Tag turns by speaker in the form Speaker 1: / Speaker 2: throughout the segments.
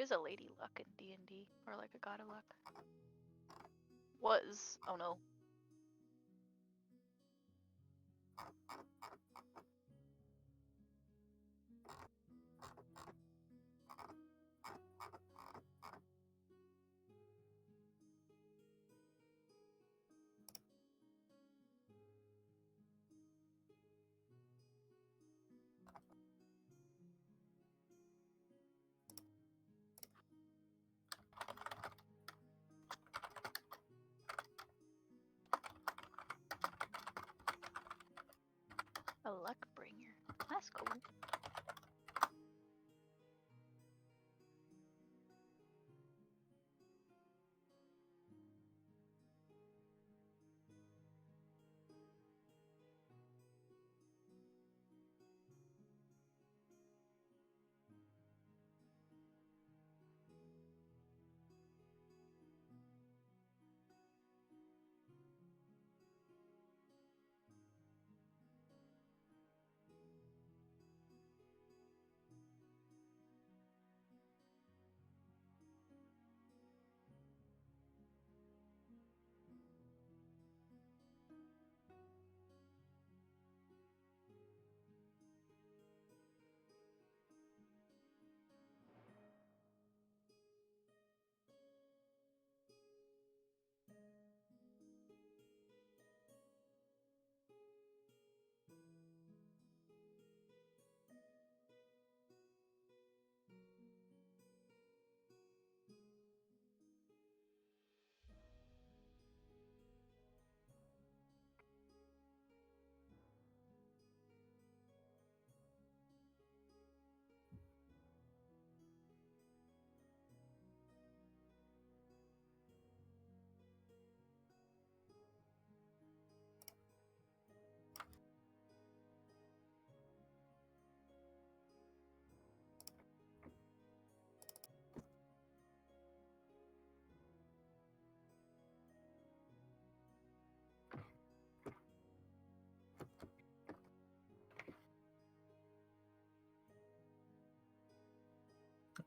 Speaker 1: is a Lady Luck in D&D, or like a God of Luck. Was. Oh no. A luck bringer. That's cool.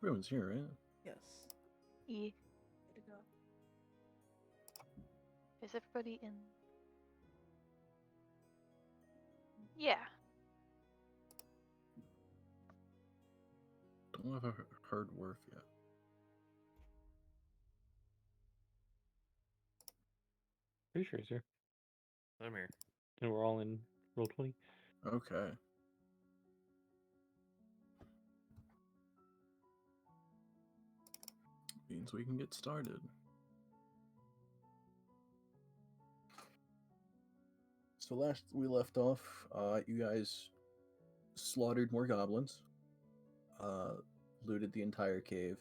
Speaker 2: Everyone's here, right?
Speaker 3: Yes.
Speaker 1: E.
Speaker 3: Way to go.
Speaker 1: Is everybody in? Yeah.
Speaker 2: Don't have heard Worth yet.
Speaker 4: Pretty sure he's here.
Speaker 5: I'm here.
Speaker 4: And we're all in Roll20.
Speaker 2: Okay. Means we can get started. So last we left off, you guys slaughtered more goblins, looted the entire cave,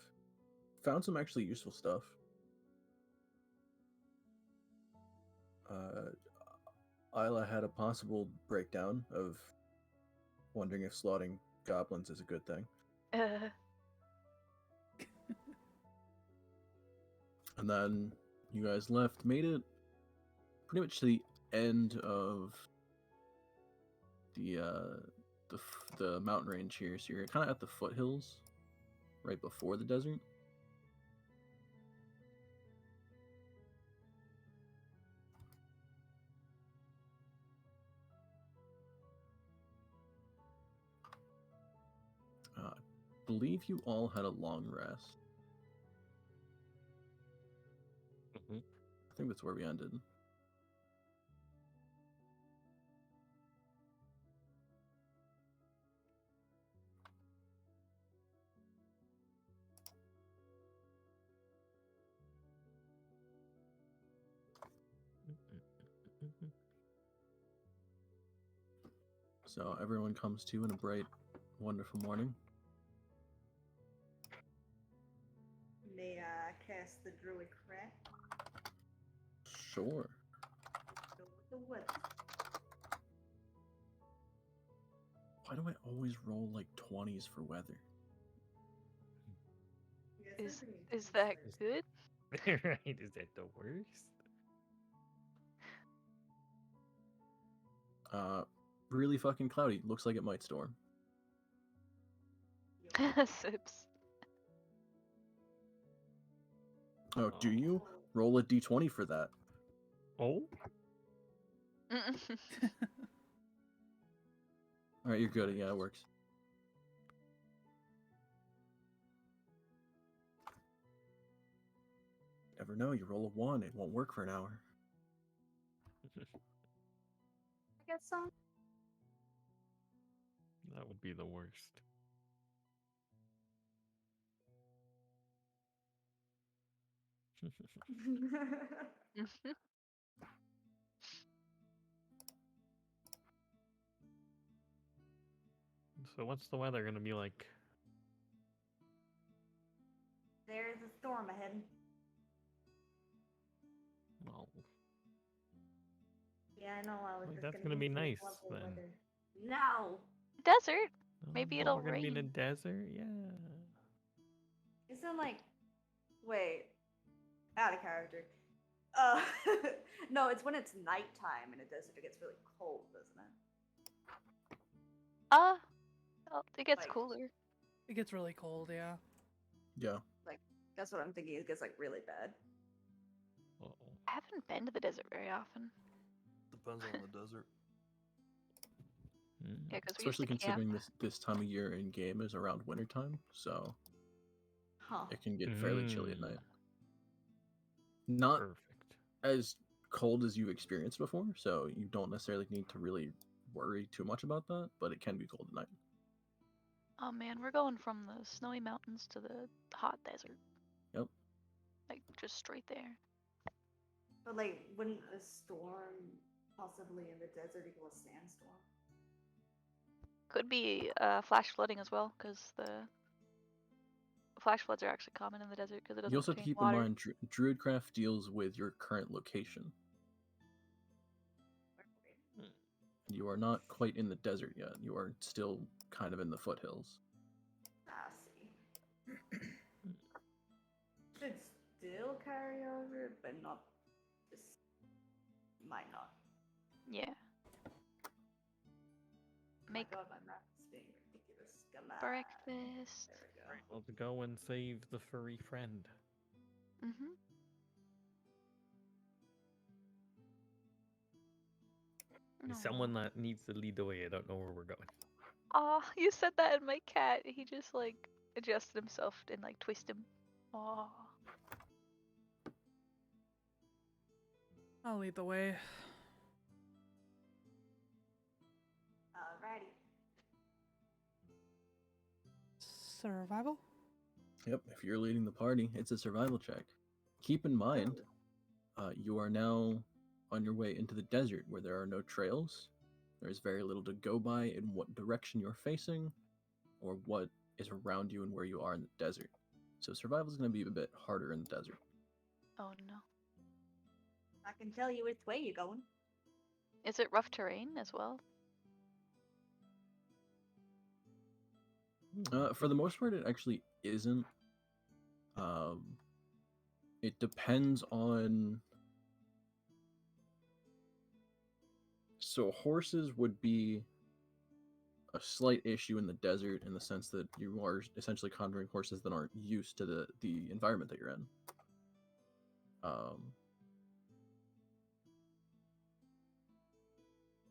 Speaker 2: found some actually useful stuff. Isla had a possible breakdown of wondering if slaughtering goblins is a good thing. And then you guys left, made it pretty much to the end of the mountain range here. So you're kind of at the foothills, right before the desert. I believe you all had a long rest.
Speaker 4: Mm-hmm.
Speaker 2: I think that's where we ended. So everyone comes to in a bright, wonderful morning.
Speaker 3: May I cast the druid craft?
Speaker 2: Sure.
Speaker 3: Go with the weather.
Speaker 2: Why do I always roll like 20s for weather?
Speaker 3: Yes,
Speaker 1: Is that good?
Speaker 5: Right? Is that the worst?
Speaker 2: Really fucking cloudy. Looks like it might storm.
Speaker 1: Sips.
Speaker 2: Oh, do you? Roll a d20 for that.
Speaker 4: Oh,
Speaker 2: Alright, you're good. Yeah, it works. Never know, you roll a 1, it won't work for an hour.
Speaker 3: I guess so.
Speaker 4: that would be the worst. So what's the weather gonna be like?
Speaker 3: There's a storm ahead.
Speaker 4: Well,
Speaker 3: Yeah, I know. I was
Speaker 4: Well,
Speaker 3: just
Speaker 4: that's
Speaker 3: gonna
Speaker 4: gonna be
Speaker 3: use the
Speaker 4: nice,
Speaker 3: lovely
Speaker 4: then.
Speaker 3: weather. No,
Speaker 1: Desert.
Speaker 4: oh,
Speaker 1: Maybe
Speaker 4: but
Speaker 1: it'll
Speaker 4: we're gonna be in a
Speaker 1: rain.
Speaker 4: desert. Yeah.
Speaker 3: isn't like. Wait, out of character. No, it's when it's nighttime in a desert. It gets really cold, doesn't it?
Speaker 1: Oh, it gets
Speaker 3: Like-
Speaker 1: cooler.
Speaker 6: It gets really cold, yeah.
Speaker 2: Yeah.
Speaker 3: Like that's what I'm thinking. It gets like really bad.
Speaker 4: Uh-oh.
Speaker 1: I haven't been to the desert very often.
Speaker 7: Depends on the desert.
Speaker 4: Hmm.
Speaker 1: Yeah, because we used
Speaker 2: Especially
Speaker 1: to camp.
Speaker 2: considering this time of year in game is around wintertime, so
Speaker 3: Huh.
Speaker 2: it can get fairly chilly at
Speaker 4: Mm.
Speaker 2: night. Not
Speaker 4: Perfect.
Speaker 2: as cold as you've experienced before, so you don't necessarily need to really worry too much about that, but it can be cold at night.
Speaker 1: Oh man, we're going from the snowy mountains to the hot desert.
Speaker 2: Yep.
Speaker 1: Like just straight there.
Speaker 3: But like, wouldn't a storm possibly in the desert equal a sandstorm?
Speaker 1: Could be flash flooding as well, because the flash floods are actually common in the desert because it doesn't
Speaker 2: You also have to
Speaker 1: contain
Speaker 2: keep
Speaker 1: water.
Speaker 2: in mind, Druidcraft deals with your current location. You are not quite in the desert yet. You are still kind of in the foothills.
Speaker 3: I see. Should still carry over, but not. Just might not.
Speaker 1: Yeah. Make
Speaker 3: Oh my god, my math is being ridiculous. Come on.
Speaker 1: breakfast.
Speaker 3: There we go.
Speaker 4: Right, let's go and save the furry friend.
Speaker 1: Mm-hmm.
Speaker 4: He's someone that needs to lead the way. I don't know where we're going.
Speaker 1: Aw, you said that and my cat, he just like adjusted himself and like twisted him. Aw.
Speaker 6: I'll lead the way.
Speaker 3: Alrighty.
Speaker 6: Survival?
Speaker 2: Yep, if you're leading the party, it's a survival check. Keep in mind, you are now on your way into the desert where there are no trails. There's very little to go by in what direction you're facing, or what is around you and where you are in the desert. So survival is going to be a bit harder in the desert.
Speaker 1: Oh no.
Speaker 3: I can tell you which way you're going.
Speaker 1: Is it rough terrain as well?
Speaker 2: For the most part, it actually isn't. It depends on. So horses would be a slight issue in the desert in the sense that you are essentially conjuring horses that aren't used to the environment that you're in.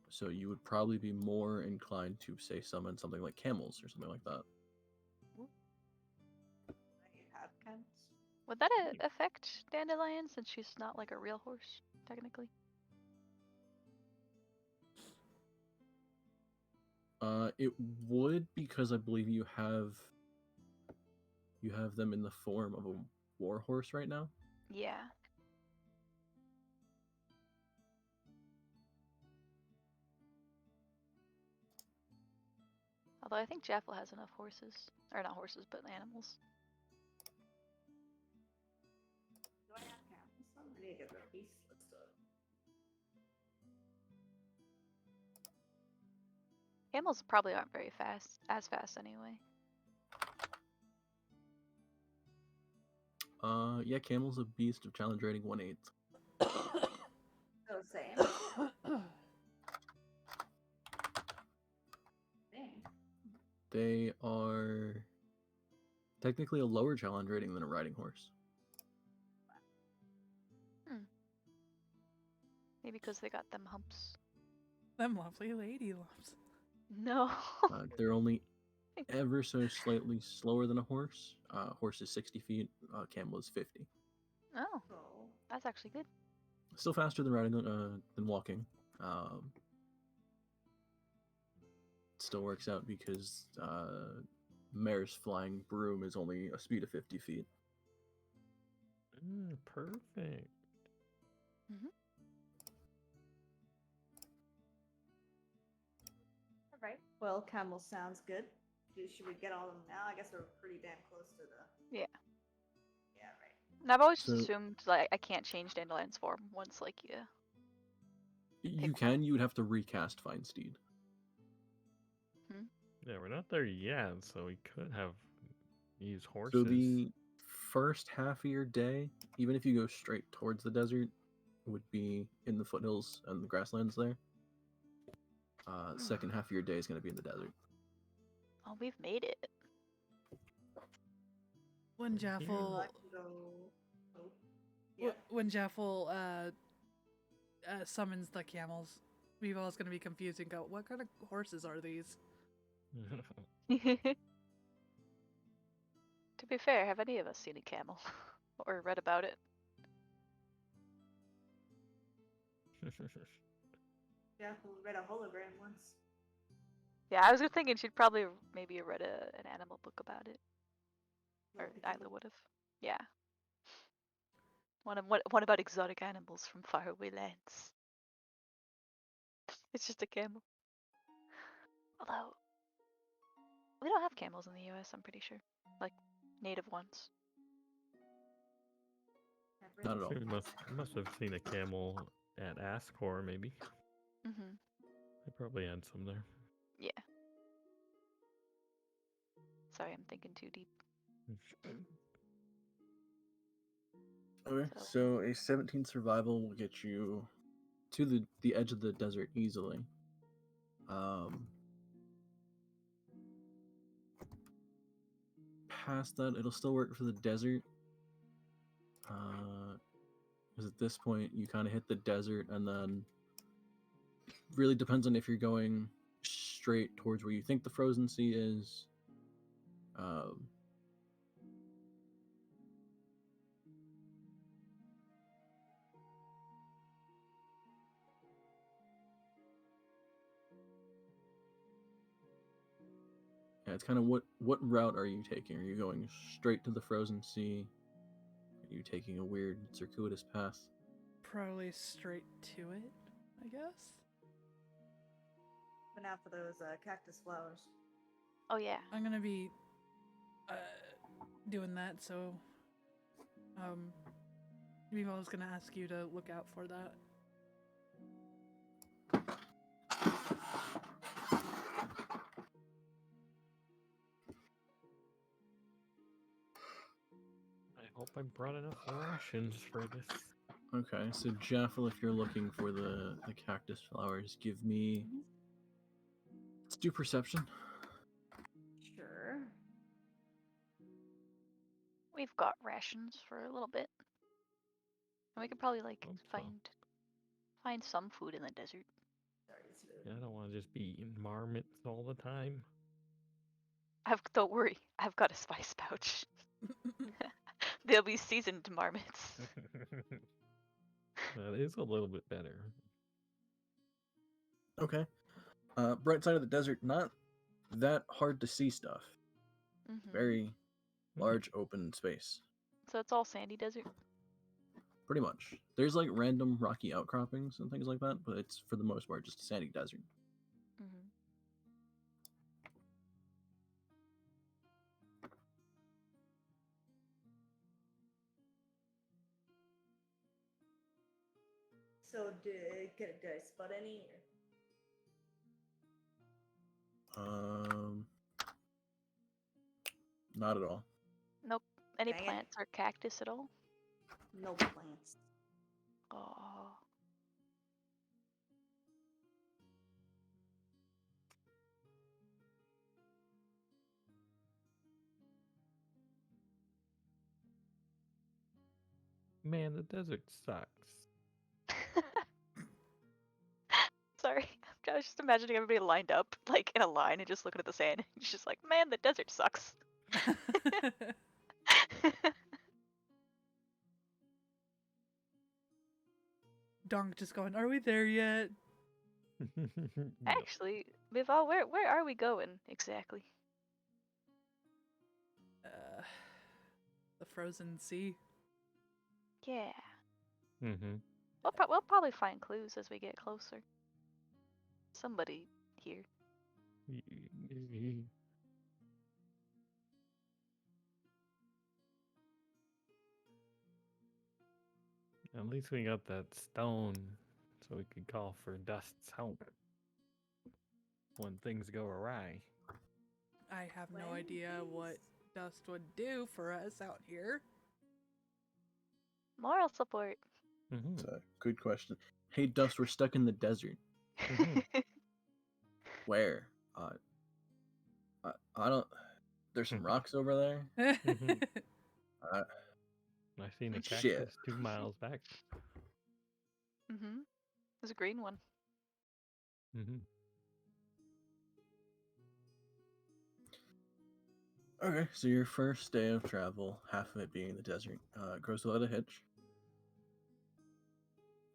Speaker 2: So you would probably be more inclined to, say, summon something like camels or something like that.
Speaker 3: I have cats.
Speaker 1: Would that affect Dandelion since she's not like a real horse, technically?
Speaker 2: It would, because I believe you have them in the form of a war horse right now.
Speaker 1: Yeah. Although I think Jaffel has enough horses. Or not horses, but animals.
Speaker 3: Do I have camels? I need to get the beast list up.
Speaker 1: Camels probably aren't very fast, as fast anyway.
Speaker 2: Yeah, camel's a beast of challenge rating 1/8.
Speaker 3: So same. Dang.
Speaker 2: They are technically a lower challenge rating than a riding horse.
Speaker 1: because they got them humps.
Speaker 6: Them lovely lady lumps.
Speaker 1: No.
Speaker 2: They're only ever so slightly slower than a horse. Horse is 60 feet. Camel is 50.
Speaker 1: Oh,
Speaker 3: So,
Speaker 1: that's actually good.
Speaker 2: Still faster than riding than walking. Still works out because mare's flying broom is only a speed of 50 feet.
Speaker 4: Perfect.
Speaker 3: all right. Well, camel sounds good. Should we get all of them now? I guess we're pretty damn close to the.
Speaker 1: Yeah.
Speaker 3: Yeah, right.
Speaker 1: And I've always
Speaker 2: So-
Speaker 1: just assumed like I can't change Dandelion's form once like
Speaker 2: You
Speaker 1: Pick
Speaker 2: can. You would have to recast Find Steed.
Speaker 4: Yeah, we're not there yet, so we could have used horses.
Speaker 2: So the first half of your day, even if you go straight towards the desert, would be in the foothills and the grasslands there. Second half of your day is going to be in the desert.
Speaker 1: Oh, we've made it.
Speaker 6: When
Speaker 4: Here.
Speaker 6: Jaffel,
Speaker 3: I can go. Oh. Yeah.
Speaker 6: when Jaffel summons the camels, Weevil's gonna be confused and go, "What kind of horses are these?"
Speaker 1: To be fair, have any of us seen a camel or read about it?
Speaker 3: Yeah, we read a hologram once.
Speaker 1: Yeah, I was just thinking she'd probably maybe read an animal book about it, or
Speaker 3: Well,
Speaker 1: Isla would have. Yeah. One about exotic animals from faraway lands. It's just a camel. Although we don't have camels in the U.S. I'm pretty sure, like native ones.
Speaker 2: Not at all.
Speaker 4: So we must have seen a camel at Ascor, maybe.
Speaker 1: Mhm.
Speaker 4: They probably had some there.
Speaker 1: Yeah. Sorry, I'm thinking too deep.
Speaker 2: Okay, so a 17 survival will get you to the edge of the desert easily. Past that, it'll still work for the desert. Because at this point, you kind of hit the desert, and then really depends on if you're going straight towards where you think the frozen sea is. Yeah, it's kind of what route are you taking? Are you going straight to the frozen sea? Are you taking a weird circuitous path?
Speaker 6: Probably straight to it, I guess.
Speaker 3: But now for those cactus flowers.
Speaker 1: Oh yeah.
Speaker 6: I'm gonna be doing that, so Weevil's gonna ask you to look out for that.
Speaker 4: I hope I brought enough rations for this.
Speaker 2: Okay, so Jaffel, if you're looking for the cactus flowers, give me. Let's do perception.
Speaker 3: Sure.
Speaker 1: We've got rations for a little bit, and we could probably like
Speaker 4: Hope so.
Speaker 1: find some food in the desert.
Speaker 3: Sorry, it's
Speaker 4: Yeah, I don't want to just be eating marmots all the time.
Speaker 1: Don't worry, I've got a spice pouch. They'll be seasoned marmots.
Speaker 4: That is a little bit better.
Speaker 2: Okay. Bright side of the desert, not that hard to see stuff.
Speaker 1: Mhm.
Speaker 2: Very large open space.
Speaker 1: So it's all sandy desert.
Speaker 2: Pretty much. There's like random rocky outcroppings and things like that, but it's for the most part just a sandy desert.
Speaker 1: Mhm.
Speaker 3: So did I spot any?
Speaker 2: Not at all.
Speaker 1: Nope. Any
Speaker 3: Dang it.
Speaker 1: plants or cactus at all?
Speaker 3: No plants.
Speaker 1: Oh.
Speaker 4: Man, the desert sucks.
Speaker 1: I was just imagining everybody lined up, like in a line, and just looking at the sand. It's just like, man, the desert sucks.
Speaker 6: Donk just going, are we there yet?
Speaker 4: No.
Speaker 1: Actually, Vival, where are we going exactly?
Speaker 6: The frozen sea.
Speaker 1: Yeah,
Speaker 4: Mm-hmm.
Speaker 1: we'll probably find clues as we get closer. Somebody here.
Speaker 4: At least we got that stone, so we could call for Dust's help when things go awry.
Speaker 6: I have no
Speaker 3: When
Speaker 6: idea what
Speaker 3: things-
Speaker 6: Dust would do for us out here.
Speaker 1: Moral support.
Speaker 4: Mm-hmm.
Speaker 2: It's a good question. Hey, Dust, we're stuck in the desert.
Speaker 4: Mhm.
Speaker 2: Where? I don't. There's some rocks over there.
Speaker 4: Mhm.
Speaker 2: Uh,
Speaker 4: I seen a
Speaker 2: Shit.
Speaker 4: cactus 2 miles back.
Speaker 1: Mm-hmm. There's a green one.
Speaker 4: Mm-hmm.
Speaker 2: Okay, so your first day of travel, half of it being the desert, goes without a hitch.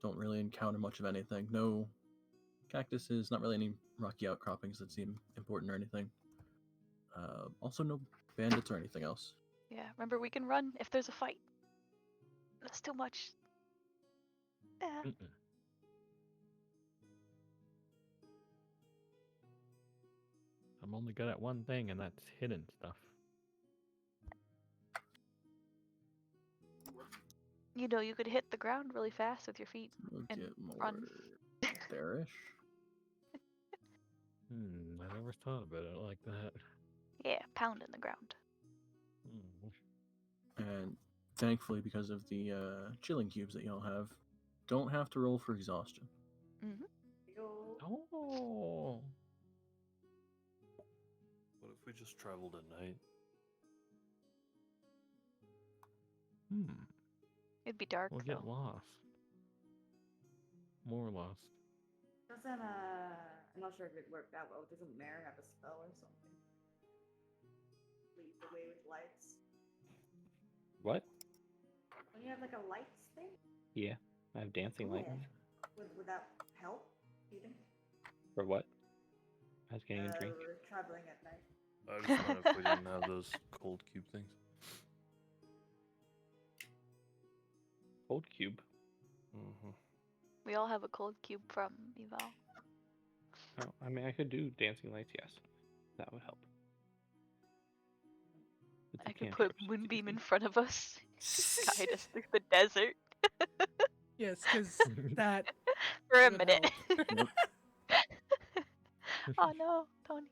Speaker 2: Don't really encounter much of anything. No cactuses, not really any rocky outcroppings that seem important or anything. Also, no bandits or anything else.
Speaker 1: Yeah, remember we can run if there's a fight. That's too much. Yeah.
Speaker 4: Mm-mm. I'm only good at one thing, and that's hidden stuff.
Speaker 1: You know, you could hit the ground really fast with your feet.
Speaker 2: We'll
Speaker 1: And
Speaker 2: get more
Speaker 1: run.
Speaker 2: there-ish.
Speaker 4: I never thought about it like that.
Speaker 1: Yeah, pound in the ground.
Speaker 4: Mm.
Speaker 2: And thankfully, because of the chilling cubes that y'all have, don't have to roll for exhaustion.
Speaker 1: Mm-hmm.
Speaker 3: Yo.
Speaker 4: Oh.
Speaker 7: What if we just traveled at night?
Speaker 4: Hmm.
Speaker 1: It'd be dark
Speaker 4: We'll
Speaker 1: though.
Speaker 4: get lost. More lost.
Speaker 3: Doesn't I'm not sure if it worked that well. Doesn't Mare have a spell or something? Lead the way with lights.
Speaker 8: What?
Speaker 3: Don't you have like a lights thing?
Speaker 8: Yeah, I have dancing light.
Speaker 3: Yeah. Would that help? Do you think?
Speaker 8: For what? I was getting a drink.
Speaker 3: We're traveling at night.
Speaker 7: I just meant if we didn't have those cold cube things.
Speaker 8: Cold cube.
Speaker 7: Mm-hmm.
Speaker 1: We all have a cold cube from Eval.
Speaker 8: Oh, I mean, I could do dancing lights. Yes, that would help. But
Speaker 1: I
Speaker 8: you
Speaker 1: could
Speaker 8: can't
Speaker 1: put
Speaker 8: charge
Speaker 1: Moonbeam in
Speaker 8: seriously.
Speaker 1: front of us. Guide us through the desert
Speaker 6: Yes, because that
Speaker 1: for a
Speaker 6: would
Speaker 1: minute.
Speaker 6: help.
Speaker 1: Oh no, Tony.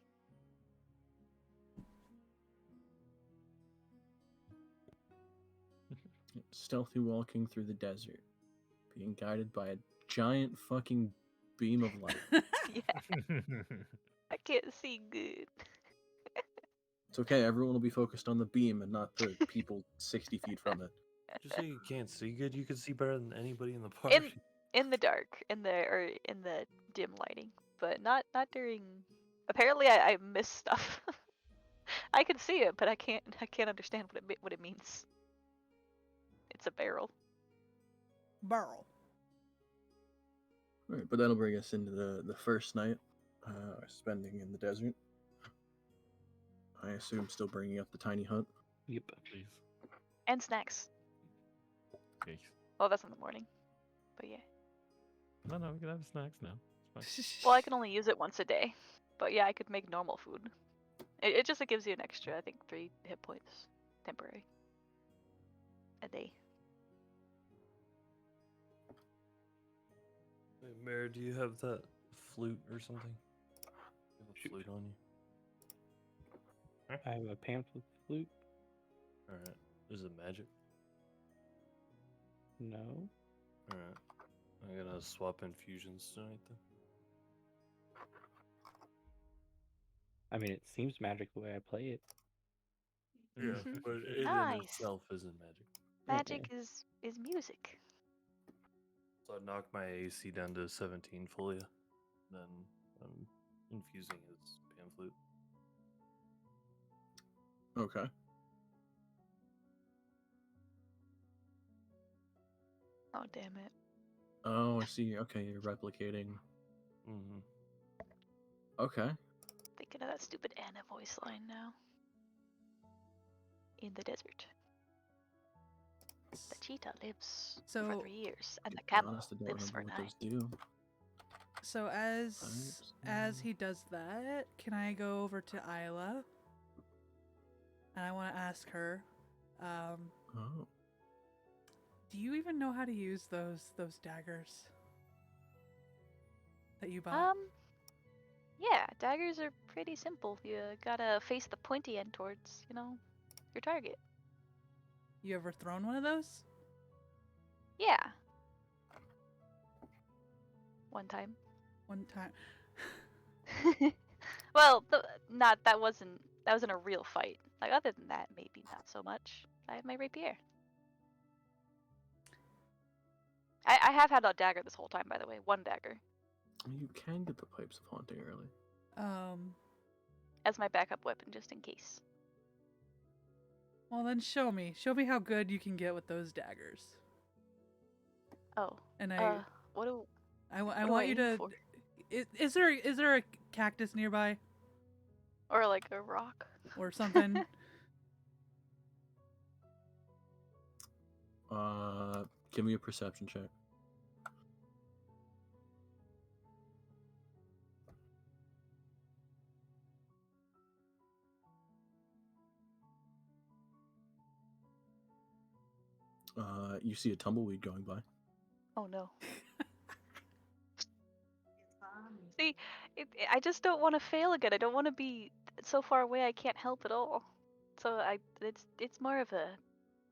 Speaker 2: Stealthy walking through the desert, being guided by a giant fucking beam of light.
Speaker 1: Yeah, I can't see good.
Speaker 2: It's okay, everyone will be focused on the beam and not the people 60 feet from it.
Speaker 7: Did you say you can't see good? You can see better than anybody in the party.
Speaker 1: In the dark, in the dim lighting, but not during. Apparently, I miss stuff. I can see it, but I can't understand what it means. It's a barrel.
Speaker 6: Burl.
Speaker 2: Alright, but that'll bring us into the first night, spending in the desert. I assume still bringing up the tiny hut.
Speaker 8: Yep.
Speaker 4: Please.
Speaker 1: And snacks.
Speaker 4: Please.
Speaker 1: Well, that's in the morning. But yeah.
Speaker 4: No, we can have snacks now. It's fine.
Speaker 1: Well, I can only use it once a day. But yeah, I could make normal food. It just gives you an extra, I think, 3 hit points. Temporary. A day.
Speaker 7: Hey, Mare, do you have that flute or something? You have a
Speaker 8: Shoot.
Speaker 7: flute on you?
Speaker 8: I have a pamphlet flute.
Speaker 7: Alright. Is it magic?
Speaker 8: No.
Speaker 7: Alright. I'm gonna swap infusions tonight then.
Speaker 8: I mean, it seems magic the way I play it.
Speaker 7: Yeah,
Speaker 1: Mhm.
Speaker 7: but it in
Speaker 1: Nice.
Speaker 7: itself isn't magic.
Speaker 1: Magic is music.
Speaker 7: So I knocked my AC down to 17 fully. Then infusing his pan flute.
Speaker 2: Okay.
Speaker 1: Oh damn it!
Speaker 2: Oh, I see. Okay, you're replicating.
Speaker 7: Mm-hmm.
Speaker 2: Okay.
Speaker 1: Thinking of that stupid Anna voice line now. In the desert, the cheetah lives for
Speaker 6: So
Speaker 1: 3 years, and the
Speaker 2: To be
Speaker 1: camel
Speaker 2: honest, I don't
Speaker 1: lives
Speaker 2: remember
Speaker 1: for
Speaker 2: what
Speaker 1: 9.
Speaker 2: those do.
Speaker 6: so as he does that, can I go over to Isla? And I want to ask her,
Speaker 2: Oh.
Speaker 6: do you even know how to use those daggers that you bought?
Speaker 1: Yeah, daggers are pretty simple. You gotta face the pointy end towards, your target.
Speaker 6: You ever thrown one of those?
Speaker 1: Yeah. One time.
Speaker 6: One time.
Speaker 1: Well, that wasn't a real fight. Like other than that, maybe not so much. I have my rapier. I have had a dagger this whole time, by the way. One dagger
Speaker 2: You can get the pipes of haunting early.
Speaker 1: as my backup weapon, just in case.
Speaker 6: Well then show me. Show me how good you can get with those daggers.
Speaker 1: Oh.
Speaker 6: And I
Speaker 1: What do
Speaker 6: I
Speaker 1: what do I
Speaker 6: want you
Speaker 1: aim
Speaker 6: to
Speaker 1: for?
Speaker 6: is there a cactus nearby
Speaker 1: Or like a rock?
Speaker 6: or something?
Speaker 2: Give me a perception check. You see a tumbleweed going by.
Speaker 1: Oh no.
Speaker 3: It's fine.
Speaker 1: See, I just don't want to fail again. I don't want to be so far away I can't help at all. So it's more of a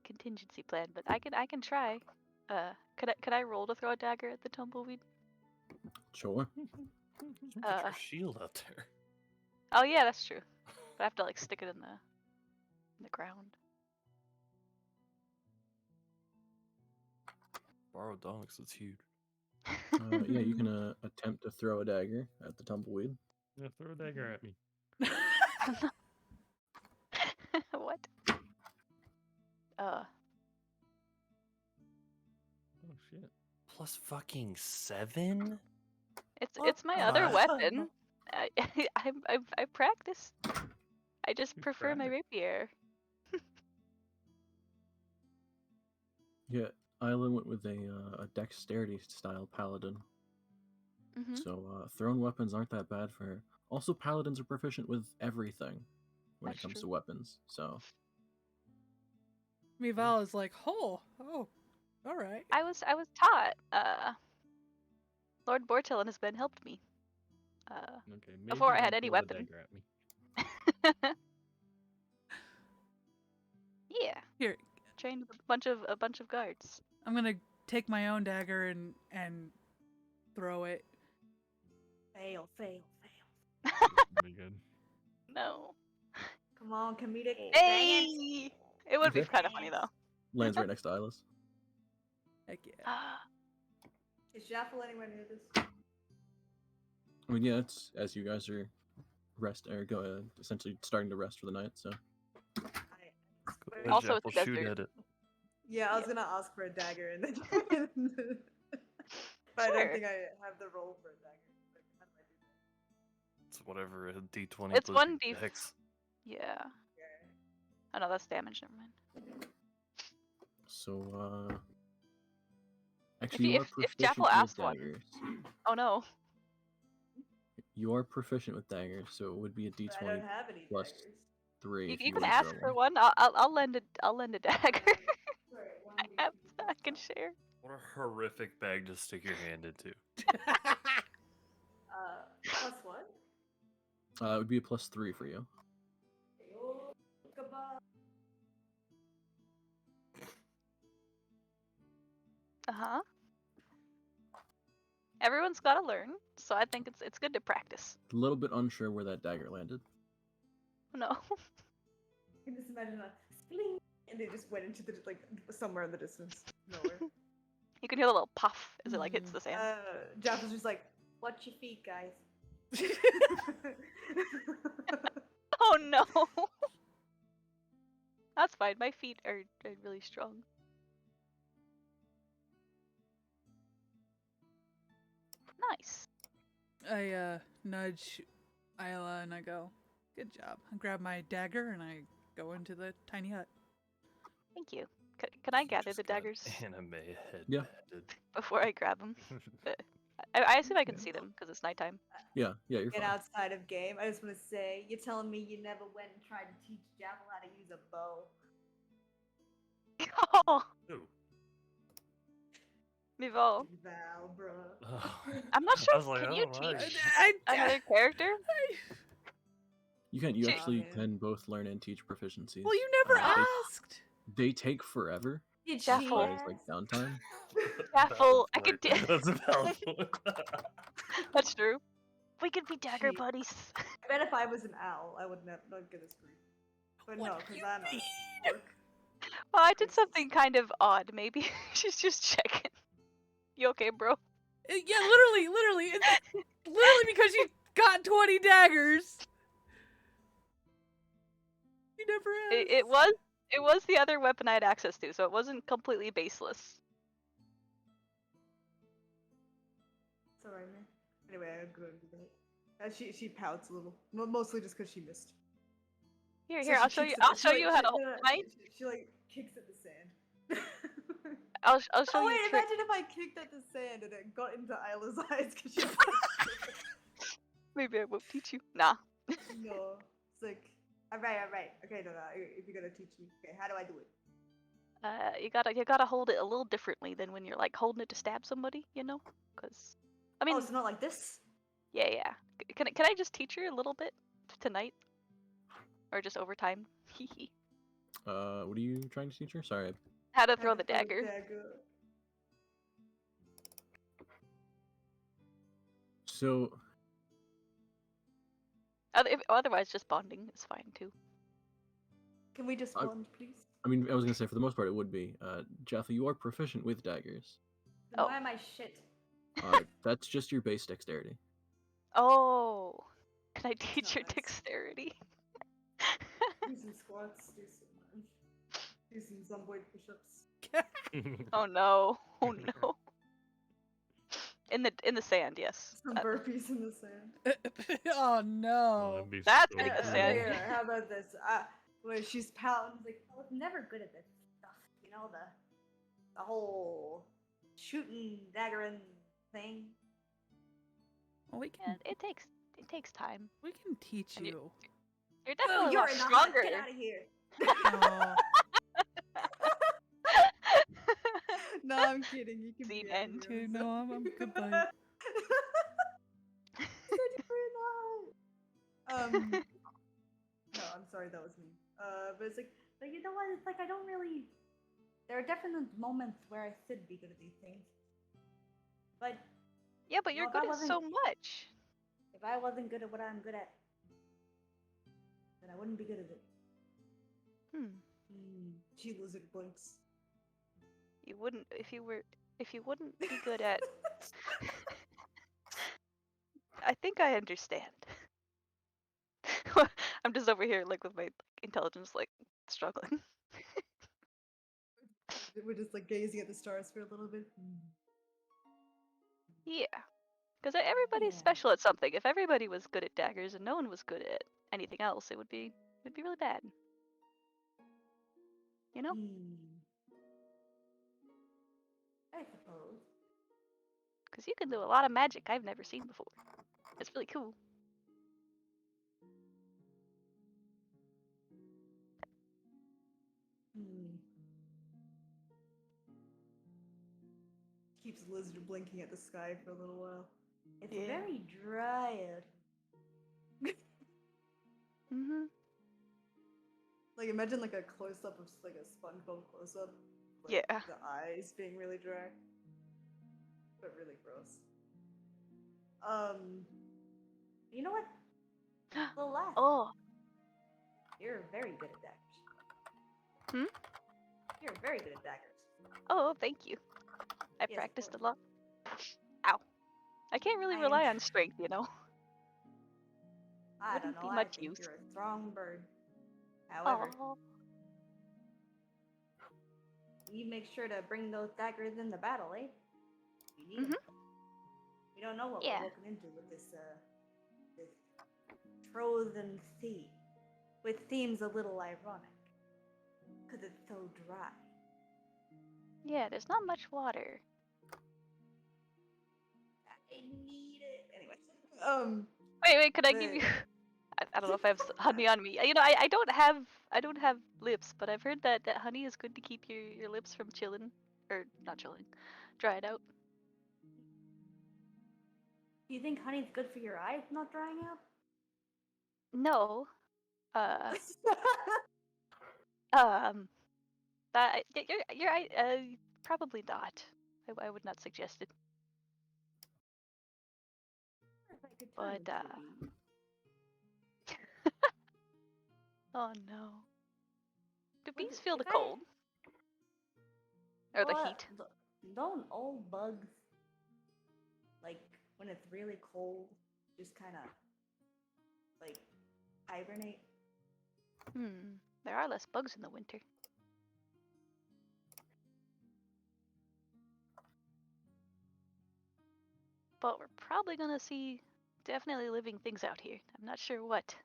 Speaker 1: contingency plan, but I can try. Could I roll to throw a dagger at the tumbleweed?
Speaker 2: Sure.
Speaker 7: Just put your shield out there.
Speaker 1: Oh yeah, that's true. But I have to like stick it in the ground.
Speaker 7: Borrowed dogs, it's huge.
Speaker 2: Yeah, you can attempt to throw a dagger at the tumbleweed.
Speaker 4: Yeah, throw a dagger at me.
Speaker 1: What?
Speaker 4: Oh shit.
Speaker 7: Plus fucking 7?
Speaker 1: It's my other weapon. I practice. I just
Speaker 4: You
Speaker 1: prefer my
Speaker 4: practice.
Speaker 1: rapier.
Speaker 2: Yeah, Isla went with a dexterity style paladin.
Speaker 1: Mm-hmm.
Speaker 2: So thrown weapons aren't that bad for her. Also, paladins are proficient with everything when
Speaker 1: That's
Speaker 2: it comes
Speaker 1: true.
Speaker 2: to weapons. So
Speaker 6: Mival is like, oh, all right.
Speaker 1: I was taught. Lord Bortillon has been helped me.
Speaker 4: Okay, maybe
Speaker 1: Before I
Speaker 4: don't
Speaker 1: had any
Speaker 4: throw the
Speaker 1: weapon.
Speaker 4: dagger at me.
Speaker 1: Yeah.
Speaker 6: Here,
Speaker 1: Trained with a bunch of guards.
Speaker 6: I'm gonna take my own dagger and throw it.
Speaker 3: Fail, fail, fail.
Speaker 4: Pretty good.
Speaker 1: No.
Speaker 3: Come on, comedic. Dang it.
Speaker 1: Hey! It would be
Speaker 2: Okay.
Speaker 1: kind of funny though.
Speaker 2: lands right next to Isla's.
Speaker 6: Heck yeah.
Speaker 3: Is Jaffel anywhere near this?
Speaker 2: I mean, yeah, it's as you guys are essentially starting to rest for the night. So
Speaker 3: I swear-
Speaker 7: Good
Speaker 1: Also,
Speaker 7: job,
Speaker 1: it's
Speaker 7: we'll
Speaker 1: a
Speaker 7: shoot
Speaker 1: desert.
Speaker 7: at it.
Speaker 3: Yeah, I was gonna ask for a dagger and then but I don't
Speaker 1: Sure.
Speaker 3: think I have the roll for a dagger. Like, how do I do that?
Speaker 7: It's whatever a D20
Speaker 1: It's
Speaker 7: plus
Speaker 1: one
Speaker 7: your
Speaker 1: D.
Speaker 7: dex.
Speaker 1: Yeah.
Speaker 3: Okay.
Speaker 1: Oh no, that's damage. Never mind.
Speaker 2: so actually, you are
Speaker 1: If
Speaker 2: proficient
Speaker 1: Jaffel
Speaker 2: with
Speaker 1: asked one.
Speaker 2: daggers.
Speaker 1: Oh no.
Speaker 2: You are proficient with daggers, so it would be a
Speaker 3: But I
Speaker 2: D20
Speaker 3: don't have any
Speaker 2: plus
Speaker 3: daggers.
Speaker 2: 3 if
Speaker 1: You
Speaker 2: you
Speaker 1: can
Speaker 2: were to
Speaker 1: ask
Speaker 2: throw
Speaker 1: for
Speaker 2: one.
Speaker 1: one. I'll lend a dagger.
Speaker 3: Sorry,
Speaker 1: I can share.
Speaker 7: What a horrific bag to stick your hand into.
Speaker 3: plus what?
Speaker 2: It would be a plus 3 for you.
Speaker 3: Oh, goodbye.
Speaker 1: Uh-huh. Everyone's got to learn, so I think it's good to practice.
Speaker 2: A little bit unsure where that dagger landed.
Speaker 1: No.
Speaker 3: I can just imagine a spling, and it just went into the like somewhere in the distance, nowhere.
Speaker 1: You can hear the little puff as it like hits the sand.
Speaker 3: Jeff was just like, "Watch your feet, guys."
Speaker 1: Oh no. That's fine. My feet are really strong. Nice.
Speaker 6: I nudge Isla and I go, "Good job." I grab my dagger and I go into the tiny hut.
Speaker 1: Thank you. Can I gather
Speaker 7: Just
Speaker 1: the
Speaker 7: got
Speaker 1: daggers
Speaker 7: Anime head
Speaker 2: Yeah.
Speaker 7: patted.
Speaker 1: before I grab them? I assume I can
Speaker 2: Yeah.
Speaker 1: see them because it's nighttime.
Speaker 2: Yeah, you're
Speaker 3: Get
Speaker 2: fine.
Speaker 3: outside of game. I just want to say, you're telling me you never went and tried to teach Javel how to use a bow.
Speaker 1: Oh,
Speaker 7: Ooh.
Speaker 1: Mivol.
Speaker 3: Val, bruh.
Speaker 7: Oh.
Speaker 1: I'm not sure.
Speaker 7: I was like,
Speaker 1: Can you
Speaker 7: oh my.
Speaker 1: teach another character?
Speaker 2: You can. You
Speaker 1: She-
Speaker 2: actually
Speaker 3: man.
Speaker 2: can both learn and teach proficiencies.
Speaker 6: Well, you never
Speaker 2: they,
Speaker 6: asked.
Speaker 2: they take forever.
Speaker 3: Did
Speaker 1: Jaffel.
Speaker 3: she
Speaker 2: So there's like
Speaker 3: ask?
Speaker 2: downtime.
Speaker 1: Jaffel, I
Speaker 7: Valid
Speaker 1: could
Speaker 7: point.
Speaker 1: do-
Speaker 7: That's a valid point.
Speaker 1: That's true. We could be dagger
Speaker 3: She-
Speaker 1: buddies.
Speaker 3: I bet if I was an owl, I would not get this grief. But
Speaker 6: What
Speaker 3: no,
Speaker 6: do
Speaker 3: because
Speaker 6: you
Speaker 3: I'm
Speaker 6: mean?
Speaker 3: a orc.
Speaker 1: Well, I did
Speaker 3: Racist.
Speaker 1: something kind of odd. Maybe she's just checking. You okay, bro?
Speaker 6: Yeah, literally, it's literally because you got 20 daggers. You never asked.
Speaker 1: It was the other weapon I had access to, so it wasn't completely baseless.
Speaker 3: It's alright, man. Anyway, I'm gonna do that. She pouts a little, mostly just because she missed.
Speaker 1: Here,
Speaker 3: So
Speaker 1: here,
Speaker 3: she
Speaker 1: I'll show you.
Speaker 3: kicks
Speaker 1: I'll
Speaker 3: at-
Speaker 1: show
Speaker 3: she,
Speaker 1: you
Speaker 3: like,
Speaker 1: how
Speaker 3: she,
Speaker 1: to hold
Speaker 3: no, no,
Speaker 1: mine.
Speaker 3: she like kicks at the sand.
Speaker 1: I'll show
Speaker 3: Oh
Speaker 1: you
Speaker 3: wait,
Speaker 1: the trick.
Speaker 3: imagine if I kicked at the sand and it got into Isla's eyes because she.
Speaker 1: Maybe I won't teach you. Nah.
Speaker 3: No, it's like, alright. Okay, no. If you're gonna teach me, okay, how do I do it?
Speaker 1: You gotta hold it a little differently than when you're like holding it to stab somebody, you know? Cause, I mean,
Speaker 3: Oh, it's not like this.
Speaker 1: yeah. Can I just teach her a little bit tonight, or just over time? Hehe.
Speaker 2: What are you trying to teach her? Sorry.
Speaker 1: How to
Speaker 3: How
Speaker 1: throw
Speaker 3: to
Speaker 1: the dagger.
Speaker 2: So
Speaker 1: Otherwise, just bonding is fine too.
Speaker 3: Can we just
Speaker 2: I-
Speaker 3: bond, please?
Speaker 2: I mean, I was gonna say for the most part it would be. Jaffa, you are proficient with daggers.
Speaker 3: Then
Speaker 1: Oh.
Speaker 3: why am I shit?
Speaker 2: That's just your base dexterity.
Speaker 1: Oh, can I
Speaker 3: not
Speaker 1: teach her
Speaker 3: nice.
Speaker 1: dexterity?
Speaker 3: Do some squats. Do some zomboid push-ups.
Speaker 1: Oh no! Oh no! In the sand, yes.
Speaker 3: Some burpees in the sand.
Speaker 6: Oh no.
Speaker 4: that'd be
Speaker 1: That's
Speaker 4: so
Speaker 1: in the
Speaker 4: cool.
Speaker 1: sand.
Speaker 3: Here, how about this? Where she's pouting, like, I was never good at this stuff. You know, the whole shooting daggering thing.
Speaker 6: Well, we
Speaker 1: Yeah,
Speaker 6: can
Speaker 1: it takes time.
Speaker 6: teach
Speaker 1: And
Speaker 6: you.
Speaker 1: You're
Speaker 3: Well,
Speaker 1: definitely a
Speaker 3: you're
Speaker 1: lot
Speaker 3: in the hut.
Speaker 1: stronger.
Speaker 3: Get out of here.
Speaker 6: Oh.
Speaker 3: No, I'm kidding. You can
Speaker 1: Scene
Speaker 3: be out of
Speaker 1: end.
Speaker 3: here.
Speaker 6: Okay, no, I'm goodbye.
Speaker 3: Said you were in the hut. No, I'm sorry, that was me. But it's like, but you know what? It's like I don't really. There are definite moments where I should be good at these things, but
Speaker 1: Yeah, but you're
Speaker 3: Well, if I
Speaker 1: good at so
Speaker 3: wasn't-
Speaker 1: much.
Speaker 3: if I wasn't good at what I'm good at, then I wouldn't be good at it. She lizard blinks.
Speaker 1: You wouldn't if you wouldn't be good at. I think I understand. I'm just over here like with my intelligence like struggling.
Speaker 3: We're just like gazing at the stars for a little bit.
Speaker 1: Yeah. Because everybody's
Speaker 3: Yeah.
Speaker 1: special at something. If everybody was good at daggers and no one was good at anything else, it'd be really bad. You know?
Speaker 3: I suppose.
Speaker 1: Because you can do a lot of magic I've never seen before. It's really cool.
Speaker 3: Keeps lizard blinking at the sky for a little while. It's
Speaker 1: Yeah.
Speaker 3: very dry out.
Speaker 1: Mm-hmm.
Speaker 3: Like imagine like a close up of like a SpongeBob close up. Like,
Speaker 1: Yeah.
Speaker 3: The eyes being really dry. But really gross. You know what? Little laugh.
Speaker 1: Oh.
Speaker 3: You're very good at daggers.
Speaker 1: Hmm?
Speaker 3: You're very good at daggers.
Speaker 1: Oh, thank you. I
Speaker 3: Yes, of
Speaker 1: practiced a
Speaker 3: course.
Speaker 1: lot. Ow. I can't really
Speaker 3: I am
Speaker 1: rely
Speaker 3: tr-
Speaker 1: on strength, you know?
Speaker 3: I don't
Speaker 1: Wouldn't
Speaker 3: know.
Speaker 1: be
Speaker 3: I
Speaker 1: much
Speaker 3: think
Speaker 1: use.
Speaker 3: you're a strong bird. However,
Speaker 1: Oh,
Speaker 3: you make sure to bring those daggers in the battle, eh? We need 'em. We don't know what
Speaker 1: yeah.
Speaker 3: we're walking into with this frozen sea, which seems a little ironic, because it's so dry.
Speaker 1: Yeah, there's not much water.
Speaker 3: I need it. Anyway,
Speaker 1: Wait, could I give
Speaker 3: but
Speaker 1: you? I don't know if I have honey on me. I don't have lips, but I've heard that honey is good to keep your lips from chilling, or not chilling, dried out.
Speaker 3: do you think honey's good for your eyes not drying out?
Speaker 1: No, uh, um, probably not. I would not suggest it.
Speaker 3: If I could turn
Speaker 1: But
Speaker 3: into a bee.
Speaker 1: oh no, do
Speaker 3: Would
Speaker 1: bees feel
Speaker 3: if
Speaker 1: the
Speaker 3: I
Speaker 1: cold or the
Speaker 3: well,
Speaker 1: heat?
Speaker 3: don't all bugs like when it's really cold just kind of like hibernate?
Speaker 1: There are less bugs in the winter. But we're probably gonna see definitely living things out here. I'm not sure what.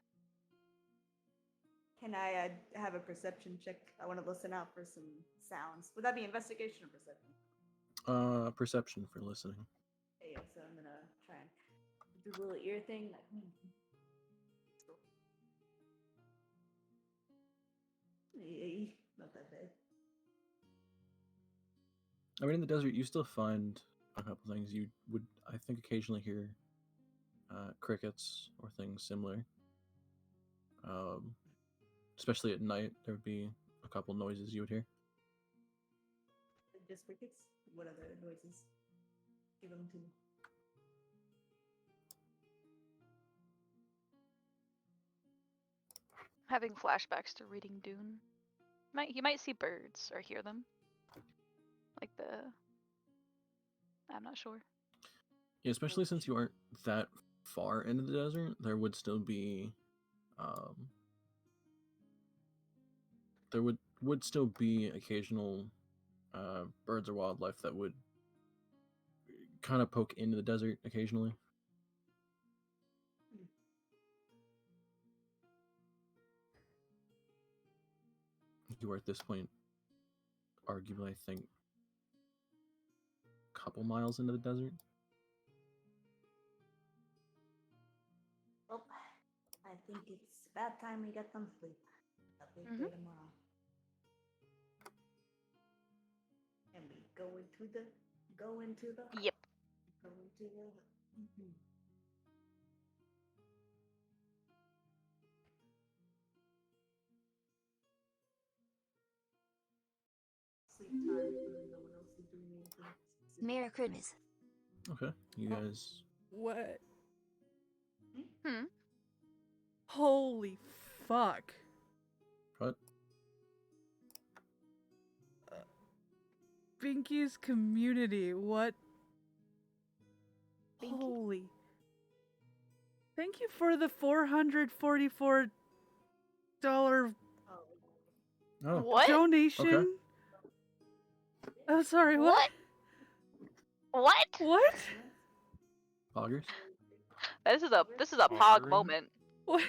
Speaker 3: Can I have a perception check? I want to listen out for some sounds. Would that be investigation or perception?
Speaker 2: Perception for listening.
Speaker 3: Okay, so I'm gonna try and do a little ear thing. Like, not that bad.
Speaker 2: I mean, in the desert, you still find a couple things. You would, I think, occasionally hear crickets or things similar. Especially at night, there would be a couple noises you would hear.
Speaker 3: Just crickets? What other noises? Give them to me.
Speaker 1: Having flashbacks to reading Dune. You might see birds or hear them. Like I'm not sure.
Speaker 2: Yeah, especially since you aren't that far into the desert, there would still be, there would still be occasional birds or wildlife that would kind of poke into the desert occasionally. You are at this point, arguably, I think, a couple miles into the desert.
Speaker 3: Well, I think it's about time we get some sleep. A big day tomorrow. And we go into the
Speaker 1: Yep.
Speaker 3: go into the sleep time when no one else is doing anything.
Speaker 9: Merry Christmas.
Speaker 2: Okay, you guys.
Speaker 6: What?
Speaker 1: Hmm.
Speaker 6: Holy fuck.
Speaker 2: What?
Speaker 6: Binky's community. What?
Speaker 1: Binky?
Speaker 6: Holy. Thank you for the $444
Speaker 2: Oh,
Speaker 1: What?
Speaker 6: donation.
Speaker 2: Okay.
Speaker 6: Oh, sorry, what?
Speaker 1: What?
Speaker 6: What?
Speaker 2: Poggers?
Speaker 1: This is a pog
Speaker 7: Offering?
Speaker 1: moment.
Speaker 6: What?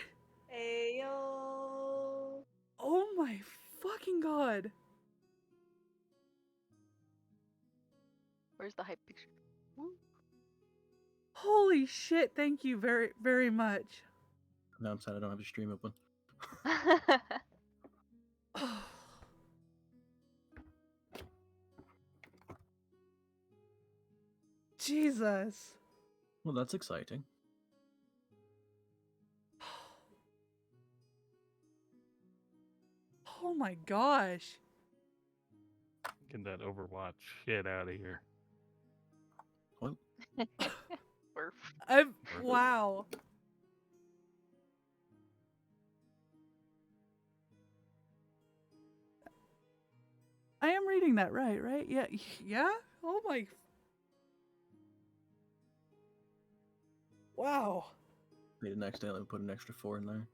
Speaker 3: Ayo.
Speaker 6: Oh my fucking god.
Speaker 1: Where's the hype picture? Woo.
Speaker 6: Holy shit, thank you very, very much.
Speaker 2: Now I'm sad I don't have your stream open.
Speaker 6: Jesus.
Speaker 2: Well, that's exciting.
Speaker 6: Oh my gosh.
Speaker 4: Get that Overwatch shit out of here.
Speaker 2: What?
Speaker 6: Wow. I am reading that right? Yeah. Yeah? Oh my. Wow.
Speaker 2: pay the next day. Let me put an extra 4 in there.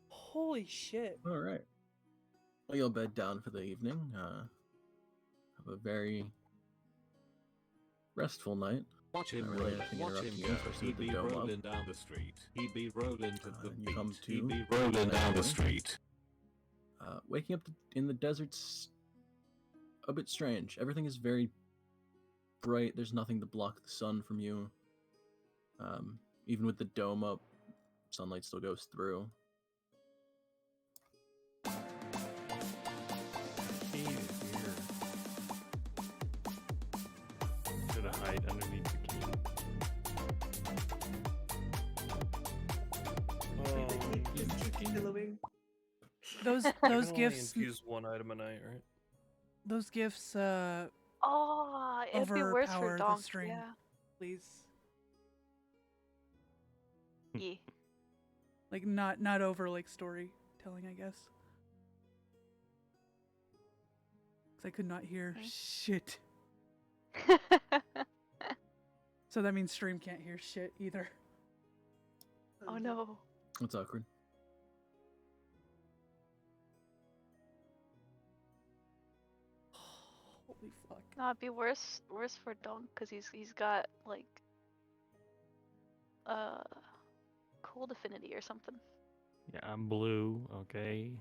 Speaker 6: Holy shit.
Speaker 2: All right. Well, you'll bed down for the evening. Have a very restful night.
Speaker 9: Watch him
Speaker 2: Not really
Speaker 9: roll.
Speaker 2: anything
Speaker 9: Watch him
Speaker 2: interrupting you,
Speaker 9: go.
Speaker 2: especially
Speaker 9: He'd
Speaker 2: with the
Speaker 9: be
Speaker 2: dome up.
Speaker 9: rolling down the street. He'd be rolling to the
Speaker 2: And you
Speaker 9: beat.
Speaker 2: come to
Speaker 9: He'd be
Speaker 2: the
Speaker 9: rolling
Speaker 2: next
Speaker 9: down the
Speaker 2: morning.
Speaker 9: street.
Speaker 2: Waking up in the desert's a bit strange. Everything is very bright. There's nothing to block the sun from you. Even with the dome up, sunlight still goes through.
Speaker 4: Key is here. Should I hide underneath the key?
Speaker 3: Billowing.
Speaker 6: Those
Speaker 7: You can only
Speaker 6: gifts
Speaker 7: infuse one item a night, right?
Speaker 6: those gifts
Speaker 1: Oh, it'd be worse for
Speaker 6: overpower the
Speaker 1: Donk.
Speaker 6: string,
Speaker 1: Yeah.
Speaker 6: please.
Speaker 1: Yeah.
Speaker 6: Like not over like storytelling, I guess. Cuz I could not hear
Speaker 1: Okay.
Speaker 6: shit. So that means stream can't hear shit either.
Speaker 1: Oh no.
Speaker 2: That's awkward.
Speaker 6: Holy fuck.
Speaker 1: No, it'd be worse for Donk because he's got like cold affinity or something.
Speaker 4: Yeah, I'm blue, okay?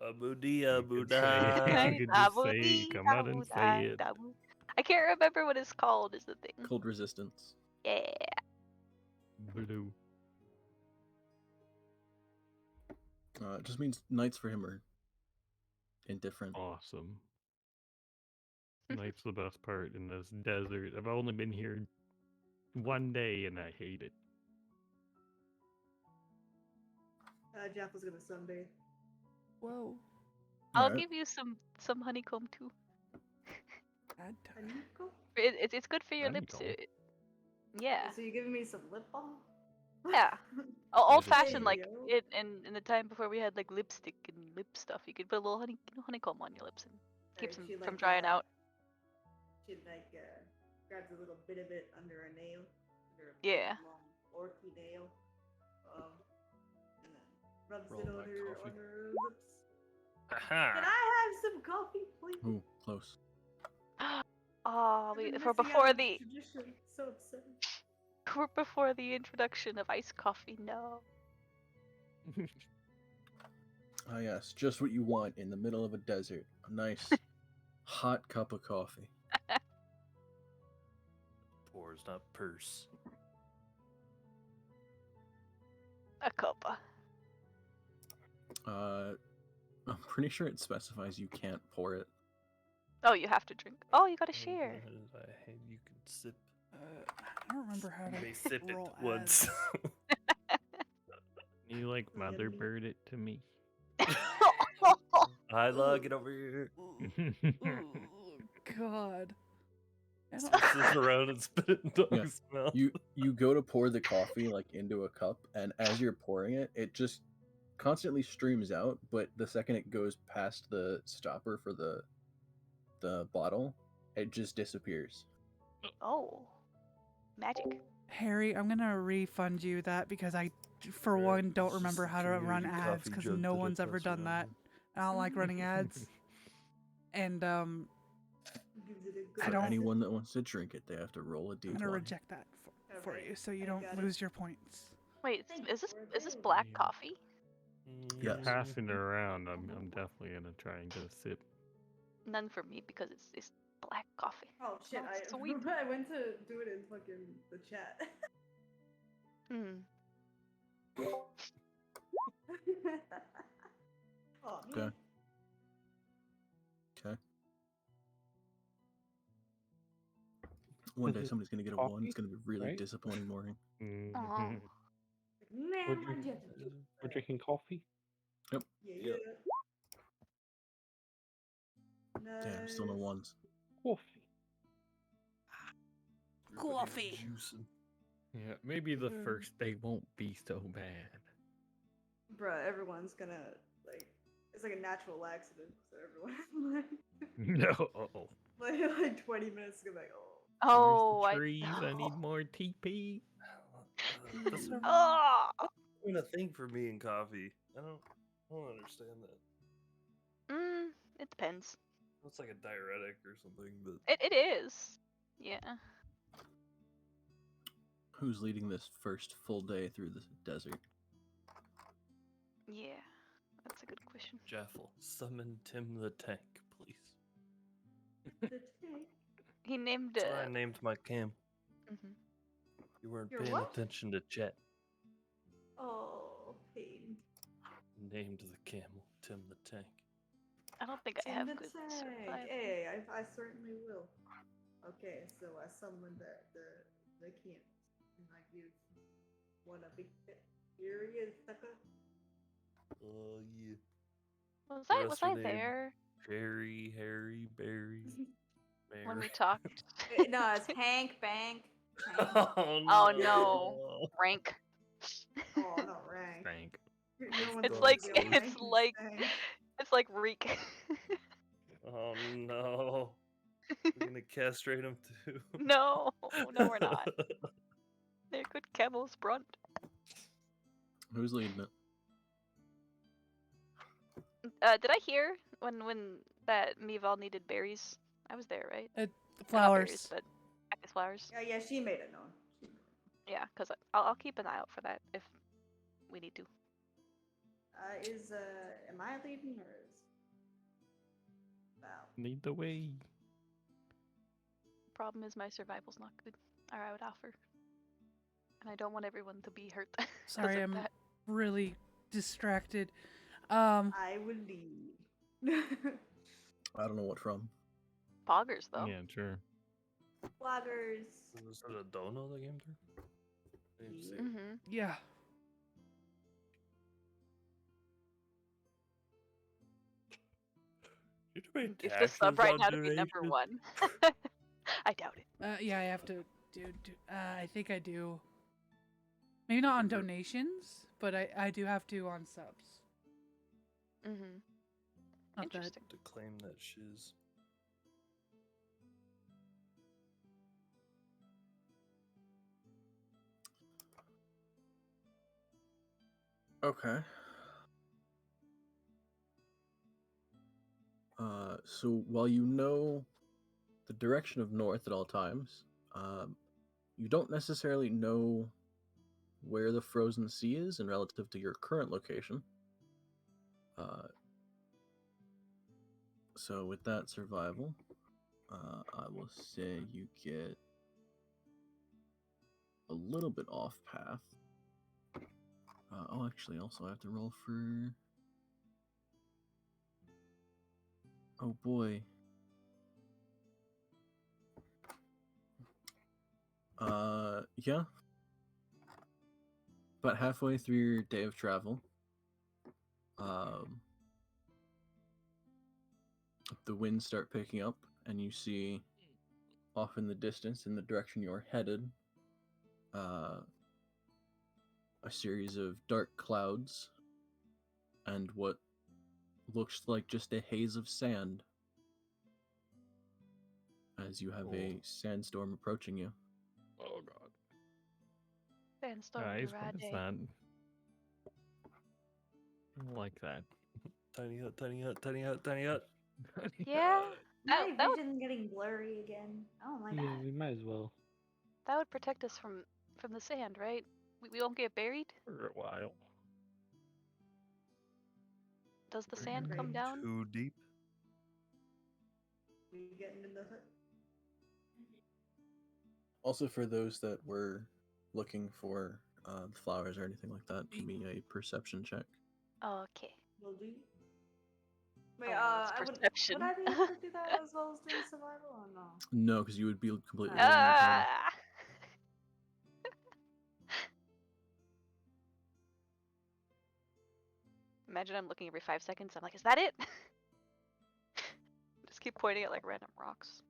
Speaker 7: Abu Dia,
Speaker 4: You
Speaker 7: Abu
Speaker 4: could say it.
Speaker 7: Da.
Speaker 4: You could just say it. Come out and say it.
Speaker 1: I can't remember what it's called. Is the thing?
Speaker 2: Cold resistance.
Speaker 1: Yeah.
Speaker 4: Blue.
Speaker 2: It just means nights for him are indifferent.
Speaker 4: Awesome. Night's the best part in this desert. I've only been here one day and I hate it.
Speaker 3: Jeff was gonna sunbathe.
Speaker 6: Whoa.
Speaker 1: I'll
Speaker 2: Alright.
Speaker 1: give you some honeycomb too.
Speaker 6: Bad time.
Speaker 3: Honeycomb?
Speaker 1: It's good for your lips.
Speaker 4: Honeycomb?
Speaker 1: Yeah.
Speaker 3: So you're giving me some lip balm?
Speaker 1: Yeah. Old
Speaker 4: Is it
Speaker 1: fashioned,
Speaker 3: There
Speaker 1: like
Speaker 3: you go.
Speaker 1: in the time before we had like lipstick and lip stuff, you could put a little honeycomb on your lips and keeps them
Speaker 3: She,
Speaker 1: from
Speaker 3: like,
Speaker 1: drying out.
Speaker 3: She grabs a little bit of it under a nail, under a
Speaker 1: Yeah.
Speaker 3: big, long orky nail, and then rubs
Speaker 7: Roll
Speaker 3: it on
Speaker 7: my
Speaker 3: her
Speaker 7: coffee.
Speaker 3: lips. Can
Speaker 7: Aha!
Speaker 3: I have some coffee, please?
Speaker 2: Ooh, close.
Speaker 1: Oh,
Speaker 3: I've been
Speaker 1: for
Speaker 3: missing out
Speaker 1: before
Speaker 3: on
Speaker 1: the
Speaker 3: this tradition. So upsetting.
Speaker 1: before the introduction of iced coffee. No.
Speaker 2: Ah, yes, just what you want in the middle of a desert. A nice, hot cup of coffee.
Speaker 7: Pours, not purse.
Speaker 1: A cuppa.
Speaker 2: I'm pretty sure it specifies you can't pour it.
Speaker 1: Oh, you have to drink. Oh, you gotta share.
Speaker 7: You can sip.
Speaker 6: I don't remember how
Speaker 7: You
Speaker 6: to
Speaker 7: may sip it
Speaker 6: roll
Speaker 7: once.
Speaker 4: You like
Speaker 3: Yeah,
Speaker 4: mother
Speaker 3: me.
Speaker 4: bird it to me?
Speaker 7: Hyla, get over here.
Speaker 6: God. I don't-
Speaker 7: Switch this around and spit it in dog's
Speaker 2: Yeah.
Speaker 7: mouth.
Speaker 2: You go to pour the coffee like into a cup, and as you're pouring it, it just constantly streams out. But the second it goes past the stopper for the bottle, it just disappears.
Speaker 1: Oh, magic.
Speaker 6: Harry, I'm gonna refund you that because I, for
Speaker 7: Right,
Speaker 6: one, don't
Speaker 7: it's just
Speaker 6: remember
Speaker 7: a
Speaker 6: how to run
Speaker 7: community
Speaker 6: ads
Speaker 7: coffee
Speaker 6: because
Speaker 7: jug
Speaker 6: no
Speaker 7: that I
Speaker 6: one's ever
Speaker 7: pass
Speaker 6: done that.
Speaker 7: around.
Speaker 6: I don't like running ads. And
Speaker 3: Gives it a
Speaker 6: I
Speaker 2: For
Speaker 3: good
Speaker 6: don't-
Speaker 2: anyone that wants to drink it, they have to roll a
Speaker 6: I'm gonna
Speaker 2: d20.
Speaker 6: reject that for
Speaker 3: Alright,
Speaker 6: you so you
Speaker 3: I
Speaker 6: don't
Speaker 3: got it.
Speaker 6: lose your points.
Speaker 1: Wait,
Speaker 3: Thank
Speaker 1: is
Speaker 3: you
Speaker 1: this
Speaker 3: for
Speaker 1: is this
Speaker 3: available.
Speaker 1: black
Speaker 4: Yeah.
Speaker 1: coffee?
Speaker 2: Yes.
Speaker 4: Passing it around, I'm definitely gonna try and get a sip.
Speaker 1: None for me because it's black coffee.
Speaker 3: Oh shit!
Speaker 1: Oh, sweet.
Speaker 3: I went to do it in fucking the chat.
Speaker 1: Hmm.
Speaker 3: Oh
Speaker 2: Okay.
Speaker 3: man.
Speaker 2: Okay. One day somebody's gonna get a 1. It's
Speaker 8: Coffee,
Speaker 2: gonna be a really
Speaker 8: right?
Speaker 2: disappointing morning.
Speaker 1: Aw.
Speaker 6: Mm-hmm.
Speaker 3: Man,
Speaker 8: We're,
Speaker 3: why'd
Speaker 8: drink-
Speaker 3: you have to do
Speaker 8: we're
Speaker 3: that?
Speaker 8: drinking coffee.
Speaker 3: Yeah,
Speaker 7: Yep.
Speaker 2: Damn, still no
Speaker 3: Nice.
Speaker 2: 1s.
Speaker 8: Coffee.
Speaker 6: Coffee.
Speaker 7: Juicing.
Speaker 4: Yeah, maybe the first day won't be so bad.
Speaker 3: Bruh, everyone's gonna like. It's like a natural laxative, so everyone like.
Speaker 4: No.
Speaker 3: like 20 minutes ago, like, oh.
Speaker 1: Oh,
Speaker 4: Where's the trees? I need more TP.
Speaker 7: That's not
Speaker 1: Oh,
Speaker 7: even a thing for me in coffee. I don't understand that.
Speaker 1: it depends.
Speaker 7: It's like a diuretic or something, but
Speaker 1: It is. Yeah.
Speaker 2: Who's leading this first full day through the desert?
Speaker 1: Yeah. That's a good question.
Speaker 7: Jaffel, summon Tim the Tank, please.
Speaker 3: The tank.
Speaker 1: He named
Speaker 7: That's what I named my cam.
Speaker 1: mhm.
Speaker 7: You weren't
Speaker 3: Your
Speaker 7: paying
Speaker 3: what?
Speaker 7: attention to chat.
Speaker 3: Oh, pain.
Speaker 7: Named the camel Tim the Tank.
Speaker 1: I don't think I
Speaker 3: Tim
Speaker 1: have
Speaker 3: the
Speaker 1: good
Speaker 3: tank.
Speaker 1: survival.
Speaker 3: Hey, I certainly will. Okay, so I summoned the camp, and I give one a big pet. Here he is, sucker.
Speaker 7: Oh yeah.
Speaker 1: Was
Speaker 7: The
Speaker 1: I
Speaker 7: rest
Speaker 1: was
Speaker 7: are
Speaker 1: I
Speaker 7: named
Speaker 1: there
Speaker 7: Jerry, Harry, Barry,
Speaker 1: when we
Speaker 7: Mary.
Speaker 1: talked?
Speaker 3: No, it's Hank Bank. Hank.
Speaker 7: Oh
Speaker 1: Oh no,
Speaker 7: no.
Speaker 1: rank.
Speaker 3: Oh, not rank.
Speaker 4: Stank.
Speaker 3: You don't want
Speaker 1: It's
Speaker 3: to
Speaker 7: Dog
Speaker 1: like
Speaker 3: get
Speaker 7: soul.
Speaker 1: it's
Speaker 3: ranky
Speaker 1: like
Speaker 3: stank.
Speaker 1: it's like reek.
Speaker 7: Oh no. We're gonna castrate him too.
Speaker 1: No, no, we're not. They're good camels, brunt.
Speaker 2: Who's leading it?
Speaker 1: Did I hear when that Meval needed berries? I was there, right?
Speaker 6: The
Speaker 1: Or not berries,
Speaker 6: flowers.
Speaker 1: but cactus flowers.
Speaker 3: Yeah, she made it known. She made it
Speaker 1: Yeah, because I'll keep an eye out for that if we need to.
Speaker 3: known. Am I leading or is Val?
Speaker 4: Lead the way.
Speaker 1: Problem is my survival's not good. Or I would offer, and I don't want everyone to be hurt because
Speaker 6: Sorry,
Speaker 1: of
Speaker 6: I'm
Speaker 1: that.
Speaker 6: really distracted.
Speaker 3: I will lead.
Speaker 2: I don't know what from.
Speaker 1: Poggers though.
Speaker 4: Yeah, sure.
Speaker 3: Flatters.
Speaker 7: Was it a dono that came through? I didn't see it.
Speaker 1: Mm-hmm.
Speaker 6: Yeah.
Speaker 7: You have to pay
Speaker 1: If the sub
Speaker 7: taxes
Speaker 1: right
Speaker 7: on
Speaker 1: now to be number
Speaker 7: donations?
Speaker 1: one. I doubt it.
Speaker 6: Yeah, I have to I think I do. Maybe not on donations, but I do have to on subs.
Speaker 1: Mm-hmm.
Speaker 6: Not that.
Speaker 1: Interesting.
Speaker 7: To claim that shiz.
Speaker 2: Okay. So while you know the direction of north at all times, you don't necessarily know where the frozen sea is in relative to your current location. So with that survival, I will say you get a little bit off path. Actually, also I have to roll for. Oh boy. Yeah. About halfway through your day of travel, the winds start picking up, and you see off in the distance, in the direction you're headed, a series of dark clouds and what looks like just a haze of sand as you have a sandstorm approaching you.
Speaker 4: Oh god.
Speaker 1: Sandstorm
Speaker 4: Guys, what
Speaker 1: Rade.
Speaker 4: is that? I don't like that.
Speaker 7: Tiny hut, tiny hut, tiny hut, tiny hut.
Speaker 1: Yeah,
Speaker 3: My
Speaker 1: that would
Speaker 3: vision getting blurry again. I don't like
Speaker 8: Yeah,
Speaker 3: that.
Speaker 8: we might as well.
Speaker 1: that would protect us from the sand, right? We won't get buried.
Speaker 4: For a while.
Speaker 1: Does the
Speaker 7: We're
Speaker 1: sand
Speaker 7: gonna
Speaker 1: come
Speaker 7: go
Speaker 1: down?
Speaker 7: too deep.
Speaker 3: We getting in the hut.
Speaker 2: Also, for those that were looking for the flowers or anything like that, give me a perception check.
Speaker 1: Okay.
Speaker 3: Will do. Wait,
Speaker 1: Oh, it's
Speaker 3: I would
Speaker 1: perception.
Speaker 3: I be able to do that as well as doing survival or no?
Speaker 2: No, because you would be completely
Speaker 3: Ah.
Speaker 2: losing your time.
Speaker 1: Ah! Imagine I'm looking every 5 seconds. I'm like, is that it? Just keep pointing at like random rocks.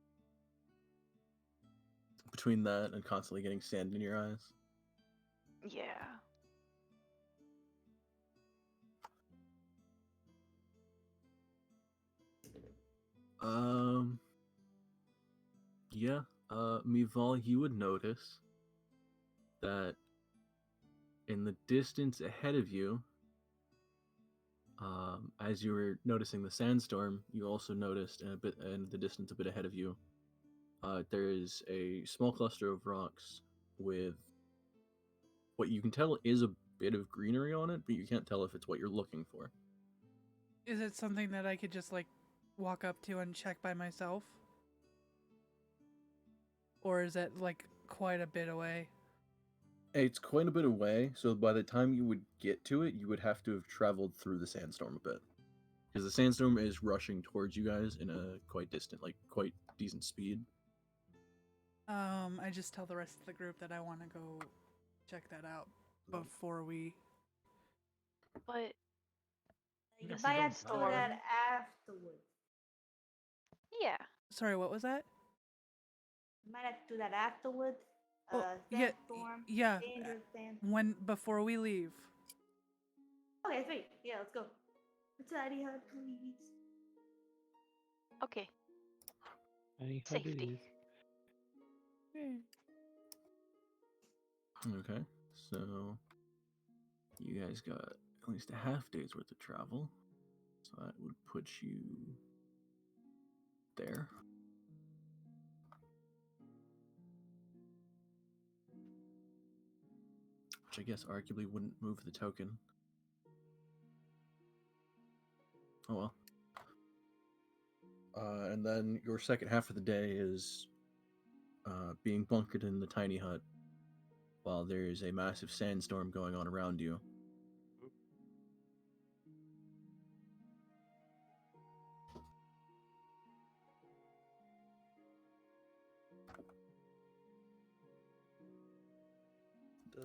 Speaker 2: Between that and constantly getting sand in your eyes.
Speaker 1: Yeah.
Speaker 2: Yeah, Mival, you would notice that in the distance ahead of you, as you were noticing the sandstorm, you also noticed in the distance a bit ahead of you, there is a small cluster of rocks with what you can tell is a bit of greenery on it, but you can't tell if it's what you're looking for.
Speaker 6: Is it something that I could just like walk up to and check by myself? Or is it like quite a bit away?
Speaker 2: It's quite a bit away, so by the time you would get to it, you would have to have traveled through the sandstorm a bit. Because the sandstorm is rushing towards you guys in a quite decent speed.
Speaker 6: I just tell the rest of the group that I want to go check that out before we.
Speaker 1: But
Speaker 3: You
Speaker 4: Yes,
Speaker 3: might
Speaker 4: don't
Speaker 3: have to do
Speaker 4: tell
Speaker 3: that
Speaker 4: them.
Speaker 3: afterwards.
Speaker 1: yeah,
Speaker 6: Sorry, what was that?
Speaker 3: You might have to do that afterwards.
Speaker 6: Oh, yeah,
Speaker 3: Sandstorm.
Speaker 6: yeah.
Speaker 3: Dangerous sandstorm.
Speaker 6: When before we leave.
Speaker 3: Okay, sweet. Yeah, let's go. Let's out of here, please.
Speaker 1: okay.
Speaker 8: Any
Speaker 1: Safety.
Speaker 2: Okay, so you guys got at least a half day's worth of travel. So that would put you there. Which I guess arguably wouldn't move the token. Oh well. And then your second half of the day is being bunkered in the tiny hut while there is a massive sandstorm going on around you.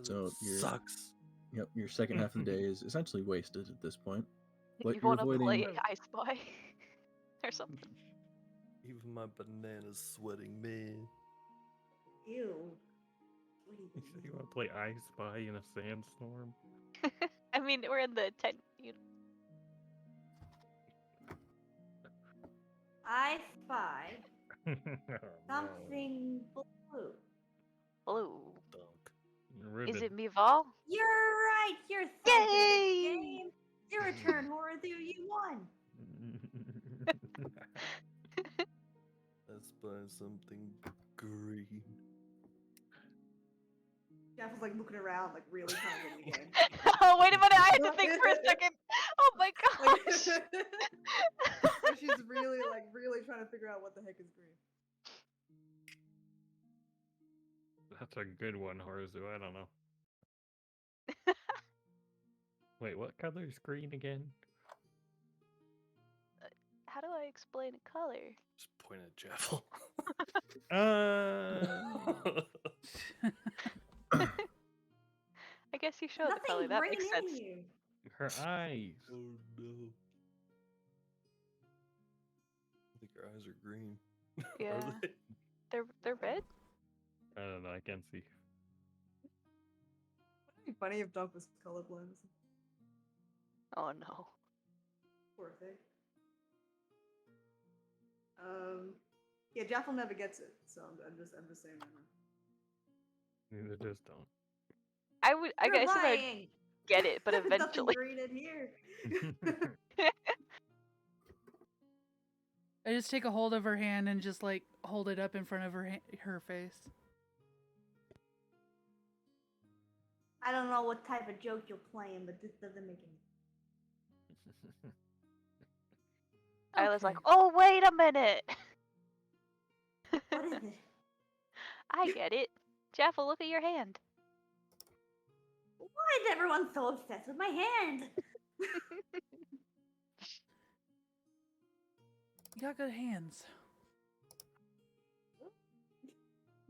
Speaker 2: So
Speaker 7: Sucks.
Speaker 2: Yep, your second half of the day is essentially wasted at this point. But
Speaker 1: You
Speaker 2: you're
Speaker 1: want to
Speaker 2: avoiding.
Speaker 1: play I Spy or something?
Speaker 7: Even my banana's sweating, man.
Speaker 3: Ew. What do you
Speaker 4: You want to play I Spy in a sandstorm?
Speaker 1: I mean, we're in the tent.
Speaker 3: I spy
Speaker 4: Oh, no.
Speaker 3: something blue.
Speaker 1: Blue.
Speaker 7: Dunk.
Speaker 4: Ribbon.
Speaker 1: Is it Mival?
Speaker 3: You're right. You're so good at
Speaker 1: Yay!
Speaker 3: the game. Your turn, Horatio. You won.
Speaker 7: I spy something green.
Speaker 3: Jeff was like looking around, like really trying to win the game.
Speaker 1: Oh, wait a minute. I had to think for a second. Oh my
Speaker 3: Like,
Speaker 1: gosh.
Speaker 3: so she's really trying to figure out what the heck is green.
Speaker 4: That's a good one, Horzu. I don't know. Wait, what color is green again?
Speaker 1: How do I explain a color?
Speaker 7: Just point at Jeffel.
Speaker 1: I guess you showed the
Speaker 3: Nothing
Speaker 1: color. That
Speaker 3: green
Speaker 1: makes
Speaker 3: in
Speaker 1: sense.
Speaker 3: here.
Speaker 4: Her eyes.
Speaker 7: Oh no. I think her eyes are green.
Speaker 1: Yeah.
Speaker 7: Are they?
Speaker 1: They're red?
Speaker 4: I don't know. I can't see.
Speaker 3: Wouldn't it be funny if Doug was colorblind?
Speaker 1: Oh no.
Speaker 3: Poor thing. Yeah, Jeff will never gets it, so I'm just saying that now.
Speaker 4: Neither does don't.
Speaker 1: I
Speaker 3: You're
Speaker 1: guess I would
Speaker 3: lying.
Speaker 1: get it, but
Speaker 3: There's nothing
Speaker 1: eventually.
Speaker 3: green in here.
Speaker 6: I just take a hold of her hand and just like hold it up in front of her face.
Speaker 3: I don't know what type of joke you're playing, but this doesn't make any.
Speaker 1: I was like,
Speaker 6: Okay.
Speaker 1: oh, wait a minute.
Speaker 3: What is it?
Speaker 1: I get it. Jaffa, look at your hand.
Speaker 3: Why is everyone so obsessed with my hand?
Speaker 6: You got good hands.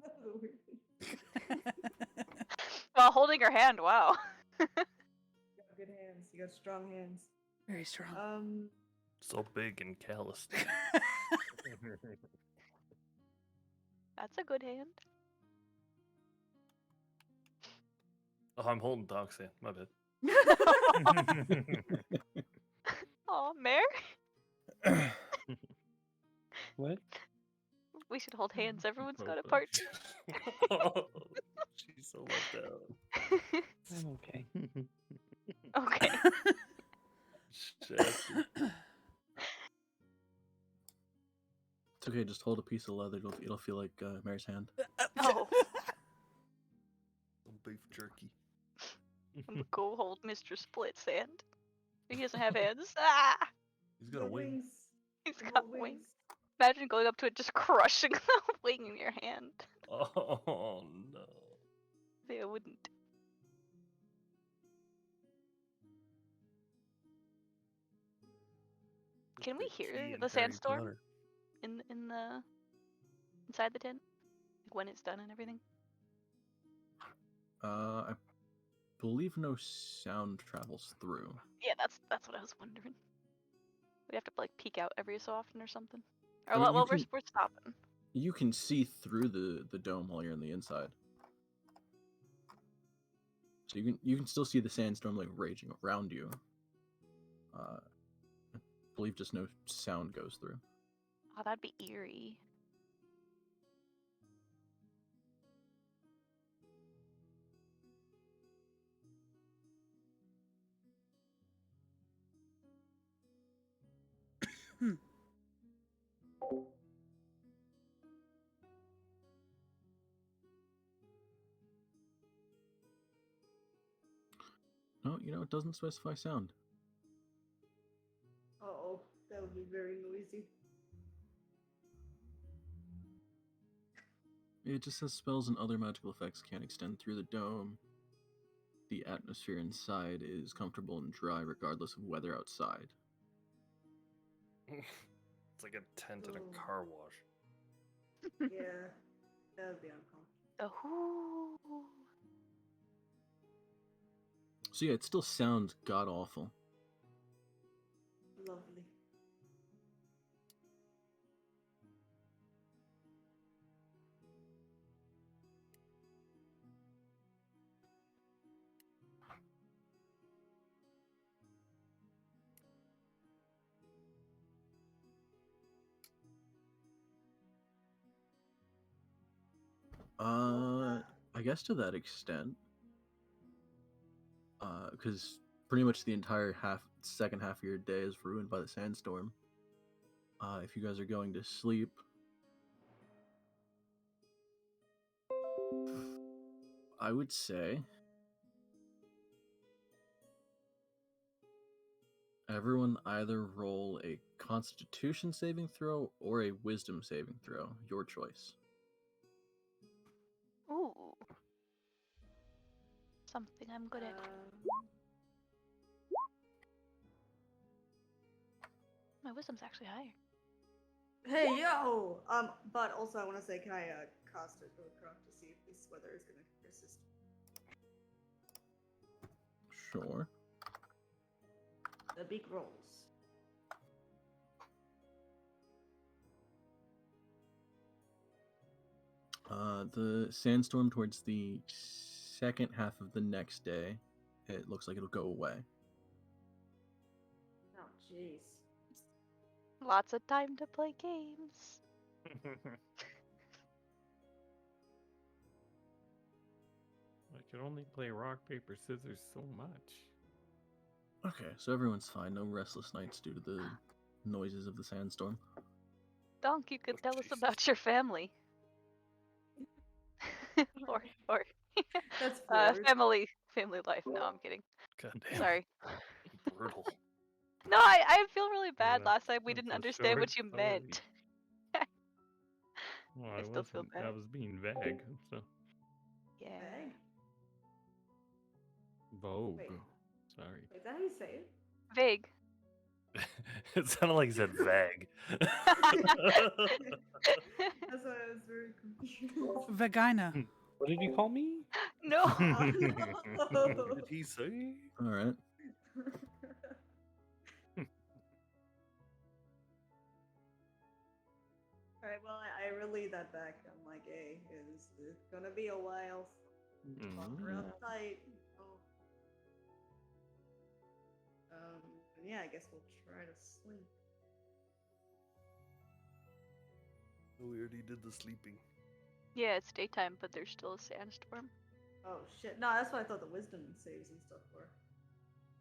Speaker 3: That was a weird thing.
Speaker 1: While holding her hand, wow.
Speaker 3: You got good hands. You got strong hands.
Speaker 6: Very strong.
Speaker 7: So big and calloused.
Speaker 1: That's a good hand.
Speaker 7: Oh, I'm holding Doc's hand. My bad.
Speaker 1: Oh, Mare?
Speaker 8: What?
Speaker 1: We should hold hands. Everyone's got a
Speaker 4: Both
Speaker 1: partner.
Speaker 7: Oh, she's so left out.
Speaker 8: I'm okay.
Speaker 1: Okay.
Speaker 7: Shafted.
Speaker 2: It's okay. Just hold a piece of leather. It'll feel like Mary's hand.
Speaker 1: Oh,
Speaker 7: Some beef jerky.
Speaker 1: I'm gonna go hold Mr. Split's hand. He doesn't have hands. Ah!
Speaker 7: He's got a wing.
Speaker 1: He's
Speaker 3: Remote
Speaker 1: got wings. Imagine going up to it, just crushing the wing in your hand.
Speaker 7: Oh no.
Speaker 1: See, I wouldn't. Can we
Speaker 7: Big
Speaker 1: hear
Speaker 7: key and
Speaker 1: the
Speaker 7: Harry
Speaker 1: sandstorm
Speaker 7: Potter.
Speaker 1: in the inside the tent? Like when it's done and everything?
Speaker 2: I believe no sound travels through.
Speaker 1: Yeah, that's what I was wondering. We have to like peek out every so often or something. Or
Speaker 2: I mean,
Speaker 1: well, we're stopping.
Speaker 2: You can see through the dome while you're on the inside. So you can still see the sandstorm like raging around you. I believe just no sound goes through.
Speaker 1: Oh, that'd be eerie.
Speaker 2: No, it doesn't specify sound.
Speaker 3: Oh, that would be very noisy.
Speaker 2: It just says spells and other magical effects can't extend through the dome. The atmosphere inside is comfortable and dry regardless of weather outside.
Speaker 7: It's like a tent in
Speaker 3: Oh.
Speaker 7: a car wash.
Speaker 3: Yeah, that would be uncomfortable.
Speaker 1: Oh.
Speaker 2: So yeah, it still sounds god awful.
Speaker 3: Lovely.
Speaker 2: I guess to that extent, because pretty much the entire second half of your day is ruined by the sandstorm. If you guys are going to sleep, I would say everyone either roll a Constitution saving throw or a Wisdom saving throw. Your choice.
Speaker 1: Ooh. Something I'm good at. My wisdom's actually higher.
Speaker 3: Hey yo! But also I want to say, can I cast it Craft to see if this weather is gonna persist?
Speaker 2: Sure.
Speaker 3: The big rolls.
Speaker 2: The sandstorm towards the second half of the next day, it looks like it'll go away.
Speaker 3: Oh jeez.
Speaker 1: Lots of time to play games.
Speaker 4: I can only play rock, paper, scissors so much.
Speaker 2: Okay, so everyone's fine. No restless nights due to the noises of the sandstorm.
Speaker 1: Donk, you could tell us
Speaker 7: Jesus.
Speaker 1: about your family. or
Speaker 3: That's forward.
Speaker 1: family life. No, I'm kidding.
Speaker 7: God damn.
Speaker 1: Sorry.
Speaker 7: Brutal.
Speaker 1: No, I feel really bad.
Speaker 4: Yeah,
Speaker 1: Last time we
Speaker 4: that's
Speaker 1: didn't
Speaker 4: a
Speaker 1: understand
Speaker 4: short
Speaker 1: what you
Speaker 4: story.
Speaker 1: meant.
Speaker 4: Well,
Speaker 1: I still feel bad.
Speaker 4: I was being vague. So
Speaker 1: Yeah.
Speaker 3: Vague?
Speaker 4: Vogue.
Speaker 3: Wait.
Speaker 4: Sorry.
Speaker 3: Is that how you say it?
Speaker 1: Vague.
Speaker 7: It sounded like he said vague.
Speaker 3: That's why I was very confused.
Speaker 6: Vagina.
Speaker 8: What did you call me?
Speaker 1: No.
Speaker 7: What did he say?
Speaker 2: All right.
Speaker 3: Alright, well, I relay that back. I'm like, hey, it's gonna be a while. Walk around tight. Oh. Yeah, I guess we'll try to sleep.
Speaker 7: we already did the sleeping.
Speaker 1: Yeah, it's daytime, but there's still a sandstorm.
Speaker 3: Oh shit! No, that's what I thought the wisdom saves and stuff were.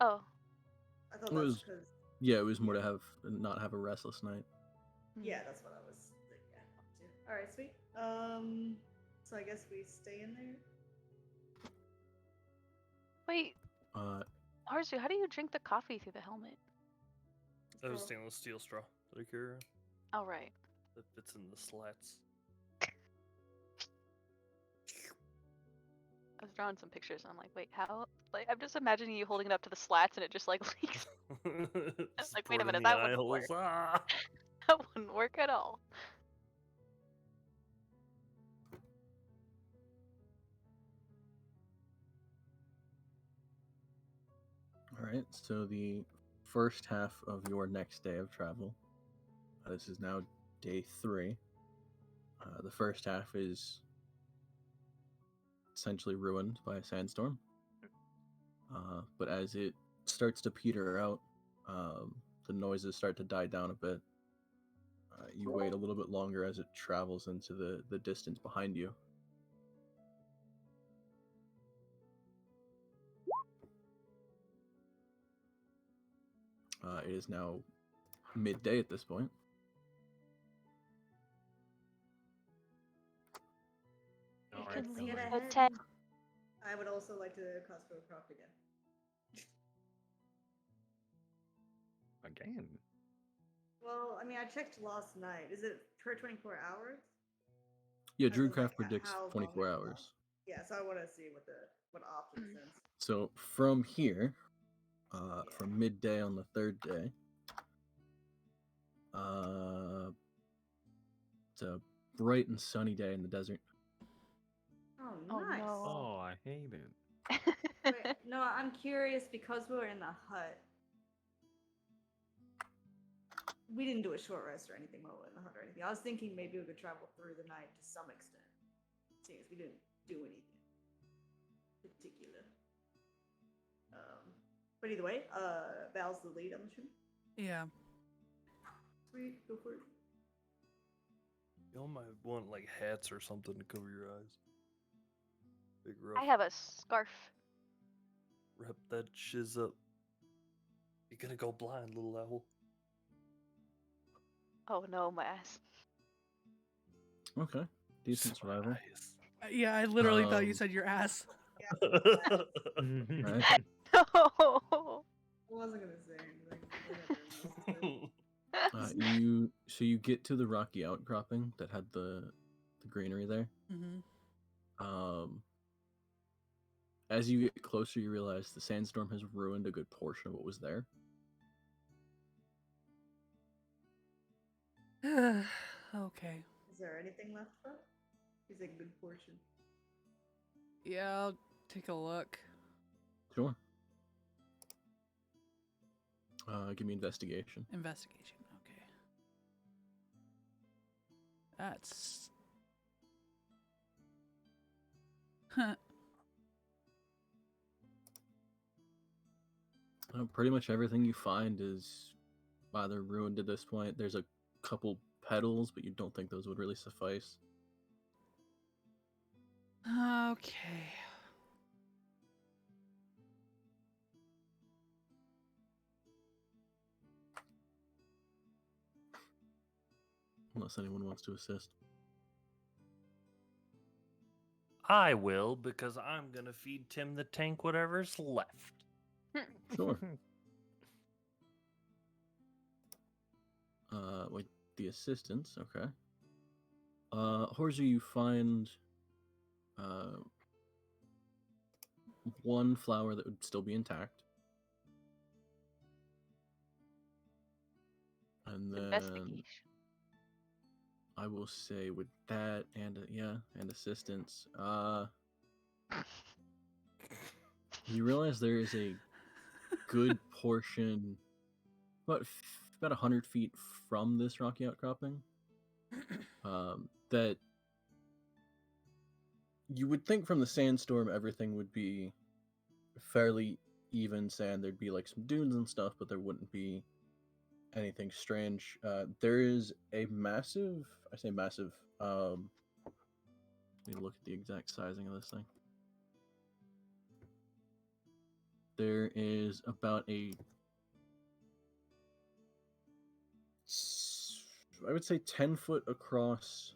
Speaker 1: Oh.
Speaker 3: I thought
Speaker 2: It
Speaker 3: that's
Speaker 2: was-
Speaker 3: because.
Speaker 2: Yeah, it was more to not have a restless night.
Speaker 3: Yeah, that's what I was thinking. Yeah, all right, sweet. So I guess we stay in there.
Speaker 1: Wait,
Speaker 2: Uh,
Speaker 1: Arzu, how do you drink the coffee through the helmet?
Speaker 7: That was
Speaker 3: Straw.
Speaker 7: stainless steel straw that I carry around.
Speaker 1: Oh, right.
Speaker 7: That fits in the slats.
Speaker 1: I was drawing some pictures and I'm like, wait, how? Like, I'm just imagining you holding it up to the slats and it just like leaks. Like, wait a
Speaker 7: Poured in
Speaker 1: minute,
Speaker 7: the
Speaker 1: that
Speaker 7: eye
Speaker 1: wouldn't
Speaker 7: holes.
Speaker 1: work.
Speaker 7: Ah!
Speaker 1: That wouldn't work at all.
Speaker 2: all right, so the first half of your next day of travel. This is now day 3. The first half is essentially ruined by a sandstorm. But as it starts to peter out, the noises start to die down a bit. You wait a little bit longer as it travels into the distance behind you. It is now midday at this point.
Speaker 1: You
Speaker 4: Alright,
Speaker 1: can
Speaker 3: Let's
Speaker 1: leave
Speaker 3: get
Speaker 1: at
Speaker 3: ahead.
Speaker 1: 10.
Speaker 3: I would also like to cosplay Croft again.
Speaker 4: Again.
Speaker 3: Well, I mean, I checked last night. Is it per 24 hours?
Speaker 2: Yeah,
Speaker 3: As in,
Speaker 2: Drewcraft
Speaker 3: like,
Speaker 2: predicts
Speaker 3: how long
Speaker 2: 24
Speaker 3: it
Speaker 2: hours.
Speaker 3: lasts? Yeah, so I want to see what options sense.
Speaker 2: So from here,
Speaker 3: Yeah.
Speaker 2: from midday on the 3rd day, it's a bright and sunny day in the desert.
Speaker 3: Oh,
Speaker 1: Oh,
Speaker 3: nice.
Speaker 1: no.
Speaker 4: Oh, I hate it.
Speaker 3: Wait, no, I'm curious because we were in the hut. We didn't do a short rest or anything while we were in the hut or anything. I was thinking maybe we could travel through the night to some extent, seeing as we didn't do anything particular. But either way, Val's the lead, I'm assuming.
Speaker 6: Yeah.
Speaker 3: Sweet, go for it.
Speaker 7: Y'all might want like hats or something to cover your eyes. Big rough.
Speaker 1: I have a scarf.
Speaker 7: Wrap that shiz up. You're gonna go blind, little owl.
Speaker 1: Oh no, my ass.
Speaker 2: Okay, decent
Speaker 7: So my
Speaker 2: survival.
Speaker 7: eyes.
Speaker 6: Yeah, I literally thought you
Speaker 2: Um,
Speaker 6: said your ass.
Speaker 2: Right.
Speaker 1: No.
Speaker 3: I wasn't gonna say anything.
Speaker 2: You get to the rocky outcropping that had the greenery there.
Speaker 6: Mm-hmm.
Speaker 2: As you get closer, you realize the sandstorm has ruined a good portion of what was there.
Speaker 6: Okay.
Speaker 3: Is there anything left for? He's a good portion.
Speaker 6: Yeah, I'll take a look.
Speaker 2: Sure. Give me investigation.
Speaker 6: Investigation. Okay. That's.
Speaker 2: Pretty much everything you find is either ruined at this point. There's a couple petals, but you don't think those would really suffice.
Speaker 6: Okay.
Speaker 2: Unless anyone wants to assist.
Speaker 7: I will, because I'm gonna feed Tim the tank whatever's left.
Speaker 2: Sure. Wait, the assistants, okay. Horza, you find one flower that would still be intact. And then
Speaker 1: Investigation.
Speaker 2: I will say with that and and assistance, you realize there is a good portion, about 100 feet from this rocky outcropping, that you would think from the sandstorm everything would be fairly even sand. There'd be like some dunes and stuff, but there wouldn't be anything strange. There is a massive. I say massive. Let me look at the exact sizing of this thing. There is about I would say 10-foot across,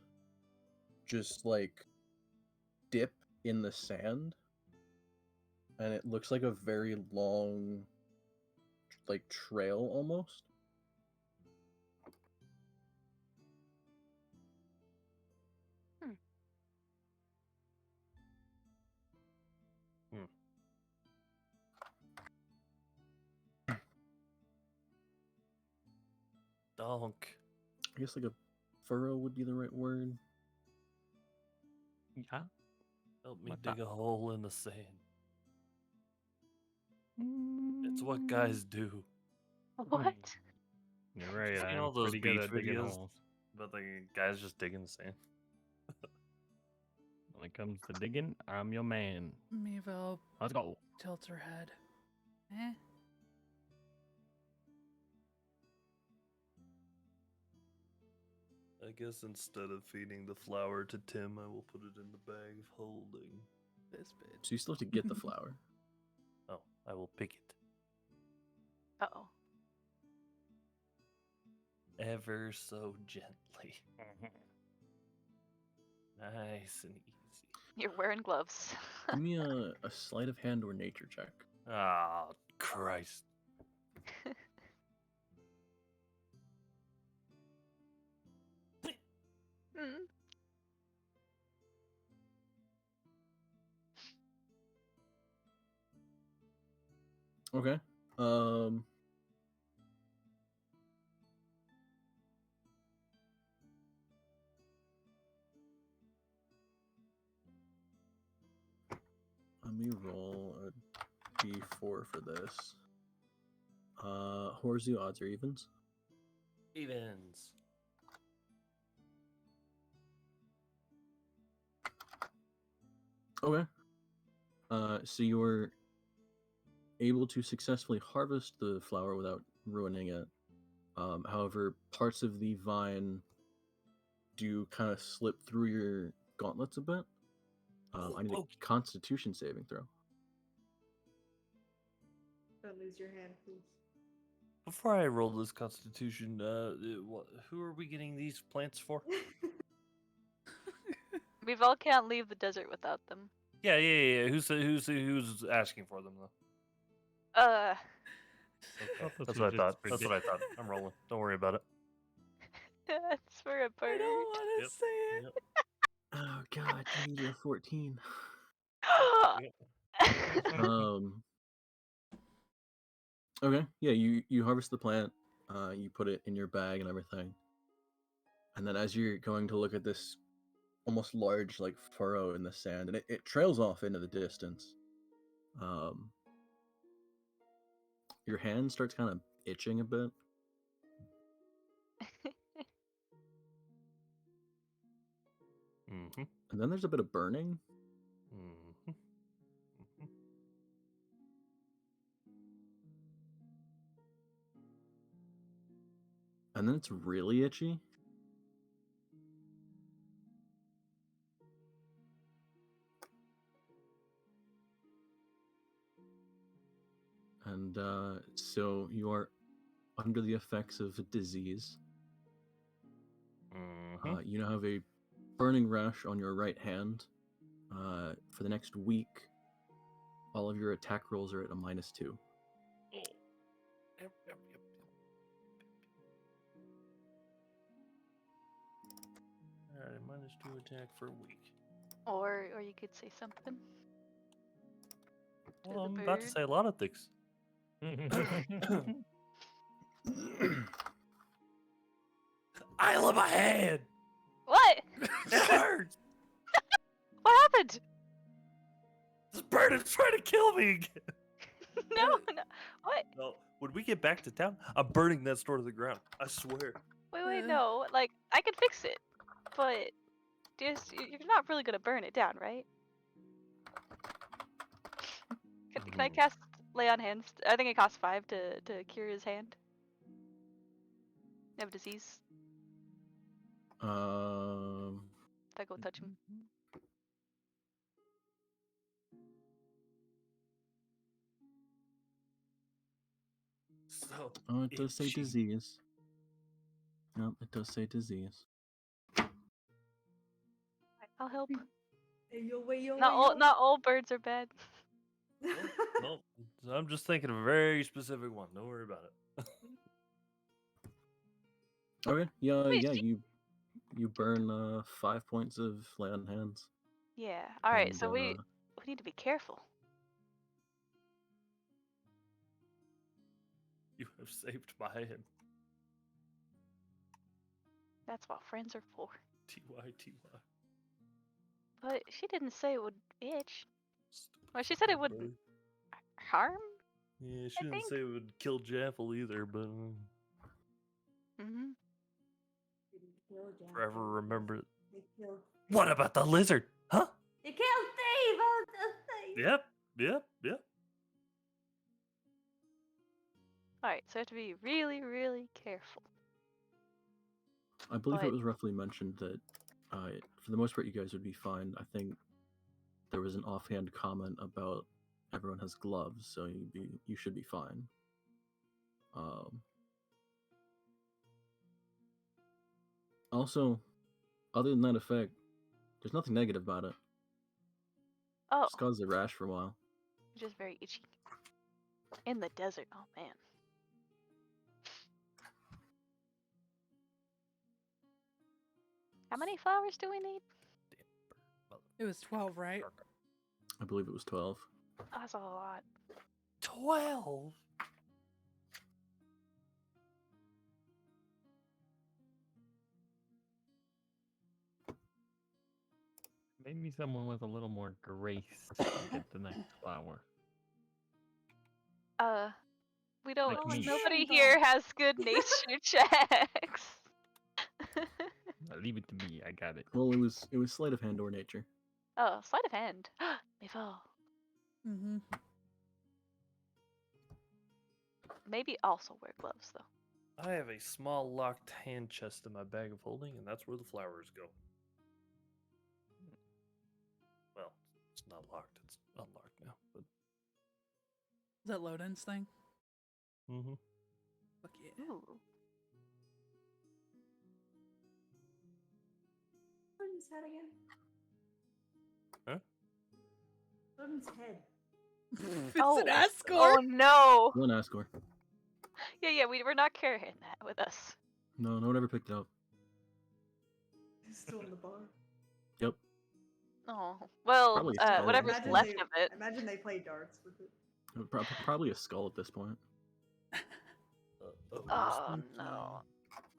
Speaker 2: just like dip in the sand, and it looks like a very long, like trail almost.
Speaker 7: Donk.
Speaker 2: I guess like a furrow would be the right word.
Speaker 8: Yeah.
Speaker 7: Help me
Speaker 8: What
Speaker 7: dig
Speaker 8: the-
Speaker 7: a hole in the sand. It's what guys do.
Speaker 1: What?
Speaker 4: You're right.
Speaker 7: You
Speaker 4: I'm
Speaker 7: know those
Speaker 4: pretty good
Speaker 7: beach
Speaker 4: at digging
Speaker 7: videos?
Speaker 4: holes.
Speaker 7: But the guys just digging the sand.
Speaker 4: When it comes to digging, I'm your man.
Speaker 6: Mevo
Speaker 4: Let's go.
Speaker 6: tilts her head. Eh?
Speaker 7: I guess instead of feeding the flour to Tim, I will put it in the bag of holding.
Speaker 6: This bitch.
Speaker 2: So you still have to get the flower.
Speaker 7: Oh, I will pick it.
Speaker 1: Uh-oh.
Speaker 7: Ever so gently. Nice and easy.
Speaker 1: You're wearing gloves.
Speaker 2: Give me a sleight of hand or nature check.
Speaker 7: Oh, Christ.
Speaker 1: Mm.
Speaker 2: Okay. Let me roll a d4 for this. Horzu, odds or evens?
Speaker 7: Evens.
Speaker 2: Okay. So you were able to successfully harvest the flower without ruining it. However, parts of the vine do kind of slip through your gauntlets a bit. I need a Constitution saving throw.
Speaker 3: Don't lose your hand, please.
Speaker 7: Before I roll this constitution, who are we getting these plants for?
Speaker 1: We've can't leave the desert without them.
Speaker 7: Yeah. Who's asking for them though?
Speaker 1: Uh,
Speaker 7: Okay,
Speaker 4: Thought
Speaker 7: that's
Speaker 4: you
Speaker 7: what I
Speaker 4: just
Speaker 7: thought. That's
Speaker 4: forget-
Speaker 7: what I thought. I'm rolling. Don't worry about it.
Speaker 1: that's for a
Speaker 6: I
Speaker 1: bird.
Speaker 6: don't want to
Speaker 7: Yep,
Speaker 6: say it.
Speaker 7: yep.
Speaker 2: Oh god, I need a 14.
Speaker 7: Yep.
Speaker 2: Okay, yeah, you harvest the plant, you put it in your bag and everything. And then as you're going to look at this almost large like furrow in the sand, and it trails off into the distance, your hand starts kind of itching a bit.
Speaker 7: Mm-hmm.
Speaker 2: And then there's a bit of burning.
Speaker 7: Mm-hmm. Mm-hmm.
Speaker 2: And then it's really itchy. And so you are under the effects of a disease.
Speaker 7: Mm-hmm.
Speaker 2: You now have a burning rash on your right hand. For the next week, all of your attack rolls are at a -2.
Speaker 7: Yep. Alright, -2 attack for a week.
Speaker 1: or you could say something.
Speaker 7: Well,
Speaker 1: the
Speaker 7: I'm about to
Speaker 1: bird.
Speaker 7: say a lot of things. I love my hand!
Speaker 1: What?
Speaker 7: It hurts!
Speaker 1: What happened?
Speaker 7: This bird is trying to kill me again!
Speaker 1: No. What?
Speaker 7: No, when we get back to town, I'm burning that store to the ground. I swear.
Speaker 1: Wait, no. Like, I can fix it, but you're not really gonna burn it down, right? Can I cast Lay on Hands? I think it costs 5 to cure his hand. have disease?
Speaker 2: Um,
Speaker 1: If I go touch him.
Speaker 7: So,
Speaker 2: oh, it does say
Speaker 7: itchy.
Speaker 2: disease. Nope, it does say disease.
Speaker 1: I'll help.
Speaker 3: Hey, yo, wait, yo,
Speaker 1: Not
Speaker 3: wait,
Speaker 1: all
Speaker 3: yo.
Speaker 1: not all birds are bad.
Speaker 7: No, I'm just thinking of a very specific one. Don't worry about it.
Speaker 2: Okay, yeah,
Speaker 1: Wait,
Speaker 2: yeah,
Speaker 1: she-
Speaker 2: you burn 5 points of lay on hands.
Speaker 1: Yeah. All right.
Speaker 2: And,
Speaker 1: So we need to be careful.
Speaker 7: You have saved my hand.
Speaker 1: That's what friends are for.
Speaker 7: T-Y.
Speaker 1: But she didn't say it would itch. Well, she said it wouldn't harm.
Speaker 7: Yeah, she
Speaker 1: I
Speaker 7: didn't
Speaker 1: think.
Speaker 7: say it would kill Jaffel either, but
Speaker 1: Mm-hmm.
Speaker 7: forever remember it.
Speaker 3: They killed.
Speaker 7: What about the lizard? Huh?
Speaker 3: They killed Steve! Oh, Steve!
Speaker 7: Yep.
Speaker 1: All right. So I have to be really, really careful.
Speaker 2: I believe it
Speaker 1: But-
Speaker 2: was roughly mentioned that for the most part you guys would be fine. I think there was an offhand comment about everyone has gloves, so you should be fine. Also, other than that effect, there's nothing negative about it.
Speaker 1: Oh,
Speaker 2: Just caused a rash for a while.
Speaker 1: just very itchy. In the desert. Oh man. How many flowers do we need?
Speaker 6: It was 12, right?
Speaker 2: I believe it was 12.
Speaker 1: Oh, that's a lot.
Speaker 7: 12.
Speaker 4: Maybe someone with a little more grace to get the next flower.
Speaker 1: We don't.
Speaker 4: Like me.
Speaker 1: Nobody here has good nature checks.
Speaker 4: Leave it to me. I got it.
Speaker 2: Well, it was sleight of hand or nature.
Speaker 1: Oh, sleight of hand. May fall.
Speaker 6: Mm-hmm.
Speaker 1: Maybe also wear gloves though.
Speaker 7: I have a small locked hand chest in my bag of holding, and that's where the flowers go. Well, it's not locked. It's unlocked now. But
Speaker 6: Is that Loden's thing?
Speaker 7: mm-hmm.
Speaker 6: Fuck yeah.
Speaker 1: Ooh.
Speaker 3: Loden's head again.
Speaker 7: Huh?
Speaker 3: Loden's head.
Speaker 6: It's
Speaker 1: Oh.
Speaker 6: an escort.
Speaker 1: Oh no.
Speaker 2: One escort.
Speaker 1: Yeah. We're not carrying that with us.
Speaker 2: No one ever picked it up.
Speaker 3: He's still in the bar.
Speaker 2: Yep.
Speaker 1: Oh. Well,
Speaker 2: Probably a skull.
Speaker 1: whatever's
Speaker 3: Imagine
Speaker 1: left
Speaker 3: they-
Speaker 1: of it.
Speaker 3: I imagine they play darts with it.
Speaker 2: Probably a skull at this point.
Speaker 1: Oh no.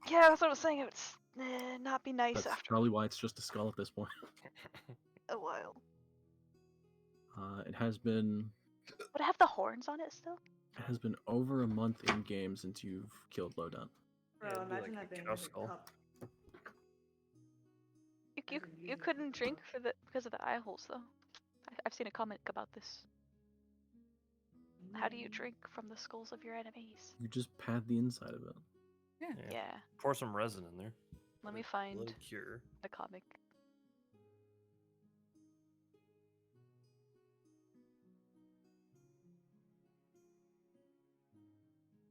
Speaker 1: Yeah, that's what I was saying. It would not be nice
Speaker 2: That's
Speaker 1: after
Speaker 2: probably why it's just a skull at this point.
Speaker 1: a while.
Speaker 2: It has been
Speaker 1: Would it have the horns on it still?
Speaker 2: over a month in game since you've killed Lowdown.
Speaker 3: Bro,
Speaker 7: Yeah, it'd be
Speaker 3: imagine
Speaker 7: like
Speaker 3: that
Speaker 7: a
Speaker 3: being
Speaker 7: cow
Speaker 3: like a
Speaker 7: skull.
Speaker 3: cup.
Speaker 1: You
Speaker 3: Imagine using
Speaker 1: you
Speaker 3: it
Speaker 1: couldn't
Speaker 3: as a
Speaker 1: drink
Speaker 3: cup.
Speaker 1: because of the eye holes though. I've seen a comic about this. How do you drink from the skulls of your enemies?
Speaker 2: You just pad the inside of it.
Speaker 1: Yeah.
Speaker 7: Pour some resin in there.
Speaker 1: Let me find
Speaker 7: Let it cure.
Speaker 1: the comic.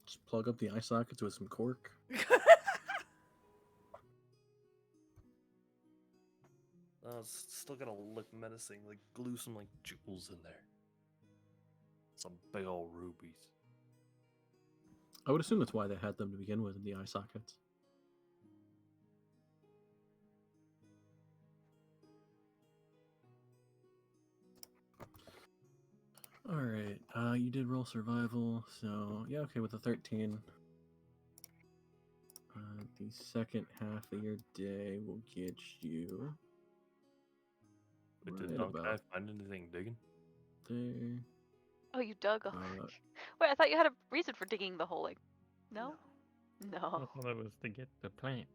Speaker 2: Just plug up the eye sockets with some cork.
Speaker 7: It's still gotta look menacing. Like glue some like jewels in there. Some big old rubies.
Speaker 2: I would assume that's why they had them to begin with in the eye sockets. Alright, you did roll survival, so yeah, okay, with a 13. The second half of your day will get you
Speaker 7: Wait, did
Speaker 2: right
Speaker 7: Dunk Guy
Speaker 2: about
Speaker 7: find anything digging?
Speaker 2: there.
Speaker 1: Oh, you dug a.
Speaker 2: Uh,
Speaker 1: Wait, I thought you had a reason for digging the hole. Like, no,
Speaker 4: I
Speaker 1: no.
Speaker 4: thought it was to get the plant.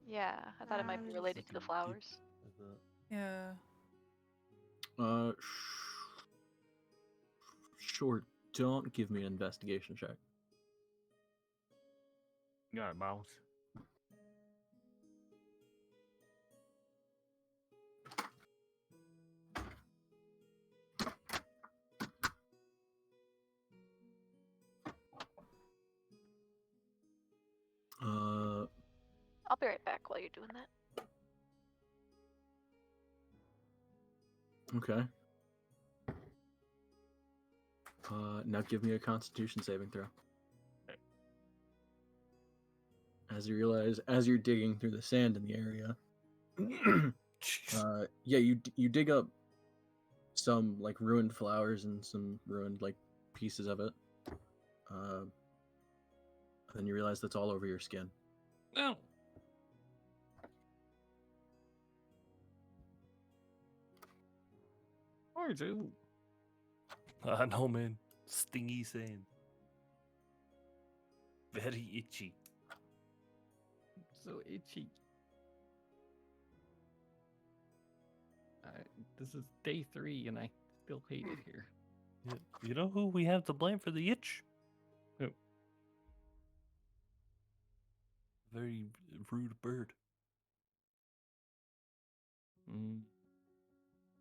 Speaker 1: Yeah, I thought it might be related to the flowers.
Speaker 6: Yeah.
Speaker 2: Sure, don't give me an investigation check.
Speaker 4: Got it, boss.
Speaker 1: I'll be right back while you're doing that.
Speaker 2: Okay. Now give me a Constitution saving throw. As you realize, as you're digging through the sand in the area, yeah, you dig up some like ruined flowers and some ruined like pieces of it. And then you realize that's all over your skin.
Speaker 7: No.
Speaker 4: Or two.
Speaker 7: I know, man. Stingy sand. Very itchy.
Speaker 4: So itchy. This is day 3 and I still hate it here.
Speaker 7: Yeah. You know who we have to blame for the itch?
Speaker 4: Who?
Speaker 7: Very rude bird.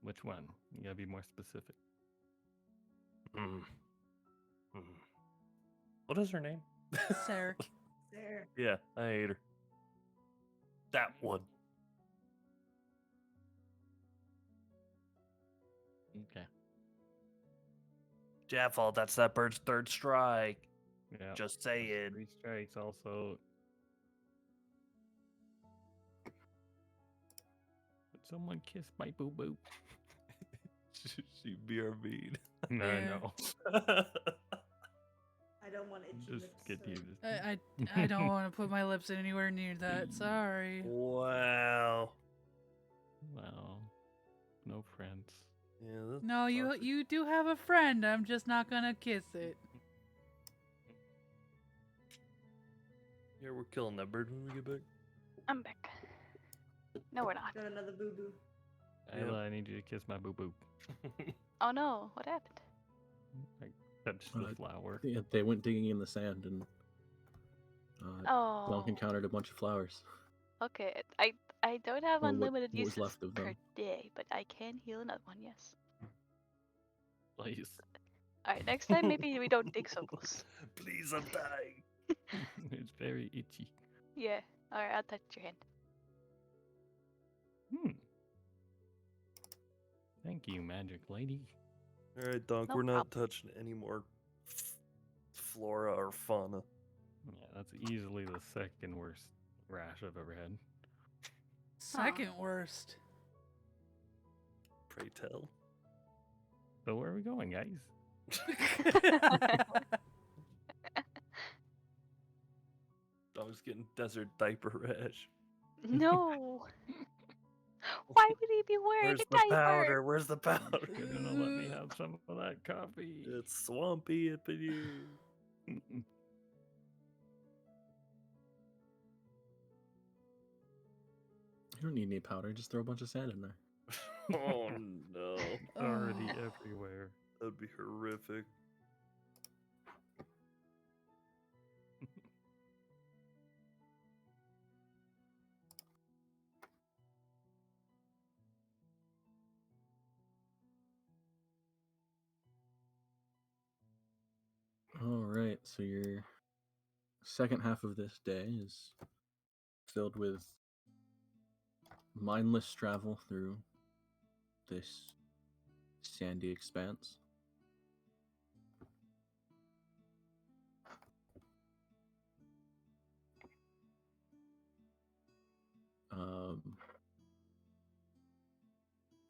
Speaker 4: Which one? You gotta be more specific.
Speaker 7: Mm. Mm. What is her name?
Speaker 6: Sarah.
Speaker 3: There.
Speaker 7: Yeah, I hate her. That one.
Speaker 4: Okay.
Speaker 7: Jaffel, that's that bird's third strike.
Speaker 4: Yeah.
Speaker 7: Just saying.
Speaker 4: 3 strikes also. Would someone kiss my boo boo?
Speaker 7: She BRB'd.
Speaker 4: No, I
Speaker 6: Yeah.
Speaker 4: know.
Speaker 3: I don't want itchy
Speaker 4: Just
Speaker 3: lips.
Speaker 4: get
Speaker 3: so-
Speaker 4: used.
Speaker 6: I don't want to put my lips anywhere near that. Sorry.
Speaker 7: Wow.
Speaker 4: Well, no friends.
Speaker 7: Yeah, that's
Speaker 6: No,
Speaker 7: toxic.
Speaker 6: you do have a friend. I'm just not gonna kiss it.
Speaker 7: Yeah, we're killing that bird when we get back.
Speaker 1: I'm back. No, we're not.
Speaker 3: Got another boo boo.
Speaker 7: Yep.
Speaker 4: Ayla, I need you to kiss my boo boo.
Speaker 1: Oh no, what happened?
Speaker 4: I touched the
Speaker 2: Uh,
Speaker 4: flower.
Speaker 2: Yeah, they went digging in the sand and Blanc
Speaker 1: Oh,
Speaker 2: encountered a bunch of flowers.
Speaker 1: okay. I don't have
Speaker 2: Or what
Speaker 1: unlimited
Speaker 2: was
Speaker 1: uses
Speaker 2: left of
Speaker 1: per
Speaker 2: them.
Speaker 1: day, but I can heal another one. Yes.
Speaker 4: Please.
Speaker 1: All right. Next time, maybe we don't dig so close.
Speaker 7: Please, I'm dying.
Speaker 4: It's very itchy.
Speaker 1: Yeah. All right. I'll touch your hand.
Speaker 4: Thank you, magic lady.
Speaker 7: All right, Donk,
Speaker 1: No
Speaker 7: we're not
Speaker 1: problem.
Speaker 7: touching any more flora or fauna.
Speaker 4: Yeah, that's easily the second worst rash I've ever had.
Speaker 6: Second worst.
Speaker 7: Pray tell.
Speaker 4: So where are we going, guys?
Speaker 7: Donk's getting desert diaper rash.
Speaker 1: No. Why would he be wearing
Speaker 7: Where's
Speaker 1: a
Speaker 7: the
Speaker 1: diaper?
Speaker 7: powder? Where's the powder?
Speaker 4: You're gonna let me have some of that coffee.
Speaker 7: It's swampy up in you.
Speaker 2: You don't need any powder, just throw a bunch of sand in there.
Speaker 7: Oh no.
Speaker 4: It's already
Speaker 6: Oh.
Speaker 4: everywhere.
Speaker 7: That'd be horrific.
Speaker 2: Alright, so your second half of this day is filled with mindless travel through this sandy expanse.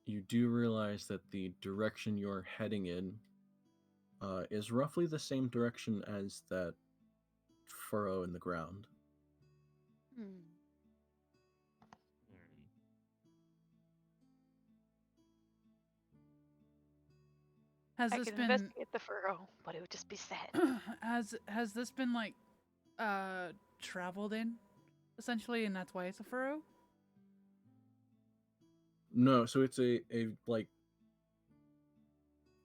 Speaker 2: You do realize that the direction you're heading in is roughly the same direction as that furrow in the ground.
Speaker 1: Hmm.
Speaker 6: Has
Speaker 1: I
Speaker 6: this
Speaker 1: can
Speaker 6: been
Speaker 1: investigate the furrow, but it would just be sad.
Speaker 6: has this been like traveled in essentially, and that's why it's a furrow?
Speaker 2: No, so it's a like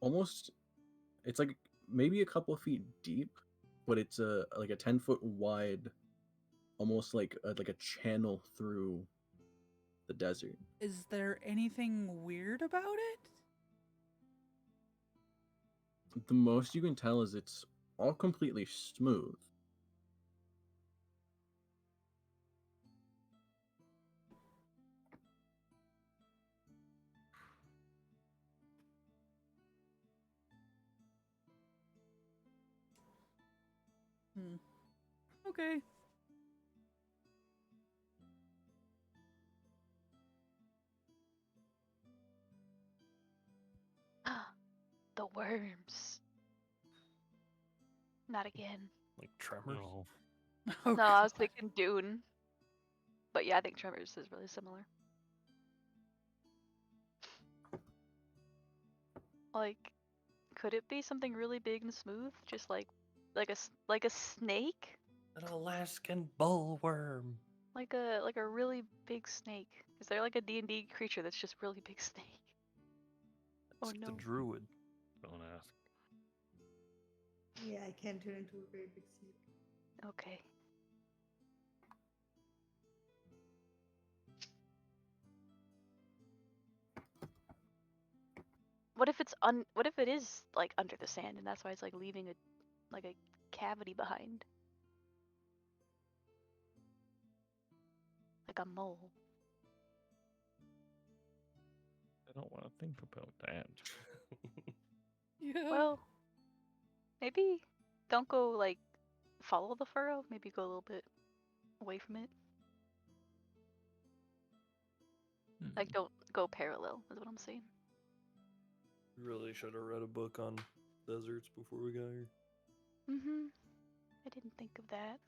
Speaker 2: almost, it's like maybe a couple of feet deep, but it's a like a 10-foot wide almost like a channel through the desert.
Speaker 6: Is there anything weird about it?
Speaker 2: The most you can tell is it's all completely smooth.
Speaker 6: Okay.
Speaker 1: The worms. Not again.
Speaker 7: Like tremors.
Speaker 4: No.
Speaker 6: Oh,
Speaker 1: No, I was
Speaker 6: God.
Speaker 1: thinking Dune. But yeah, I think Tremors is really similar. Like, could it be something really big and smooth? Just like a snake?
Speaker 7: An Alaskan bullworm.
Speaker 1: Like a really big snake. Is there like a D&D creature that's just really big snake? Oh
Speaker 7: It's
Speaker 1: no.
Speaker 7: the druid.
Speaker 4: Don't ask.
Speaker 3: Yeah, I can turn into a very big snake.
Speaker 1: Okay. What if what if it is like under the sand and that's why it's like leaving a cavity behind? Like a mole.
Speaker 4: I don't want to think about that.
Speaker 6: Yeah.
Speaker 1: Well, maybe don't go like follow the furrow, maybe go a little bit away from it. Like don't go parallel is what I'm saying.
Speaker 7: Really should have read a book on deserts before we got here.
Speaker 1: Mm-hmm. I didn't think of that.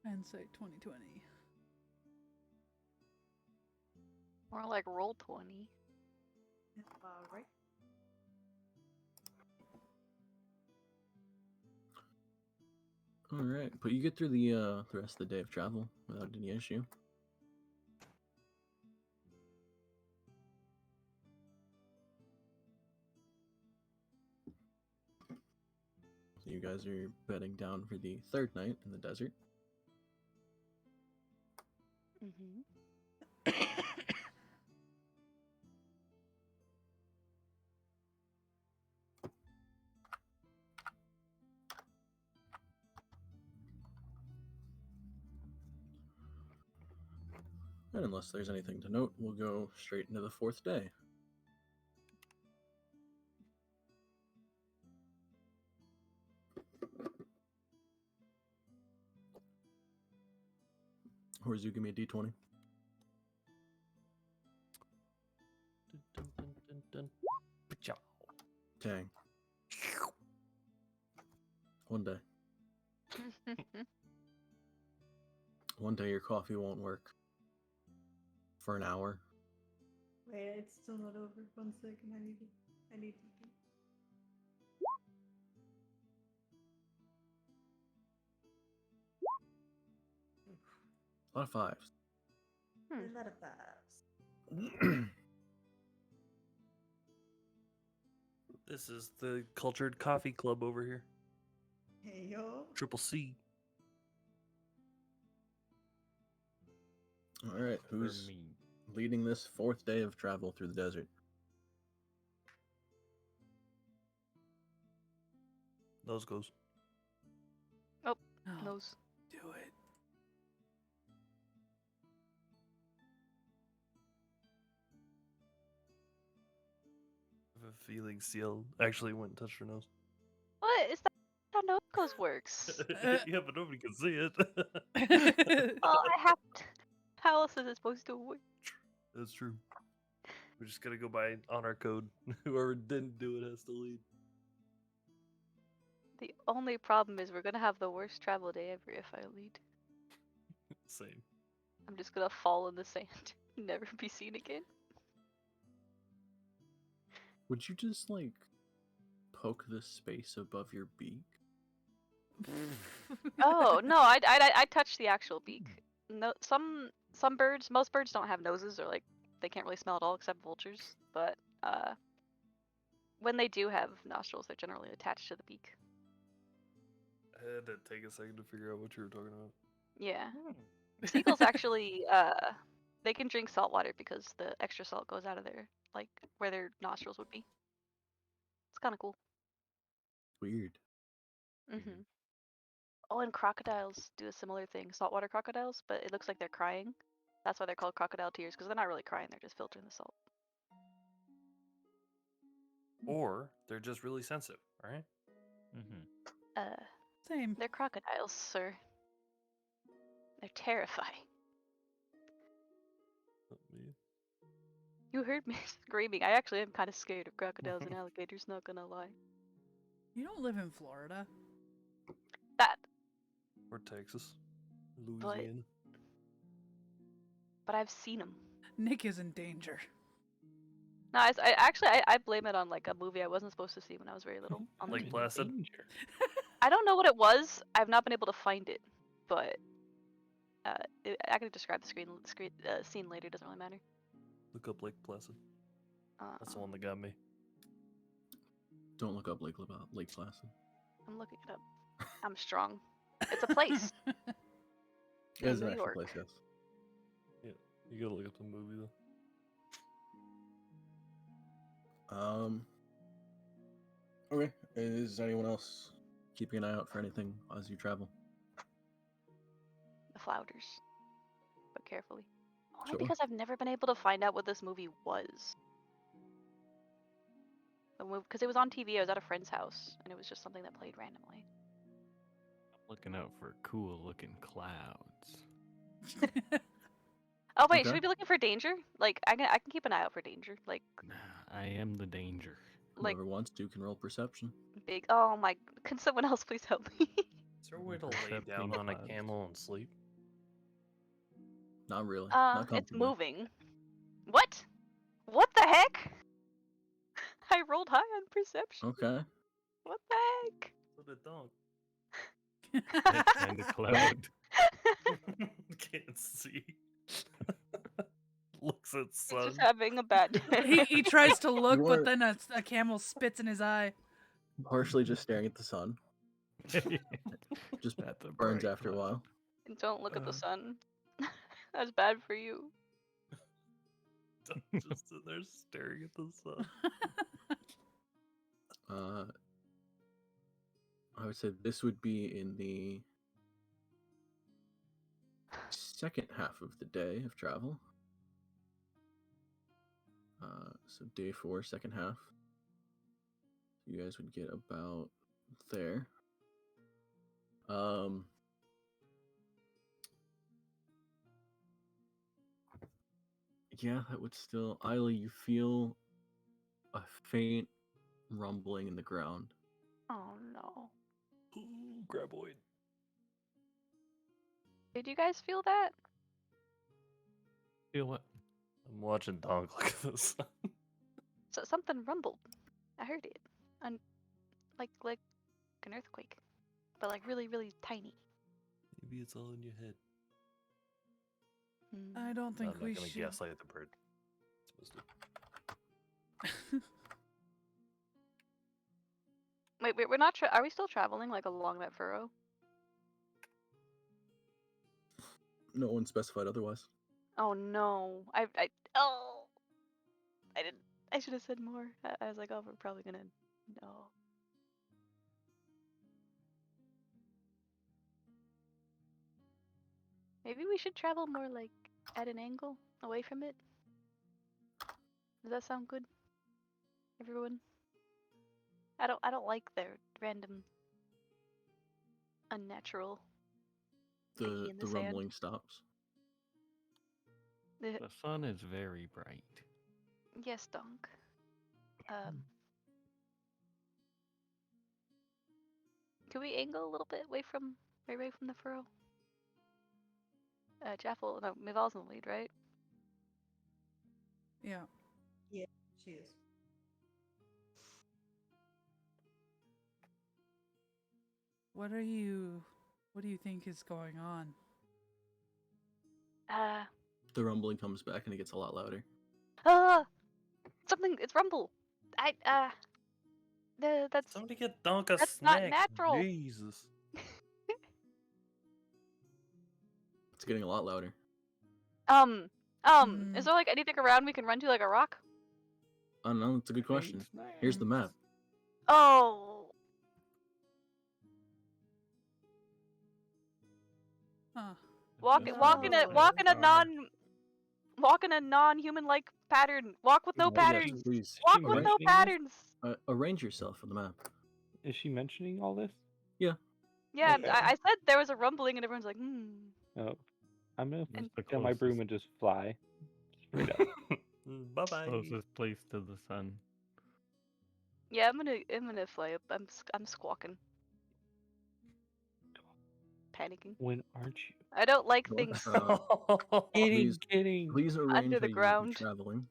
Speaker 6: Hindsight 2020.
Speaker 1: More like roll 20.
Speaker 3: Right.
Speaker 2: All right, but you get through the rest of the day of travel without any issue. So you guys are bedding down for the third night in the desert.
Speaker 1: Mm-hmm.
Speaker 2: And unless there's anything to note, we'll go straight into the fourth day. Horzu, give me a d20.
Speaker 7: Dun, dun, dun, dun, dun. Pachow.
Speaker 2: Dang. One day. One day your coffee won't work. For an hour.
Speaker 3: Wait, it's still not over. 1 second. I need to.
Speaker 2: A lot of fives.
Speaker 3: A lot of fives.
Speaker 7: This is the Cultured Coffee Club over here.
Speaker 3: Hey yo.
Speaker 7: Triple C.
Speaker 2: All right,
Speaker 4: For
Speaker 2: who's
Speaker 4: me.
Speaker 2: leading this fourth day of travel through the desert?
Speaker 7: Those goes.
Speaker 6: Oh,
Speaker 1: Nose.
Speaker 6: do it.
Speaker 7: I have a feeling Seal actually went and touched her nose.
Speaker 1: What is that? How nose goes works?
Speaker 7: Yeah, but nobody can see it.
Speaker 1: Well, I have to. How else is it supposed to work?
Speaker 7: That's true. We're just gonna go by honor code. Whoever didn't do it has to lead.
Speaker 1: The only problem is we're gonna have the worst travel day ever if I lead.
Speaker 7: Same.
Speaker 1: I'm just gonna fall in the sand, never be seen again.
Speaker 2: Would you just like poke the space above your beak?
Speaker 1: Oh no, I touched the actual beak. No, some birds, most birds don't have noses, or like they can't really smell at all except vultures. But when they do have nostrils, they're generally attached to the beak.
Speaker 7: I had to take a second to figure out what you were talking about.
Speaker 1: Yeah.
Speaker 5: Hmm.
Speaker 1: Seagulls actually, they can drink salt water because the extra salt goes out of their, like, where their nostrils would be. It's kind of cool.
Speaker 2: Weird.
Speaker 1: Mm-hmm. Oh, and crocodiles do a similar thing. Saltwater crocodiles, but it looks like they're crying. That's why they're called crocodile tears, because they're not really crying, they're just filtering the salt.
Speaker 7: Or they're just really sensitive, right?
Speaker 5: Mm-hmm.
Speaker 6: Same.
Speaker 1: They're crocodiles, sir. They're terrifying. You heard me screaming. I actually am kind of scared of crocodiles and alligators, not gonna lie.
Speaker 6: You don't live in Florida.
Speaker 1: That,
Speaker 7: Or Texas, Louisiana.
Speaker 1: but I've seen them.
Speaker 6: Nick is in danger.
Speaker 1: No, I blame it on like a movie I wasn't supposed to see when I was very little. On
Speaker 7: Like
Speaker 1: TV.
Speaker 7: Placid?
Speaker 8: Danger.
Speaker 1: I don't know what it was. I've not been able to find it, but I can describe the scene later. Doesn't really matter.
Speaker 7: Look up Lake Placid. That's the one that got me.
Speaker 2: Don't look up Lake Placid.
Speaker 1: I'm looking it up. I'm strong. It's a place.
Speaker 2: It is
Speaker 1: New
Speaker 2: an actual
Speaker 1: York.
Speaker 2: place, yes.
Speaker 7: Yeah, you gotta look up the movie though.
Speaker 2: Okay. Is anyone else keeping an eye out for anything as you travel?
Speaker 1: The flounders, but carefully. Only
Speaker 2: Sure.
Speaker 1: because I've never been able to find out what this movie was. Because it was on TV. I was at a friend's house, and it was just something that played randomly.
Speaker 4: Looking out for cool looking clouds.
Speaker 1: Oh wait,
Speaker 2: Okay.
Speaker 1: should we be looking for danger? Like I can keep an eye out for danger. Like
Speaker 4: I am the danger.
Speaker 2: Whoever wants to can roll perception.
Speaker 1: big. Oh my! Can someone else please help me?
Speaker 7: Is there a way to lay
Speaker 4: Percepting
Speaker 7: down on a
Speaker 4: clouds.
Speaker 7: camel and sleep?
Speaker 2: Not really. Not
Speaker 1: It's
Speaker 2: comfortably.
Speaker 1: moving. What? What the heck? I rolled high on perception.
Speaker 2: Okay.
Speaker 1: What the heck?
Speaker 7: What a dog.
Speaker 4: And a cloud.
Speaker 7: Can't see. Looks at
Speaker 1: He's
Speaker 7: sun.
Speaker 1: just having a bad day.
Speaker 6: he tries to look,
Speaker 2: You
Speaker 6: but
Speaker 2: are-
Speaker 6: then a camel spits in his eye.
Speaker 2: Partially just staring at the sun. Just
Speaker 4: That's a
Speaker 2: burns
Speaker 4: bright
Speaker 2: after a
Speaker 4: cloud.
Speaker 2: while.
Speaker 1: Don't look at the sun. That's bad for you.
Speaker 7: Just sit there staring at the sun.
Speaker 2: I would say this would be in the second half of the day of travel. So day 4, second half. You guys would get about there. Yeah, that would still. Isla, you feel a faint rumbling in the ground.
Speaker 1: Oh no.
Speaker 7: Ooh, graboid.
Speaker 1: Did you guys feel that?
Speaker 4: Feel what?
Speaker 7: I'm watching Donk look at the sun.
Speaker 1: So something rumbled. I heard it. And like an earthquake. But like really, really tiny.
Speaker 7: Maybe it's all in your head.
Speaker 1: Hmm.
Speaker 6: I don't
Speaker 7: I'm
Speaker 6: think
Speaker 7: not
Speaker 6: we
Speaker 7: gonna
Speaker 6: should.
Speaker 7: gaslight the bird. It's supposed to.
Speaker 1: Wait, we're not. Are we still traveling like along that furrow?
Speaker 2: No one specified otherwise.
Speaker 1: Oh no. I didn't. I should have said more. I was like, oh, we're probably gonna. No. Maybe we should travel more like at an angle away from it. Does that sound good? Everyone? I don't like their random unnatural thingy in
Speaker 2: The
Speaker 1: the sand.
Speaker 2: rumbling stops.
Speaker 1: The-
Speaker 4: The sun is very bright.
Speaker 1: yes, Donk. Can we angle a little bit away from the furrow? Jaffel, no, Mival's in the lead, right?
Speaker 6: Yeah.
Speaker 3: Yeah, she is.
Speaker 6: What do you think is going on?
Speaker 2: The rumbling comes back and it gets a lot louder.
Speaker 1: Something, it's rumble. That's
Speaker 7: Somebody get Dunk a
Speaker 1: that's not
Speaker 7: snack.
Speaker 1: natural.
Speaker 7: Jesus.
Speaker 2: It's getting a lot louder.
Speaker 1: Is there like anything around we can run to, like a rock?
Speaker 2: I don't know. It's a good question. Here's the map.
Speaker 1: Oh.
Speaker 6: Huh.
Speaker 1: Walk in a non-human like pattern. Walk with no
Speaker 2: Yes,
Speaker 1: patterns.
Speaker 2: please.
Speaker 1: Walk
Speaker 8: she
Speaker 1: with no
Speaker 8: mentioning this?
Speaker 1: patterns.
Speaker 2: Arrange yourself on the map.
Speaker 8: Is she mentioning all this?
Speaker 1: Yeah,
Speaker 8: Okay.
Speaker 1: I said there was a rumbling and everyone's like,
Speaker 8: Oh, I'm gonna
Speaker 4: That's the
Speaker 8: get on my broom
Speaker 4: closest.
Speaker 8: and just fly straight up.
Speaker 7: Bye bye.
Speaker 4: Closest place to the sun.
Speaker 1: Yeah, I'm gonna fly up. I'm squawking. Panicking.
Speaker 8: When aren't you?
Speaker 1: I don't like things
Speaker 2: Please,
Speaker 8: Kidding.
Speaker 2: please arrange
Speaker 1: under
Speaker 2: how
Speaker 1: the
Speaker 2: you will be
Speaker 1: ground.
Speaker 2: traveling,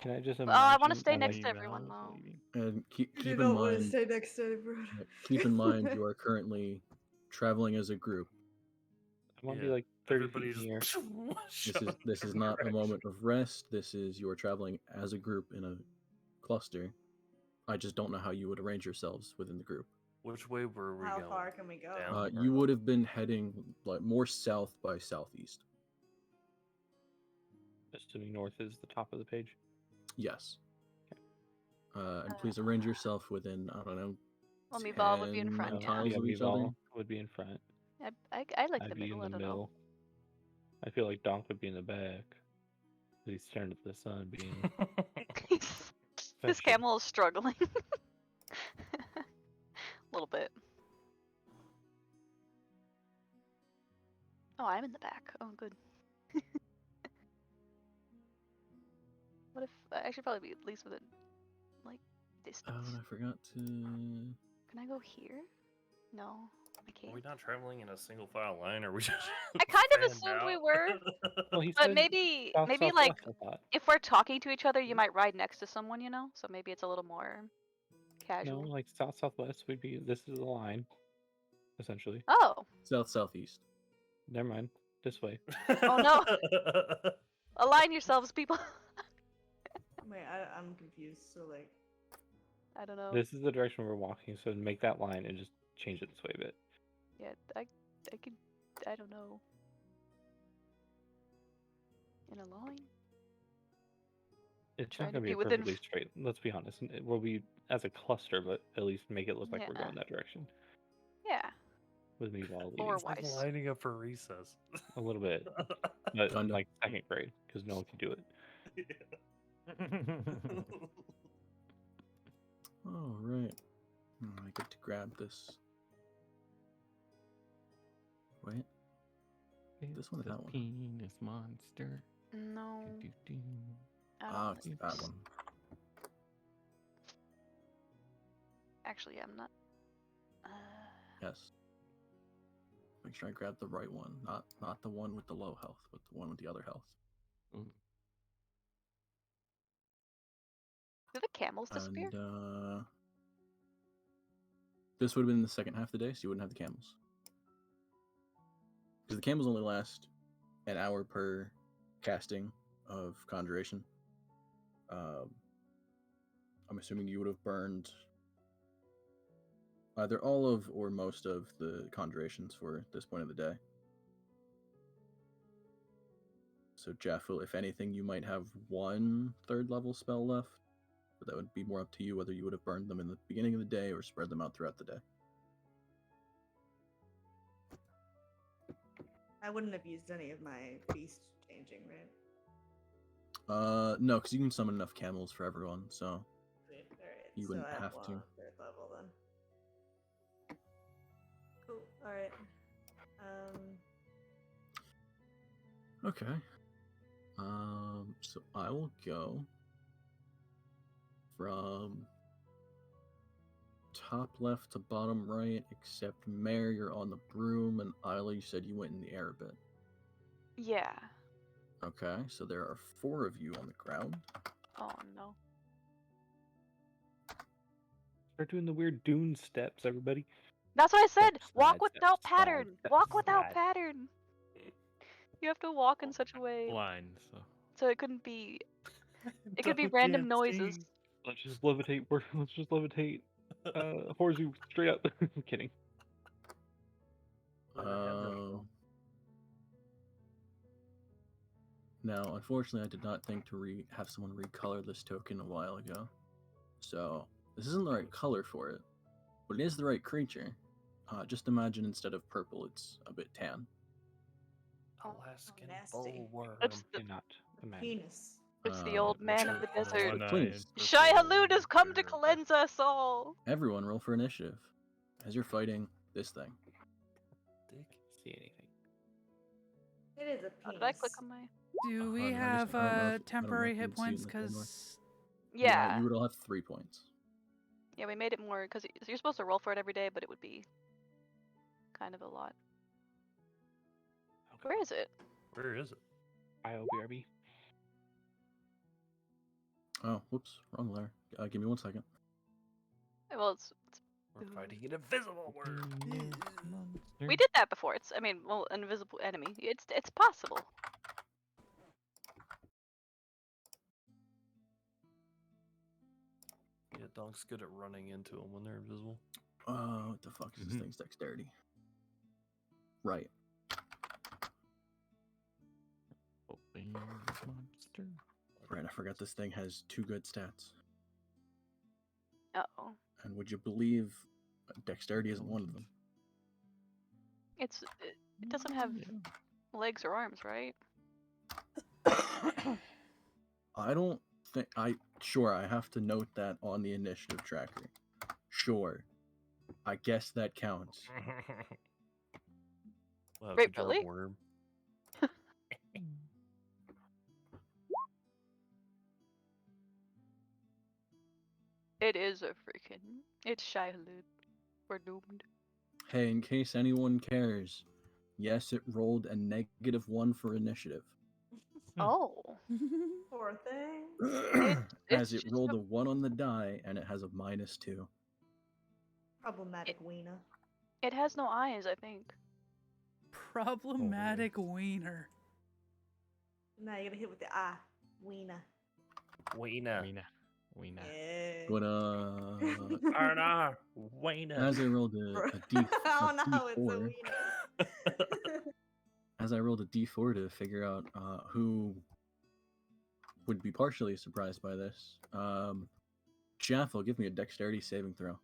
Speaker 8: Can I just
Speaker 1: Oh,
Speaker 8: imagine?
Speaker 1: I want to stay
Speaker 8: I'm
Speaker 1: next
Speaker 8: like,
Speaker 1: to everyone though.
Speaker 2: and
Speaker 3: You
Speaker 2: keep
Speaker 3: do
Speaker 2: in
Speaker 3: not want to
Speaker 2: mind.
Speaker 3: stay next to everyone.
Speaker 2: Keep in mind you are currently traveling as a group.
Speaker 8: I want to be like 30 feet
Speaker 7: Everybody's
Speaker 8: here.
Speaker 2: This is not a moment of rest. This is you are traveling as a group in a cluster. I just don't know how you would arrange yourselves within the group.
Speaker 7: Which way were we
Speaker 3: How
Speaker 7: going?
Speaker 3: far can we go?
Speaker 7: Down or
Speaker 2: You
Speaker 7: up?
Speaker 2: would have been heading like more south by southeast.
Speaker 8: Assuming north is the top of the page.
Speaker 2: Yes. And please arrange yourself within, I don't know,
Speaker 1: Well, Meatball would be in
Speaker 2: 10
Speaker 1: front, yeah.
Speaker 2: tiles of each other.
Speaker 8: Meatball would be in front.
Speaker 1: I like
Speaker 8: I'd
Speaker 1: the
Speaker 8: be
Speaker 1: middle.
Speaker 8: in
Speaker 1: I
Speaker 8: the
Speaker 1: don't know.
Speaker 8: middle. I feel like Donk would be in the back. He's staring at the sun, being.
Speaker 1: This camel is struggling. A little bit. Oh, I'm in the back. Oh, good. What if I should probably be at least within like distance?
Speaker 2: Oh, and I forgot to.
Speaker 1: Can I go here? No, I
Speaker 7: Are
Speaker 1: can't.
Speaker 7: we not traveling in a single file line, or are we just?
Speaker 1: I kind of
Speaker 7: fanned
Speaker 1: assumed we
Speaker 7: out?
Speaker 1: were,
Speaker 8: Well, he
Speaker 1: but
Speaker 8: said
Speaker 1: maybe
Speaker 8: south,
Speaker 1: maybe
Speaker 8: southwest,
Speaker 1: like
Speaker 8: I thought.
Speaker 1: if we're talking to each other, you might ride next to someone, you know. So maybe it's a little more
Speaker 8: No,
Speaker 1: casual.
Speaker 8: like southwest would be. This is the line, essentially.
Speaker 1: Oh.
Speaker 2: Southeast.
Speaker 8: Never mind. This way.
Speaker 1: Oh no. Align yourselves, people.
Speaker 3: Wait, I'm confused. So like,
Speaker 1: I don't know.
Speaker 8: This is the direction we're walking, so make that line and just change it this way a bit.
Speaker 1: Yeah, I could. I don't know. In a line.
Speaker 8: It's
Speaker 1: Trying
Speaker 8: not
Speaker 1: to
Speaker 8: gonna
Speaker 1: be
Speaker 8: be
Speaker 1: within
Speaker 8: perfectly straight. Let's be honest. We'll be as a cluster, but at least make it look like we're
Speaker 1: Yeah.
Speaker 8: going that direction.
Speaker 1: Yeah.
Speaker 8: With me while
Speaker 1: Or
Speaker 8: leading.
Speaker 7: It's like
Speaker 1: wise.
Speaker 7: lining up for recess.
Speaker 8: A little bit, but
Speaker 2: Kinda.
Speaker 8: like second grade, because no one can do it.
Speaker 2: All right. I get to grab this. Wait. This one or that one?
Speaker 4: Penis monster.
Speaker 1: No.
Speaker 4: Do-do-do.
Speaker 1: I don't
Speaker 2: Ah,
Speaker 1: know.
Speaker 2: it's that one.
Speaker 1: Actually, I'm not.
Speaker 2: Yes. Make sure I grab the right one, not the one with the low health, but the one with the other health.
Speaker 1: Do the camels disappear?
Speaker 2: And this would have been the second half of the day, so you wouldn't have the camels. Because the camels only last an hour per casting of conjuration. I'm assuming you would have burned either all of or most of the conjurations for this point of the day. So Jeff, if anything, you might have one third level spell left, but that would be more up to you whether you would have burned them in the beginning of the day or spread them out throughout the day.
Speaker 3: I wouldn't have used any of my beast changing, right?
Speaker 2: No, because you can summon enough camels for everyone, so
Speaker 3: Sweet. All right.
Speaker 2: you
Speaker 3: so
Speaker 2: wouldn't
Speaker 3: I
Speaker 2: have
Speaker 3: one
Speaker 2: to.
Speaker 3: on third level then. Cool. All right.
Speaker 2: Okay. So I will go from top left to bottom right, except Mare, you're on the broom, and Isla, you said you went in the air a bit.
Speaker 1: Yeah.
Speaker 2: Okay, so there are 4 of you on the ground.
Speaker 1: Oh no.
Speaker 8: Start doing the weird dune steps, everybody.
Speaker 1: That's what I said.
Speaker 8: Step,
Speaker 1: Walk
Speaker 8: slide,
Speaker 1: without
Speaker 8: step, slide,
Speaker 1: pattern.
Speaker 8: step,
Speaker 1: Walk without
Speaker 8: slide.
Speaker 1: pattern. You have to walk in such a way
Speaker 4: Blind, so.
Speaker 1: so it couldn't be. It could be random noises.
Speaker 8: Let's just levitate. Let's just levitate. Horzu straight up. I'm kidding.
Speaker 7: Let her have that though.
Speaker 2: Now, unfortunately, I did not think to have someone recolor this token a while ago. So, this isn't the right color for it, but it is the right creature. Just imagine instead of purple, it's a bit tan.
Speaker 7: Alaskan
Speaker 3: nasty.
Speaker 7: bullworm.
Speaker 1: It's the,
Speaker 8: Cannot imagine.
Speaker 3: Penis.
Speaker 1: it's the old man of the desert.
Speaker 2: Please.
Speaker 1: Shai Halud has come to cleanse us all.
Speaker 2: Everyone roll for initiative as you're fighting this thing.
Speaker 7: Dick.
Speaker 8: See anything?
Speaker 3: It is a
Speaker 1: Oh,
Speaker 3: penis.
Speaker 1: did I click on my?
Speaker 6: Do we
Speaker 2: I just-
Speaker 6: have
Speaker 2: I don't know if- I don't know
Speaker 6: temporary
Speaker 2: if you
Speaker 6: hit
Speaker 2: can see it in
Speaker 6: points?
Speaker 2: the timer.
Speaker 6: Because
Speaker 1: Yeah.
Speaker 2: You would all have 3 points.
Speaker 1: Yeah, we made it more because you're supposed to roll for it every day, but it would be kind of a lot.
Speaker 7: Okay.
Speaker 1: Where is it?
Speaker 7: Where is it?
Speaker 8: IOBRB.
Speaker 2: Oh, whoops, wrong layer. Give me 1 second.
Speaker 1: Well, it's
Speaker 7: We're fighting an invisible worm.
Speaker 1: we did that before. It's an invisible enemy. It's possible.
Speaker 7: Yeah, Donk's good at running into them when they're invisible.
Speaker 2: What the fuck is this thing's dexterity? Right.
Speaker 4: Monster.
Speaker 2: Right, I forgot this thing has 2 good stats.
Speaker 1: Uh-oh.
Speaker 2: And would you believe dexterity isn't one of them?
Speaker 1: It doesn't have legs or arms, right?
Speaker 2: I don't think sure, I have to note that on the initiative tracker. Sure. I guess that counts.
Speaker 7: Wow,
Speaker 1: Wait,
Speaker 7: good job,
Speaker 1: really?
Speaker 7: worm.
Speaker 1: It is a freaking. It's Shai Halud. We're doomed.
Speaker 2: Hey, in case anyone cares, yes, it rolled a -1 for initiative.
Speaker 1: Oh.
Speaker 3: Poor thing.
Speaker 2: As
Speaker 1: it's
Speaker 2: it
Speaker 1: just
Speaker 2: rolled a 1 on the die, and it has a -2.
Speaker 3: Problematic wiener.
Speaker 1: It has no eyes, I think.
Speaker 6: problematic wiener.
Speaker 3: Now you gotta hit with the eye. Wiener.
Speaker 7: Wiener.
Speaker 4: Weena.
Speaker 3: Yeah.
Speaker 2: But
Speaker 7: Arnar. Wiener.
Speaker 2: as I rolled
Speaker 3: Bro,
Speaker 2: a D,
Speaker 3: I don't know, it's a
Speaker 2: D4,
Speaker 3: wiener.
Speaker 2: as I rolled a D4 to figure out who would be partially surprised by this, Jaffel, give me a dexterity saving throw.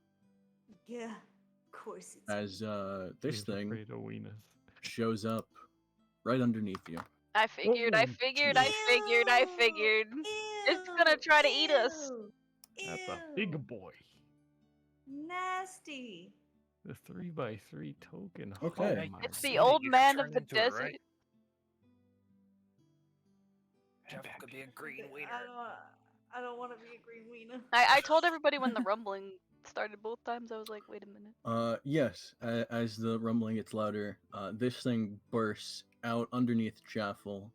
Speaker 3: Yeah, of course it's
Speaker 2: As this
Speaker 4: He's
Speaker 2: thing
Speaker 4: afraid of weenus.
Speaker 2: shows up right underneath you.
Speaker 1: I figured. It's gonna try to eat us.
Speaker 4: That's a
Speaker 3: Ew.
Speaker 4: big boy.
Speaker 3: Nasty.
Speaker 4: The 3x3 token.
Speaker 2: Okay.
Speaker 4: Oh my
Speaker 1: It's the
Speaker 7: Sweetie,
Speaker 1: old
Speaker 7: you
Speaker 1: man
Speaker 7: turn
Speaker 1: of the
Speaker 7: into it,
Speaker 1: desert.
Speaker 7: right? Jeff could be a green wiener.
Speaker 3: I don't want to be a green wiener.
Speaker 1: I told everybody when the rumbling started both times. I was like, wait a minute.
Speaker 2: Yes, as the rumbling gets louder, this thing bursts out underneath Jaffel.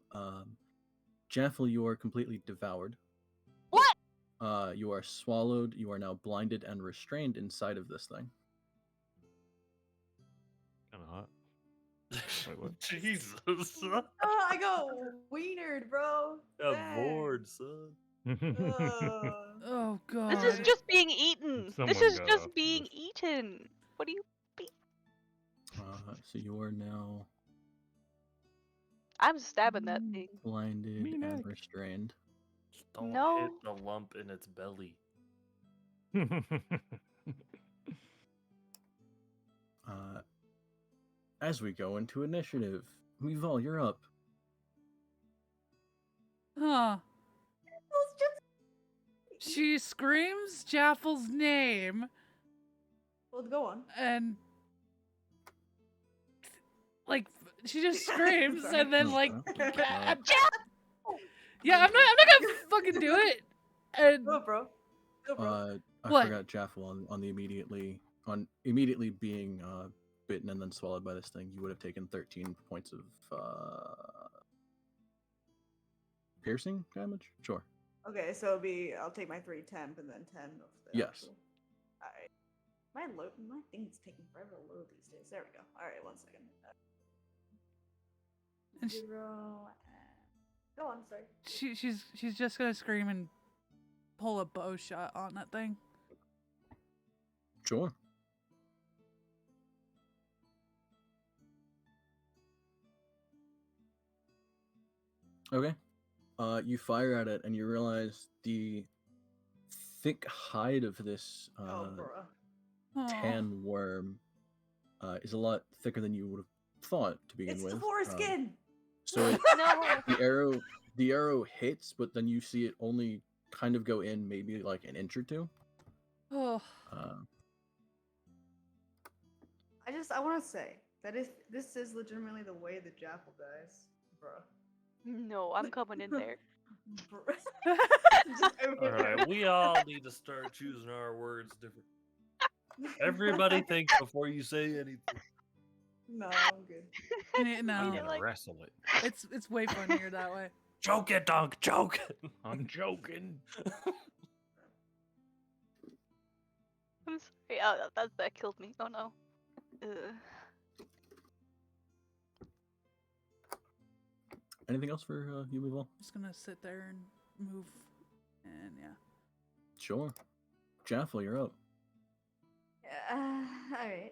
Speaker 2: Jaffel, you are completely devoured.
Speaker 1: What?
Speaker 2: You are swallowed. You are now blinded and restrained inside of this thing.
Speaker 4: Kinda hot. Wait, what?
Speaker 7: Jesus.
Speaker 3: Oh, I got wienered, bro.
Speaker 7: Got
Speaker 3: Dang.
Speaker 7: bored, son.
Speaker 3: Ugh.
Speaker 6: Oh god.
Speaker 1: This is just being eaten. This
Speaker 4: Someone
Speaker 1: is
Speaker 4: got
Speaker 1: just
Speaker 4: off
Speaker 1: being
Speaker 4: this.
Speaker 1: eaten. What do you?
Speaker 2: So you are now
Speaker 1: I'm stabbing that thing.
Speaker 2: blinded
Speaker 4: Me
Speaker 2: and
Speaker 4: next.
Speaker 2: restrained.
Speaker 7: Don't
Speaker 1: No.
Speaker 7: hit the lump in its belly.
Speaker 2: As we go into initiative, Mival, you're up.
Speaker 6: Huh.
Speaker 3: It was just...
Speaker 6: She screams Jaffel's name
Speaker 3: Well, go on.
Speaker 6: and like she just screams
Speaker 3: Sorry.
Speaker 6: and then like
Speaker 2: Uh,
Speaker 6: yeah, I'm not gonna fucking do it. And
Speaker 3: Go, bro. Go, bro.
Speaker 2: I
Speaker 6: What?
Speaker 2: forgot Jaffel on the immediately being bitten and then swallowed by this thing. You would have taken 13 points of piercing damage. Sure.
Speaker 3: Okay, so it'll be... I'll take my 3 temp and then 10 of the
Speaker 2: Yes.
Speaker 3: actual. Alright. My thing's taking forever to load these days. There we go. Alright, 1 second.
Speaker 6: And sh-
Speaker 3: 0 and... Go on, sorry.
Speaker 6: she's just gonna scream and pull a bow shot on that thing.
Speaker 2: Sure. Okay. You fire at it, and you realize the thick hide of this
Speaker 3: Oh, bruh.
Speaker 2: tan worm is a lot thicker than you would have thought to begin
Speaker 3: It's
Speaker 2: with.
Speaker 3: the foreskin.
Speaker 2: So it,
Speaker 1: No.
Speaker 2: the arrow hits, but then you see it only kind of go in maybe like an inch or two.
Speaker 6: Oh.
Speaker 3: I want to say that if this is legitimately the way the jackal dies, bruh.
Speaker 1: No, I'm coming in there.
Speaker 3: Just
Speaker 7: All right, we all need to start choosing our words different. Everybody think before you say anything.
Speaker 3: No, I'm good.
Speaker 4: I'm
Speaker 6: No,
Speaker 1: Yeah,
Speaker 4: gonna
Speaker 1: like-
Speaker 4: wrestle it.
Speaker 6: it's way funnier that way.
Speaker 7: Joke it, Dunk. Joke it.
Speaker 4: I'm joking.
Speaker 1: I'm sorry. Oh, that killed me. Oh no.
Speaker 2: Anything else for you, Weevil?
Speaker 6: Just gonna sit there and move, and yeah.
Speaker 2: Sure. Jaffel, you're up.
Speaker 3: All right.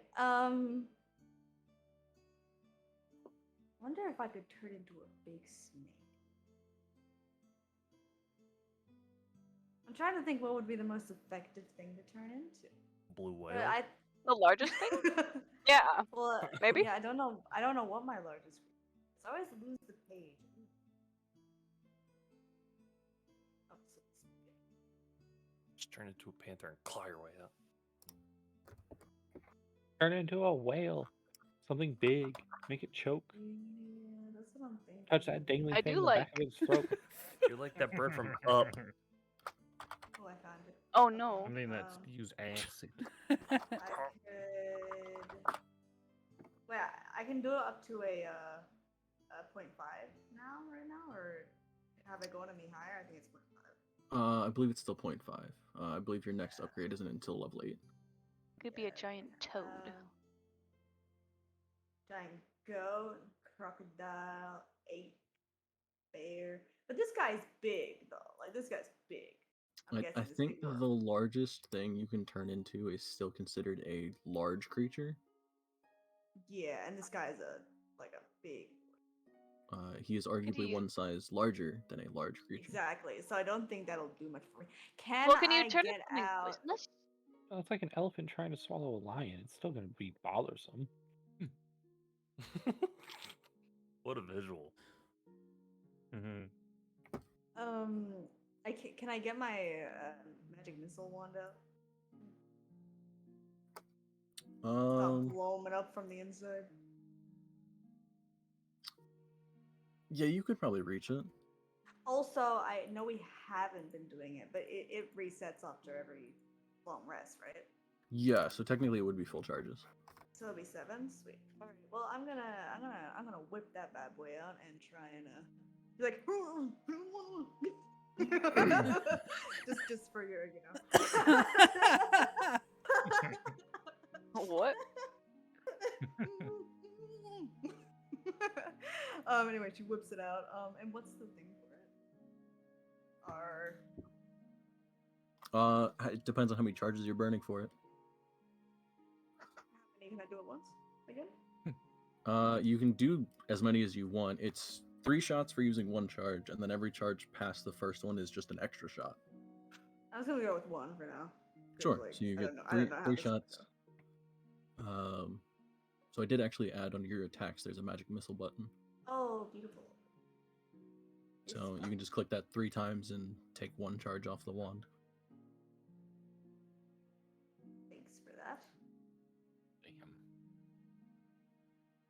Speaker 3: Wonder if I could turn into a big snake. I'm trying to think what would be the most effective thing to turn into.
Speaker 7: Blue
Speaker 3: But
Speaker 7: whale.
Speaker 1: The largest thing? Yeah.
Speaker 3: Well,
Speaker 1: Maybe?
Speaker 3: Yeah, I don't know. I don't know what my largest. I always lose the page. Oh, so it's-
Speaker 7: Just turn into a panther and claw your way up.
Speaker 8: Turn into a whale. Something big. Make it choke.
Speaker 3: Yeah, that's what I'm thinking.
Speaker 8: Touch that dangling
Speaker 1: I
Speaker 8: thing
Speaker 1: do
Speaker 8: in the back
Speaker 1: like-
Speaker 8: of its throat.
Speaker 7: You're like that bird from Up.
Speaker 3: Oh, I found it.
Speaker 1: Oh no.
Speaker 4: I mean, that's use acid.
Speaker 3: I could. Wait, I can do it up to a 0.5 now, right now, or have it go to me higher? I think it's 0.5.
Speaker 2: I believe it's still 0.5. I believe your next upgrade isn't until level 8.
Speaker 1: Could be a giant toad.
Speaker 3: Giant goat, crocodile, ape, bear. But this guy's big, though. Like, this guy's big. I'm
Speaker 2: I
Speaker 3: guessing this
Speaker 2: think
Speaker 3: big
Speaker 2: the
Speaker 3: worm.
Speaker 2: largest thing you can turn into is still considered a large creature.
Speaker 3: Yeah, and this guy's a big.
Speaker 2: He is arguably
Speaker 1: you-
Speaker 2: one size larger than a large creature.
Speaker 3: Exactly. So I don't think that'll do much for me. Can
Speaker 1: Well, can you
Speaker 3: I
Speaker 1: turn
Speaker 3: get
Speaker 1: into something
Speaker 3: out?
Speaker 1: poisonous?
Speaker 8: Well, it's like an elephant trying to swallow a lion. It's still going to be bothersome.
Speaker 7: What a visual.
Speaker 4: Mm-hmm.
Speaker 3: Can I get my magic missile wand out? Stop blowing it up from the inside.
Speaker 2: Yeah, you could probably reach it.
Speaker 3: Also, I know we haven't been doing it, but it resets after every long rest, right?
Speaker 2: Yeah, so technically it would be full charges.
Speaker 3: So it'll be 7. Sweet. All right. Well, I'm gonna whip that bad boy out and try and be like, just for your,
Speaker 1: What?
Speaker 3: Anyway, she whips it out. And what's the thing for it?
Speaker 2: It depends on how many charges you're burning for it.
Speaker 3: How many can I do at once? Again?
Speaker 2: You can do as many as you want. It's 3 shots for using 1 charge, and then every charge past the first one is just an extra shot.
Speaker 3: I was gonna go with 1 for now. 'cause,
Speaker 2: Sure.
Speaker 3: like,
Speaker 2: So you
Speaker 3: I
Speaker 2: get
Speaker 3: don't know- I
Speaker 2: three
Speaker 3: don't know how
Speaker 2: three
Speaker 3: this would
Speaker 2: shots.
Speaker 3: go.
Speaker 2: So I did actually add under your attacks. There's a magic missile button,
Speaker 3: Oh, beautiful.
Speaker 2: so you can just click that 3 times and take 1 charge off the wand.
Speaker 3: Thanks for that.
Speaker 4: Damn.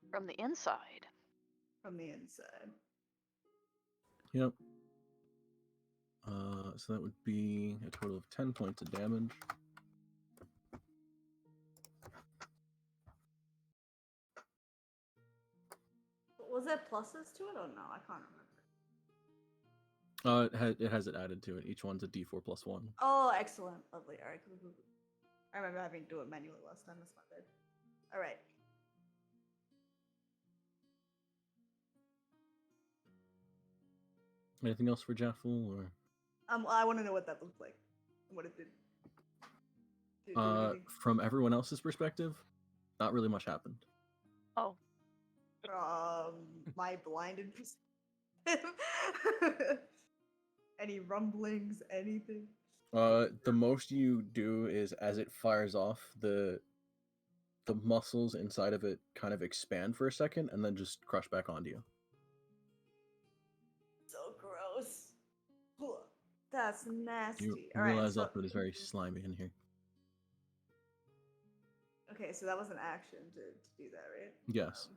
Speaker 1: From the inside.
Speaker 3: From the inside.
Speaker 2: Yep. So that would be a total of 10 points of damage.
Speaker 3: Was there pluses to it or no? I can't remember.
Speaker 2: It has it added to it. Each one's a D4 plus 1.
Speaker 3: Oh, excellent. Lovely. All right, cool, cool, cool. I remember having to do it manually last time. That's my bad. All right.
Speaker 2: Anything else for Jaffel, or?
Speaker 3: I want to know what that looks like. what it did. Did it do anything?
Speaker 2: From everyone else's perspective, not really much happened.
Speaker 1: Oh,
Speaker 3: My blinded perspective. Any rumblings? Anything?
Speaker 2: The most you do is as it fires off, the muscles inside of it kind of expand for a second and then just crush back onto you.
Speaker 3: So gross. That's nasty.
Speaker 2: You
Speaker 3: All right,
Speaker 2: realize
Speaker 3: so
Speaker 2: also it is very slimy in here.
Speaker 3: okay, so that was an action to do that, right?
Speaker 2: Yes.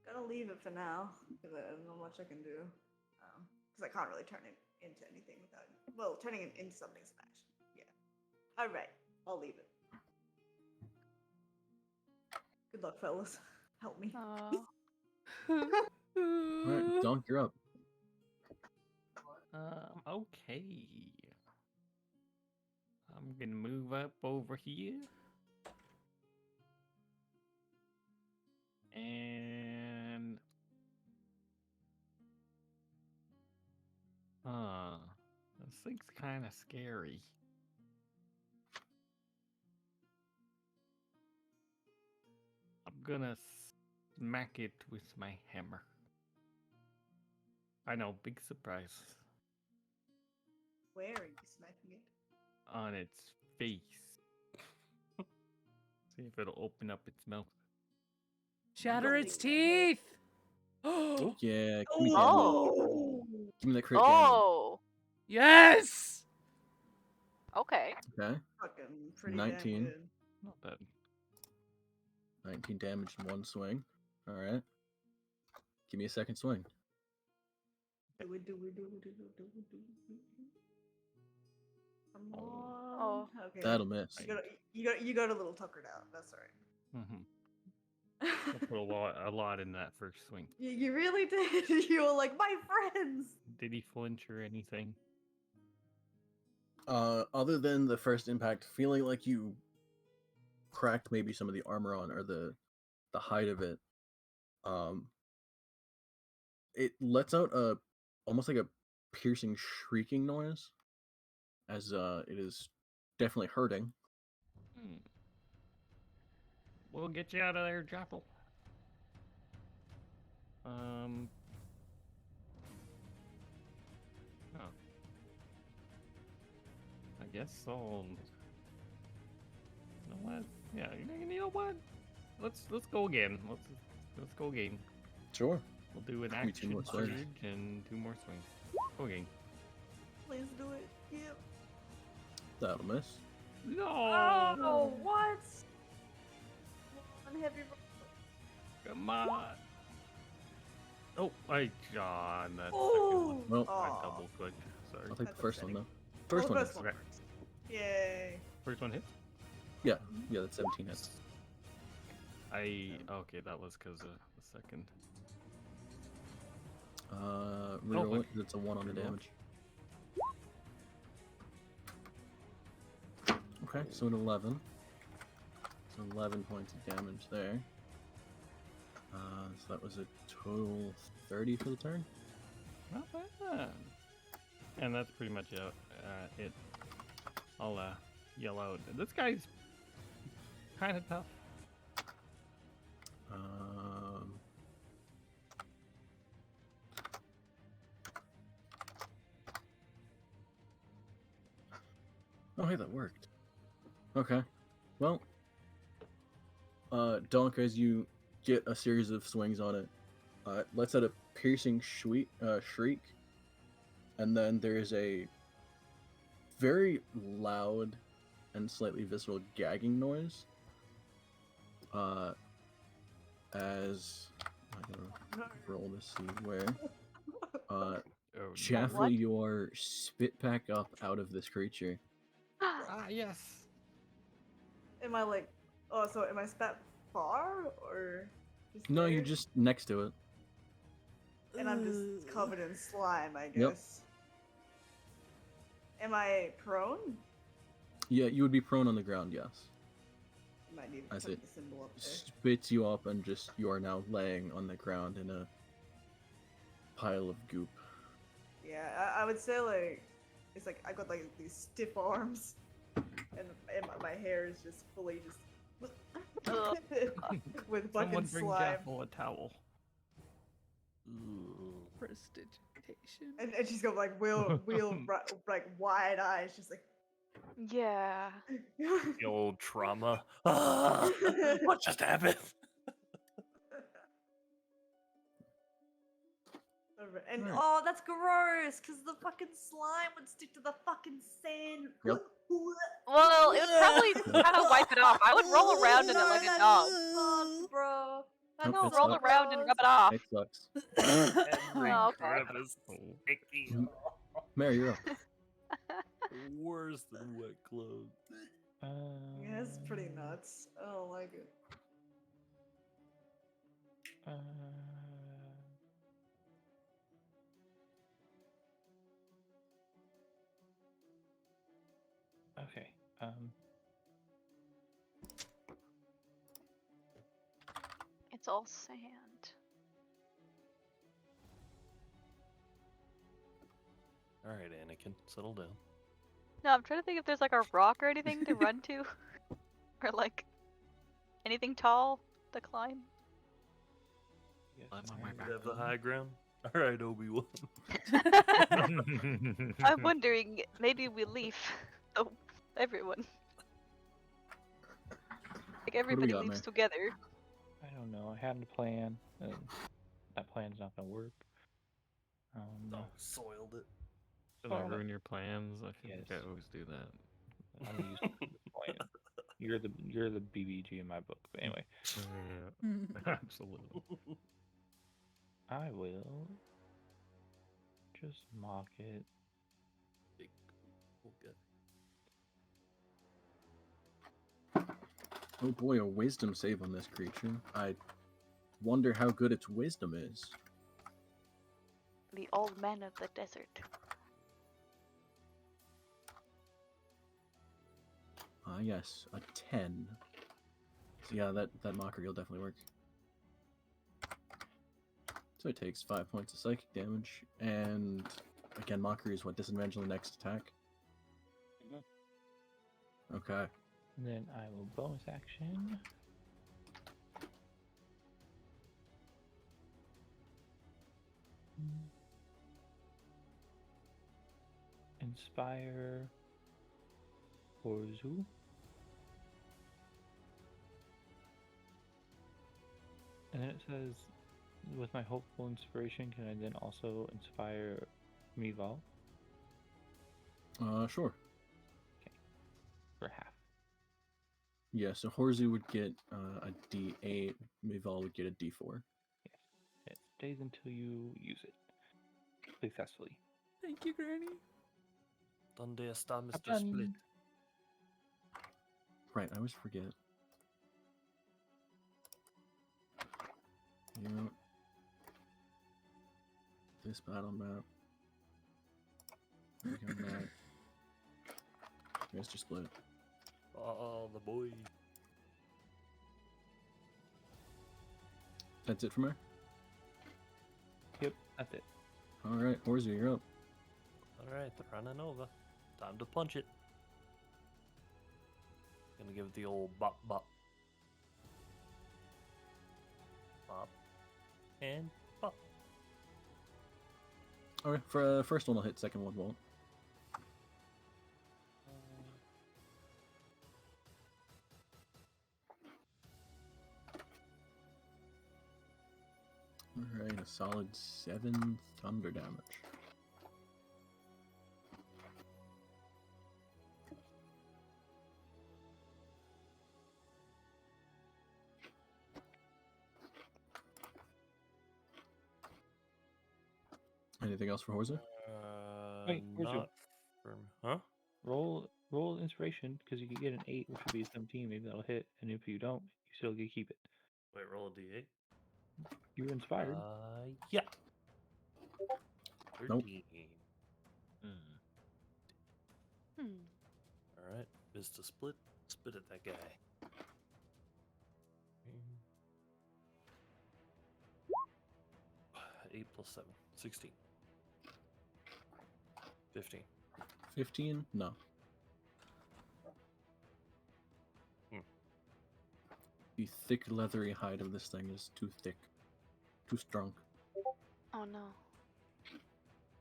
Speaker 3: Gonna leave it for now because I don't know much I can do. Because I can't really turn it into anything without. Well, turning it into something's an action. Yeah. All right, I'll leave it. Good luck, fellas. Help me.
Speaker 2: Alright, Donk, you're up.
Speaker 4: Okay. I'm gonna move up over here. And this thing's kind of scary. I'm gonna smack it with my hammer. I know, big surprise.
Speaker 3: Where are you smacking it?
Speaker 4: On its face. See if it'll open up its mouth.
Speaker 6: Shatter
Speaker 3: Don't
Speaker 6: its
Speaker 3: think that
Speaker 6: teeth! Oh,
Speaker 2: Yeah, give me damage.
Speaker 1: Oh.
Speaker 2: Give me that crit damage.
Speaker 1: Oh.
Speaker 6: yes!
Speaker 1: Okay.
Speaker 2: Okay,
Speaker 3: Fucking pretty
Speaker 2: 19.
Speaker 3: damn good.
Speaker 4: Not bad.
Speaker 2: 19 damage in one swing. Alright. Give me a second swing.
Speaker 3: Do it. Come on.
Speaker 1: Oh.
Speaker 3: Okay.
Speaker 2: That'll miss.
Speaker 3: You got a little tuckered out. That's all
Speaker 4: Mm-hmm.
Speaker 3: right.
Speaker 4: I put a lot in that first swing.
Speaker 3: You really did. You were like my friends.
Speaker 4: Did he flinch or anything?
Speaker 2: Other than the first impact, feeling like you cracked maybe some of the armor on or the hide of it, it lets out almost like a piercing shrieking noise, as it is definitely hurting.
Speaker 4: We'll get you out of there, Jackal. Oh. I guess I'll. You know what? Yeah, you know what? Let's go again. Let's go again.
Speaker 2: Sure.
Speaker 4: We'll do an
Speaker 2: Give me two
Speaker 4: action
Speaker 2: more
Speaker 4: surge
Speaker 2: swings.
Speaker 4: and 2 more swings. Go again.
Speaker 3: Please do it. Yep.
Speaker 2: That'll miss.
Speaker 4: No.
Speaker 3: Oh, what? One heavy roll.
Speaker 4: Come on. Oh, I on that second
Speaker 3: Oh.
Speaker 4: one.
Speaker 2: Well,
Speaker 4: I
Speaker 3: Aw.
Speaker 4: double clicked. Sorry.
Speaker 2: I'll take
Speaker 3: That's
Speaker 2: the first one
Speaker 3: upsetting.
Speaker 2: though. First
Speaker 3: Oh,
Speaker 2: one.
Speaker 3: first
Speaker 2: hits.
Speaker 3: one. Yay.
Speaker 4: First one hits.
Speaker 2: Yeah, that's 17 hits.
Speaker 4: Okay, that was because of the second.
Speaker 2: Reroll
Speaker 4: wait.
Speaker 2: it 'cause it's a 1 on the
Speaker 4: Reroll.
Speaker 2: damage. Okay, so an 11. So 11 points of damage there. So that was a total 30 for the turn.
Speaker 4: Not bad. And that's pretty much it. I'll yell out. This guy's kind of tough.
Speaker 2: Oh, hey, that worked. Okay. Well, Donk, as you get a series of swings on it, it lets out a piercing shriek, and then there's a very loud and slightly visceral gagging noise. As I gotta roll to see where.
Speaker 4: Oh,
Speaker 2: Chaffley,
Speaker 1: What?
Speaker 2: you are spit back up out of this creature.
Speaker 4: yes.
Speaker 3: Am I like? Oh, so am I spat far or? Just
Speaker 2: No,
Speaker 3: there?
Speaker 2: you're just next to it.
Speaker 3: And I'm just covered in slime, I guess.
Speaker 2: Yep.
Speaker 3: Am I prone?
Speaker 2: Yeah, you would be prone on the ground, yes.
Speaker 3: Might need to
Speaker 2: As
Speaker 3: put
Speaker 2: it
Speaker 3: the symbol up there.
Speaker 2: spits you up and you are now laying on the ground in a pile of goop.
Speaker 3: Yeah, I would say like it's like I've got like these stiff arms, and my hair is just fully just
Speaker 1: Ugh.
Speaker 3: with fucking
Speaker 4: Someone bring
Speaker 3: slime.
Speaker 4: Jaffel a towel.
Speaker 7: Ooh.
Speaker 6: Prestidigitation.
Speaker 3: And she's got like real like wide eyes, just like.
Speaker 1: Yeah.
Speaker 7: The old trauma. Ah, what just happened?
Speaker 3: And
Speaker 2: Right.
Speaker 3: oh, that's gross, because the fucking slime would stick to the fucking sand.
Speaker 2: Yep.
Speaker 1: Well, it would probably kind of wipe it off. I would roll around in it like a dog.
Speaker 3: Fuck, bro.
Speaker 1: I
Speaker 2: Nope,
Speaker 1: know,
Speaker 2: it
Speaker 1: roll
Speaker 2: sucks.
Speaker 1: around and rub it off.
Speaker 2: It sucks.
Speaker 7: Every
Speaker 1: Oh, okay.
Speaker 7: crevice sticky.
Speaker 2: Mhm. Mary, you're up.
Speaker 7: Worse than wet clothes.
Speaker 3: Yeah, it's pretty nuts. I don't like it.
Speaker 8: Okay.
Speaker 1: It's all sand.
Speaker 7: All right, Anakin, settle down.
Speaker 1: No, I'm trying to think if there's like a rock or anything to run to. Or like anything tall to climb.
Speaker 7: I'm have the high ground. All right, Obi-Wan.
Speaker 1: I'm wondering, maybe we leave. Oh, everyone. Like everybody
Speaker 2: got,
Speaker 1: leaves
Speaker 2: Mary?
Speaker 1: together.
Speaker 8: I don't know. I had a plan, and that plan's not gonna work.
Speaker 7: Oh, soiled it.
Speaker 4: Did I
Speaker 8: Oh.
Speaker 4: ruin your plans? I feel like
Speaker 8: Yes.
Speaker 4: I always do that.
Speaker 8: I'm used to the plan. You're the BBG in my book. But anyway,
Speaker 4: Yeah, absolutely.
Speaker 8: I will just mock it.
Speaker 7: Big okay.
Speaker 2: Oh boy, a wisdom save on this creature. I wonder how good its wisdom is.
Speaker 1: The old man of the desert.
Speaker 2: Ah, yes, a 10. So yeah, that mockery will definitely work. So it takes 5 points of psychic damage, and again, mockery is what, disadvantage on the next attack? Okay.
Speaker 8: And then I will bonus action. Inspire Orzu. And then it says, with my hopeful inspiration, can I then also inspire Mival
Speaker 2: Sure.
Speaker 8: for half?
Speaker 2: Yeah, so Horzu would get a D8, Mival would get a D4.
Speaker 8: Yes. It stays until you use it successfully.
Speaker 6: Thank you, Granny.
Speaker 7: Donde está Mr.
Speaker 8: Done.
Speaker 7: Split?
Speaker 2: Right, I always forget. Yeah. This battle map. Recon map. Mr. Split.
Speaker 7: Oh, the boy.
Speaker 2: That's it from her?
Speaker 8: Yep, that's it.
Speaker 2: Alright, Horzu, you're up.
Speaker 7: Alright, they're running over. Time to punch it. Gonna give it the old bop bop. Bop. And bop.
Speaker 2: Okay, for first one will hit, second one won't. Alright, a solid 7 thunder damage. Anything else for Horza?
Speaker 8: Wait, where's your-
Speaker 7: Not from. Huh?
Speaker 8: Roll inspiration, because you could get an 8, which would be a 17. Maybe that'll hit. And if you don't, you still get to keep it.
Speaker 7: Wait, roll a d8.
Speaker 8: You're inspired.
Speaker 7: Yeah.
Speaker 2: Nope.
Speaker 7: 13.
Speaker 1: Hmm.
Speaker 7: Alright, Mr. Split. Spit at that guy. 8 plus 7. 16. 15.
Speaker 2: 15? No.
Speaker 7: Hmm.
Speaker 2: The thick, leathery hide of this thing is too thick. Too strong.
Speaker 1: Oh no.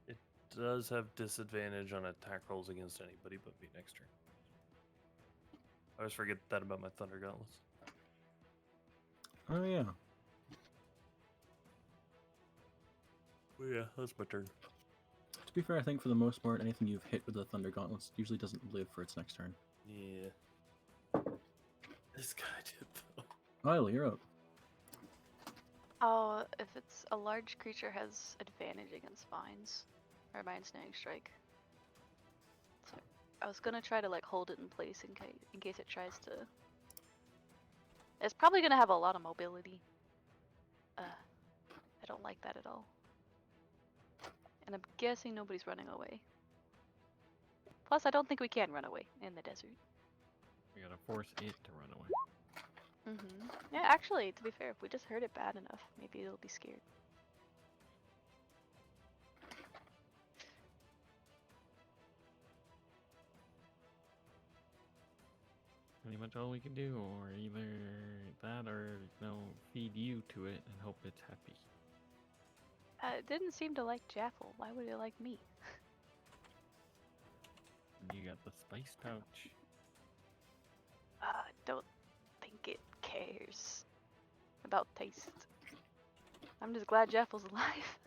Speaker 7: It does have disadvantage on attack rolls against anybody but me next turn. I always forget that about my Thunder Gauntlets.
Speaker 2: Oh, yeah.
Speaker 7: Oh yeah, that's my turn.
Speaker 2: To be fair, I think for the most part, anything you've hit with the Thunder Gauntlets usually doesn't live for its next turn.
Speaker 7: Yeah. This guy did though.
Speaker 2: Isla, you're up.
Speaker 1: Oh, if it's a large creature has advantage against vines or my ensnaring strike. So I was gonna try to like hold it in place in case it tries to. It's probably gonna have a lot of mobility. I don't like that at all. And I'm guessing nobody's running away. Plus, I don't think we can run away in the desert.
Speaker 4: We gotta force it to run away.
Speaker 1: Yeah, actually, to be fair, if we just hurt it bad enough, maybe it'll be scared.
Speaker 4: Pretty much all we can do, or either that or, feed you to it and hope it's happy.
Speaker 1: It didn't seem to like Jaffel. Why would it like me?
Speaker 4: You got the spice pouch.
Speaker 1: Don't think it cares about taste. I'm just glad Jaffel's alive.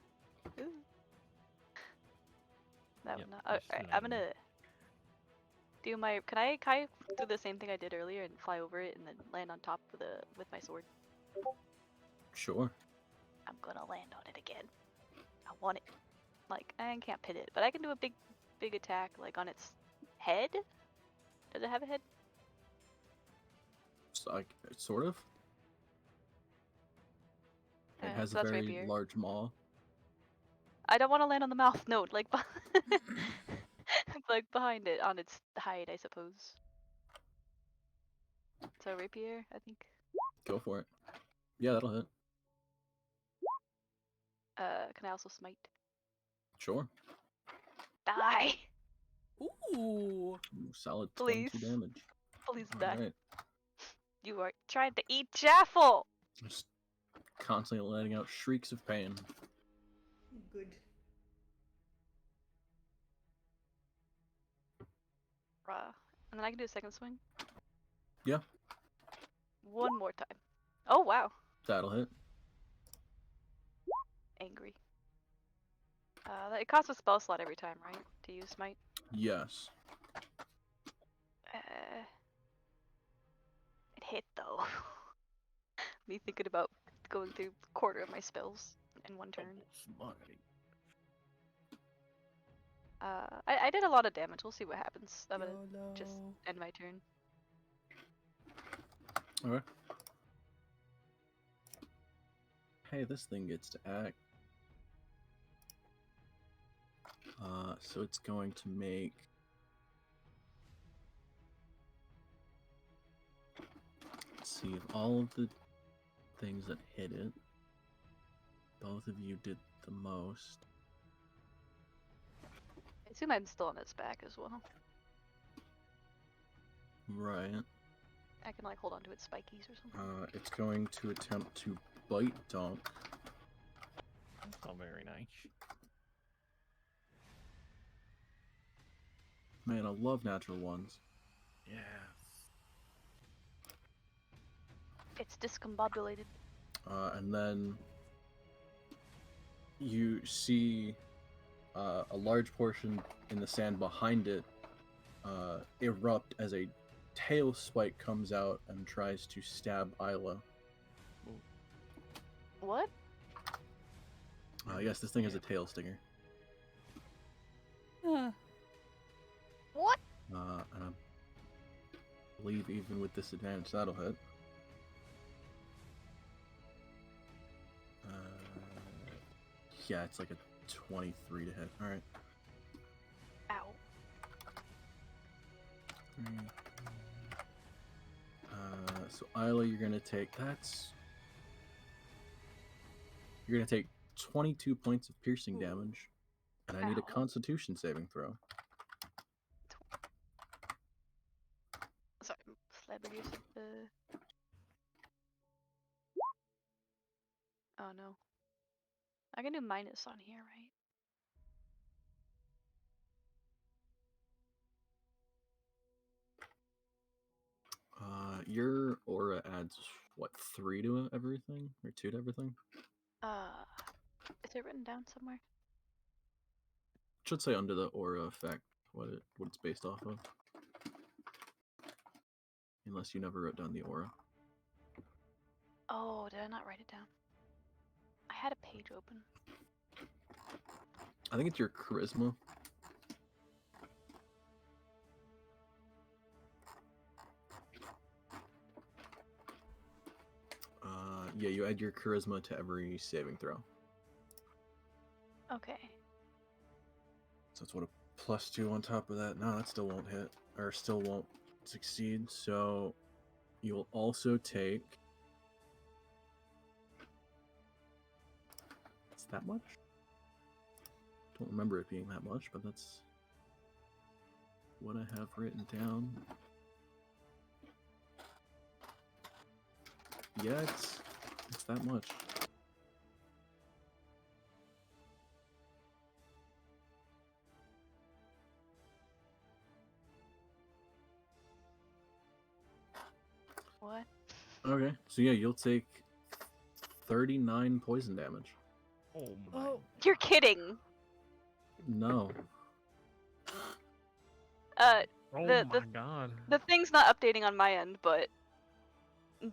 Speaker 1: That
Speaker 4: Yep,
Speaker 1: would not.
Speaker 4: just
Speaker 1: Alright,
Speaker 4: an
Speaker 1: I'm
Speaker 4: item.
Speaker 1: gonna do my. Can I do the same thing I did earlier and fly over it and then land on top with my sword?
Speaker 2: Sure.
Speaker 1: I'm gonna land on it again. I want it. Like I can't pit it, but I can do a big attack like on its head. Does it have a head?
Speaker 2: So, sort of. It has
Speaker 1: So
Speaker 2: a
Speaker 1: that's
Speaker 2: very
Speaker 1: rapier.
Speaker 2: large maw.
Speaker 1: I don't want to land on the mouth. No, like like behind it on its hide, I suppose. So rapier, I think.
Speaker 2: Go for it. Yeah, that'll hit.
Speaker 1: Can I also smite?
Speaker 2: Sure.
Speaker 1: Die!
Speaker 6: Ooh.
Speaker 2: Ooh, solid
Speaker 1: Please.
Speaker 2: 22 damage.
Speaker 1: Please die.
Speaker 2: Alright.
Speaker 1: You are trying to eat Jaffel!
Speaker 2: Just constantly letting out shrieks of pain.
Speaker 3: Good.
Speaker 1: And then I can do a second swing?
Speaker 2: Yeah,
Speaker 1: One more time. Oh, wow.
Speaker 2: that'll hit.
Speaker 1: Angry. It costs a spell slot every time, right? To use smite?
Speaker 2: Yes.
Speaker 1: It hit, though. Me thinking about going through a quarter of my spells in one turn. I did a lot of damage. We'll see what happens. I'm gonna just end my turn.
Speaker 2: Okay. Hey, this thing gets to act. So it's going to make... Let's see, of all of the things that hit it, both of you did the most.
Speaker 1: I assume I'm still on its back as well.
Speaker 2: Right.
Speaker 1: I can like hold on to its spikies or something.
Speaker 2: It's going to attempt to bite Donk.
Speaker 4: That's all very nice.
Speaker 2: Man, I love natural ones.
Speaker 4: Yes.
Speaker 1: It's discombobulated.
Speaker 2: And then you see a large portion in the sand behind it erupt as a tail spike comes out and tries to stab Isla.
Speaker 1: What?
Speaker 2: Yes, this thing has a tail stinger.
Speaker 1: What?
Speaker 2: And I believe even with disadvantage, that'll hit. Yeah, it's like a 23 to hit. Alright.
Speaker 1: Ow.
Speaker 2: So Isla, you're gonna take... You're gonna take 22 points of piercing damage. And I need a
Speaker 1: Ow.
Speaker 2: Constitution saving throw.
Speaker 1: Sorry, celebrities. Oh no. I can do minus on here, right?
Speaker 2: Your aura adds what, 3 to everything or 2 to everything?
Speaker 1: Is it written down somewhere?
Speaker 2: Should say under the aura effect what it's based off of. Unless you never wrote down the aura.
Speaker 1: Oh, did I not write it down? I had a page open.
Speaker 2: I think it's your charisma. Yeah, you add your charisma to every saving throw.
Speaker 1: Okay.
Speaker 2: So that's what a +2 on top of that. No, that still won't hit. Or still won't succeed. So you'll also take... It's that much? Don't remember it being that much, but that's what I have written down. Yeah, it's that much.
Speaker 1: What?
Speaker 2: Okay, so yeah, you'll take 39 poison damage.
Speaker 4: Oh my.
Speaker 6: Oh,
Speaker 1: You're kidding.
Speaker 2: No.
Speaker 1: Uh,
Speaker 4: Oh
Speaker 1: the-
Speaker 4: my god.
Speaker 1: the thing's not updating on my end, but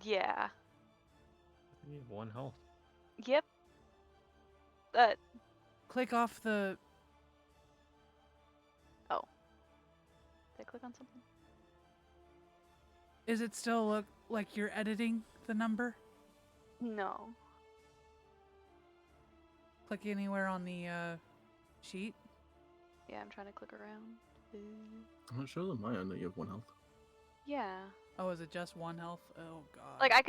Speaker 1: yeah.
Speaker 4: You have 1 health.
Speaker 1: Yep.
Speaker 6: click off the.
Speaker 1: Did I click on something?
Speaker 6: Is it still look like you're editing the number?
Speaker 1: No.
Speaker 6: Click anywhere on the sheet.
Speaker 1: Yeah, I'm trying to click around.
Speaker 2: It shows on my end that you have 1 health.
Speaker 1: Yeah.
Speaker 6: Oh, is it just 1 health? Oh god.
Speaker 1: Like I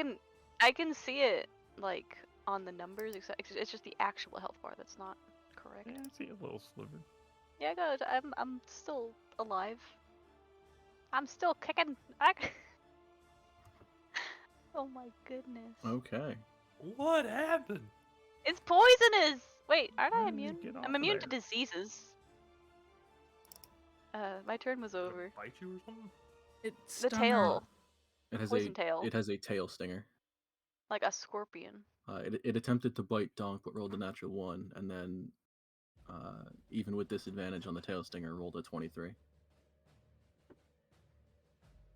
Speaker 1: can see it like on the numbers. It's just the actual health bar that's not correct.
Speaker 4: Yeah, I see a little sliver.
Speaker 1: Yeah, good. I'm still alive. I'm still kicking. Oh my goodness.
Speaker 2: Okay.
Speaker 7: What happened?
Speaker 1: It's poisonous. Wait, aren't
Speaker 4: Why
Speaker 1: I
Speaker 4: didn't you
Speaker 1: immune?
Speaker 4: get off
Speaker 1: I'm
Speaker 4: of
Speaker 1: immune to
Speaker 4: there?
Speaker 1: diseases. My turn was
Speaker 7: Did it
Speaker 1: over.
Speaker 7: bite you or something?
Speaker 6: it
Speaker 1: The
Speaker 6: stung
Speaker 1: tail,
Speaker 2: It has
Speaker 1: poison tail,
Speaker 2: it has a tail stinger.
Speaker 1: like a scorpion.
Speaker 2: It attempted to bite Donk but rolled a natural 1, and then even with disadvantage on the tail stinger rolled a 23.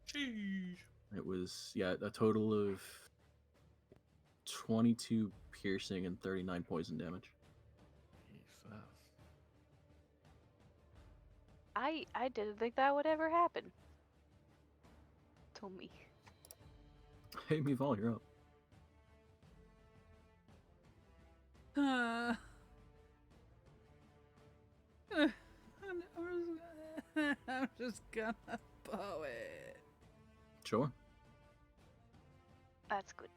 Speaker 7: Sheesh.
Speaker 2: It was a total of 22 piercing and 39 poison damage.
Speaker 4: Jesus.
Speaker 1: I didn't think that would ever happen. To me.
Speaker 2: Hey, Meval, you're up.
Speaker 6: I'm just gonna bow it.
Speaker 2: Sure.
Speaker 1: That's good.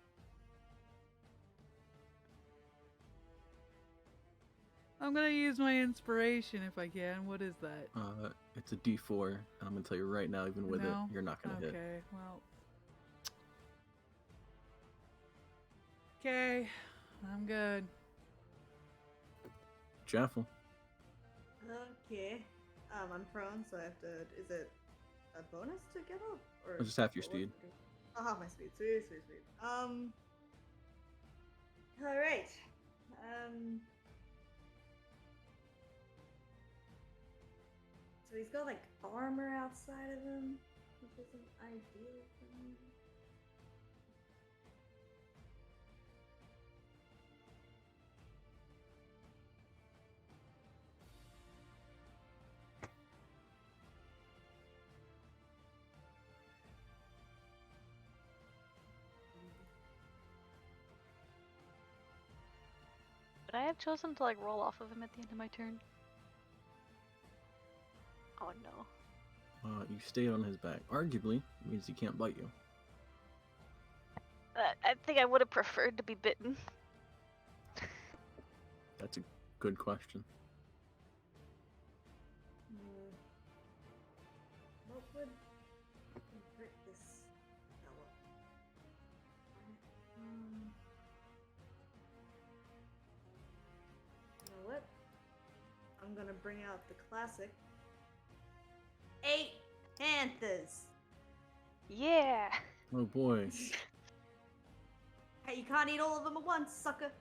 Speaker 6: I'm gonna use my inspiration if I can. What is that?
Speaker 2: It's a D4, and I'm gonna tell you right now, even with
Speaker 6: No?
Speaker 2: it, you're not gonna hit.
Speaker 6: Okay, well. Okay, I'm good.
Speaker 2: Jaffel.
Speaker 3: Okay. I'm prone, so I have to. Is it a bonus to get up, or
Speaker 2: Just half your
Speaker 3: what
Speaker 2: speed.
Speaker 3: do? I'll have my speed. Sweet, sweet, sweet. All right. So he's got like armor outside of him, which isn't ideal for me.
Speaker 1: But I have chosen to like roll off of him at the end of my turn. Oh no.
Speaker 2: You stayed on his back. Arguably, it means he can't bite you.
Speaker 1: I think I would have preferred to be bitten.
Speaker 2: That's a good question.
Speaker 3: I'm gonna bring out the classic 8 Panthers.
Speaker 1: Yeah.
Speaker 2: Oh boy.
Speaker 3: Hey, you can't eat all of them at once, sucker.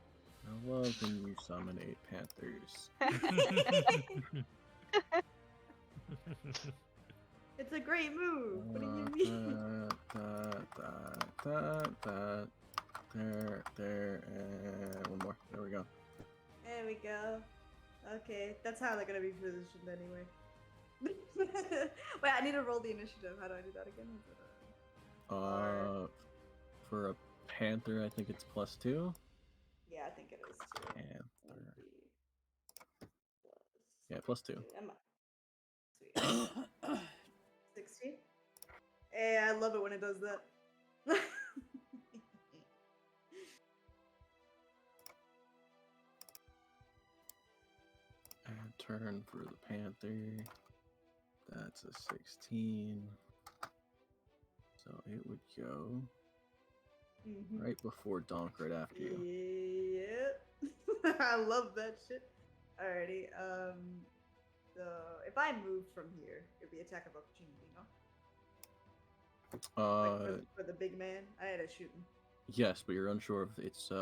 Speaker 2: I love when you summon 8 panthers.
Speaker 3: It's a great move. What do you mean?
Speaker 2: There, and one more. There we go.
Speaker 3: There we go. Okay, that's how they're gonna be positioned anyway. Wait, I need to roll the initiative. How do I do that again? Is it
Speaker 2: For a panther, I think it's +2.
Speaker 3: Yeah, I think it is too.
Speaker 2: Panther.
Speaker 3: Plus
Speaker 2: Yeah, +2.
Speaker 3: Sweet. 60. Hey, I love it when it does that.
Speaker 2: And turn for the panther. That's a 16. So it would go right before Donk, right after you.
Speaker 3: Yep. I love that shit. Alrighty. So if I move from here, it'd be attack of opportunity, no? Like for the big man, I had to shoot him.
Speaker 2: Yes, but you're unsure of its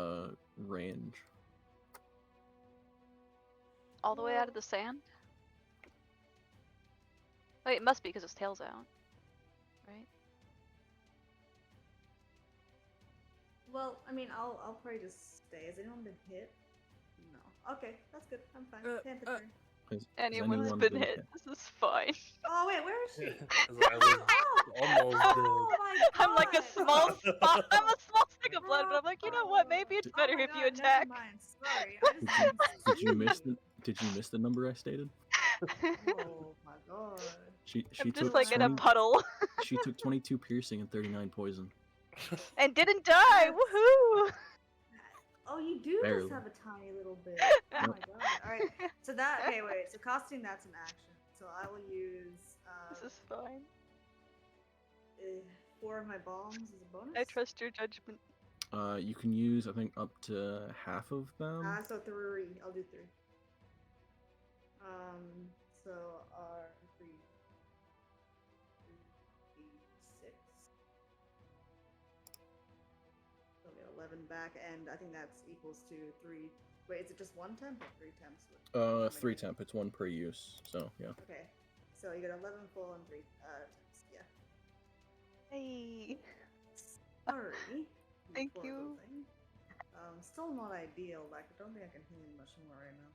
Speaker 2: range.
Speaker 1: All the way out of the sand? Wait, it must be because its tail's out. Right?
Speaker 3: Well, I mean, I'll probably just stay. Has anyone been hit? No. Okay, that's good. I'm fine. Panther turn.
Speaker 2: Has
Speaker 1: Anyone's
Speaker 2: anyone
Speaker 1: been hit. This is fine.
Speaker 3: Oh wait, where is she?
Speaker 7: I was almost dead.
Speaker 3: Oh my god!
Speaker 1: I'm like a small spot. I'm a small stick of blood, but I'm like, you know what? Maybe it's better
Speaker 3: my
Speaker 1: if you
Speaker 3: God,
Speaker 1: attack.
Speaker 3: Never mind. Sorry, I just
Speaker 2: Did you miss the Did you miss the number I stated?
Speaker 3: Oh my god.
Speaker 2: She
Speaker 1: I'm
Speaker 2: took
Speaker 1: just like in a
Speaker 2: 20
Speaker 1: puddle.
Speaker 2: She took 22 piercing and 39 poison.
Speaker 1: And didn't die. Woohoo!
Speaker 3: Oh, you do
Speaker 2: Barely.
Speaker 3: just have a tiny little bit. Oh my god. Alright, so that, okay, wait, so casting, that's an action. So I will use,
Speaker 1: This is fine.
Speaker 3: 4 of my bombs as a bonus.
Speaker 1: I trust your judgment.
Speaker 2: You can use, I think, up to half of them.
Speaker 3: So 3. I'll do 3. So our 3, 6. So I'll get 11 back, and I think that's equals to 3. Wait, is it just 1 temp or 3 temps?
Speaker 2: 3 temp. It's 1 per use. So yeah.
Speaker 3: Okay, so you get 11 full and 3 temps. Yeah.
Speaker 1: Hey.
Speaker 3: Sorry.
Speaker 1: Thank
Speaker 3: Poor
Speaker 1: you.
Speaker 3: little thing. Still not ideal. Like, I don't think I can heal him much more right now.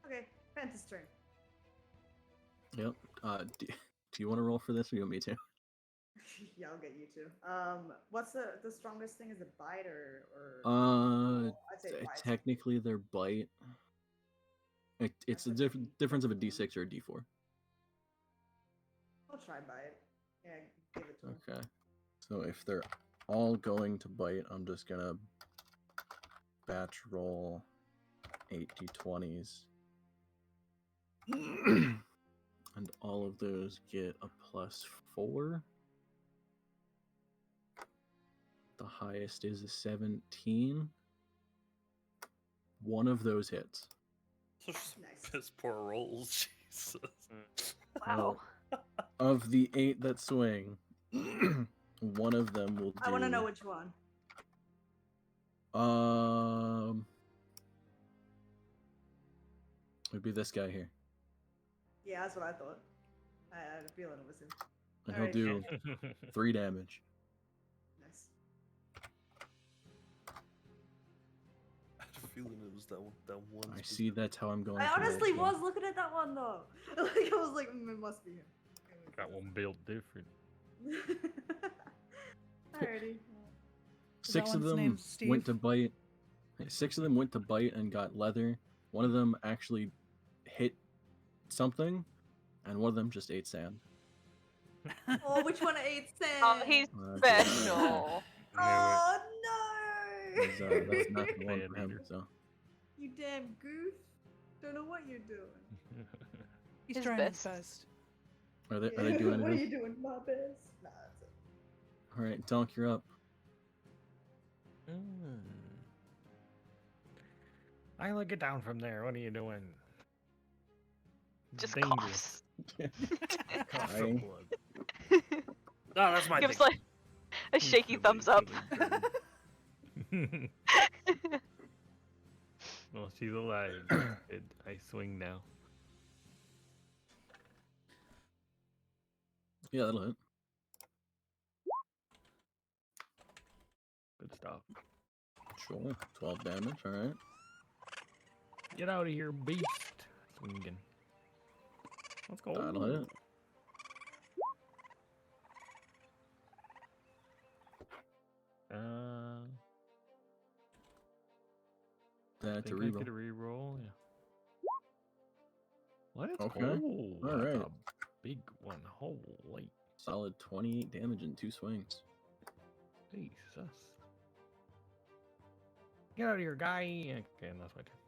Speaker 3: Okay, Panther's turn.
Speaker 2: Yep. Do you want to roll for this, or you want me to?
Speaker 3: Yeah, I'll get you to. What's the strongest thing? Is it bite or? I'd say bite.
Speaker 2: Technically, their bite. It's a difference of a D6 or a D4.
Speaker 3: I'll try bite. Yeah, give it to him.
Speaker 2: Okay. So if they're all going to bite, I'm just gonna batch roll 8 D20s. And all of those get a +4. The highest is a 17. One of those hits.
Speaker 3: Nice.
Speaker 7: Piss poor rolls, Jesus.
Speaker 1: Wow.
Speaker 2: Of the 8 that swing, one of them will do.
Speaker 3: I want to know which one.
Speaker 2: Would be this guy here.
Speaker 3: Yeah, that's what I thought. I had a feeling it was him.
Speaker 2: And
Speaker 3: Alright.
Speaker 2: he'll do 3 damage.
Speaker 3: Nice.
Speaker 7: I had a feeling it was that one.
Speaker 2: I see that's how I'm going
Speaker 3: I
Speaker 2: to roll
Speaker 3: honestly
Speaker 2: too.
Speaker 3: was looking at that one though. Like I was like, it must be him.
Speaker 4: Got one built different.
Speaker 3: Alrighty.
Speaker 2: 6 of
Speaker 6: one's
Speaker 2: them
Speaker 6: named Steve?
Speaker 2: went to bite. 6 of them went to bite and got leather. One of them actually hit something, and one of them just ate sand.
Speaker 3: Oh, which one ate sand?
Speaker 1: Oh, he's special.
Speaker 3: Oh no!
Speaker 2: That's not the one
Speaker 4: Yeah,
Speaker 2: for him.
Speaker 4: neither.
Speaker 2: So
Speaker 3: You damn goof! Don't know what you're doing.
Speaker 6: He's
Speaker 1: His
Speaker 6: trying
Speaker 1: best.
Speaker 6: his best.
Speaker 2: are they doing
Speaker 3: What are
Speaker 2: anything?
Speaker 3: you doing, my best? Nah, that's it.
Speaker 2: All right, Donk, you're up.
Speaker 4: Isla, get down from there. What are you doing?
Speaker 1: Just
Speaker 4: Dangerous.
Speaker 1: coughs.
Speaker 7: Cough
Speaker 2: Crying.
Speaker 7: up blood. No, that's my
Speaker 1: Gives
Speaker 7: thing.
Speaker 1: like a shaky thumbs up.
Speaker 4: Well, she's alive. I swing now.
Speaker 2: Yeah, that'll hit.
Speaker 4: Good stuff.
Speaker 2: Sure. 12 damage, alright.
Speaker 4: Get out of here, beast. Swinging. Let's go.
Speaker 2: That'll hit. That's a
Speaker 4: think I
Speaker 2: reroll.
Speaker 4: could reroll. Yeah. Let's
Speaker 2: Okay.
Speaker 4: go. That's
Speaker 2: Alright.
Speaker 4: a big one. Holy
Speaker 2: Solid 28 damage in 2 swings.
Speaker 4: Jesus. Get out of here, guy. Okay, and that's my turn.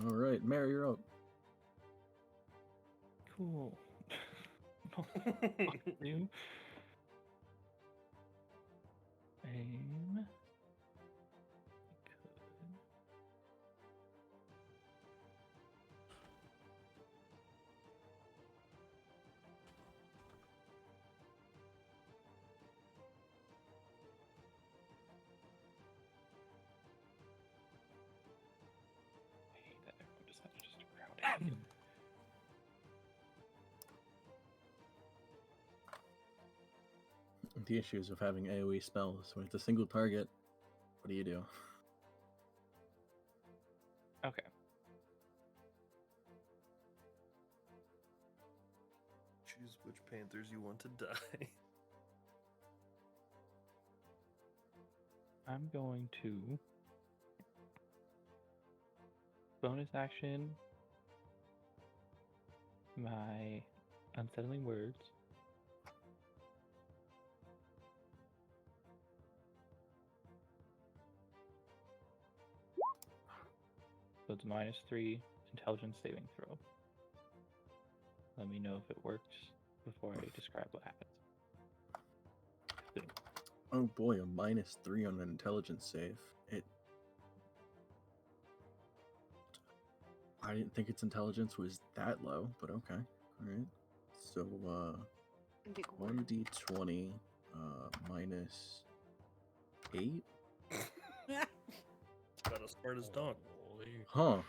Speaker 2: Alright, Mary, you're up.
Speaker 8: Cool. Fuck you. Aim. Could. I hate that everyone just had to just ground him.
Speaker 2: The issues of having AoE spells. When it's a single target, what do you do?
Speaker 8: Okay.
Speaker 7: Choose which Panthers you want to die.
Speaker 8: I'm going to bonus action my unsettling words. So it's -3 intelligence saving throw. Let me know if it works before I describe what happens.
Speaker 2: Oh boy, a -3 on an intelligence save. I didn't think its intelligence was that low, but okay. Alright. So,
Speaker 1: Big word.
Speaker 2: 1d20, -8?
Speaker 7: It's about as smart as dog.
Speaker 4: Holy.
Speaker 2: Huh.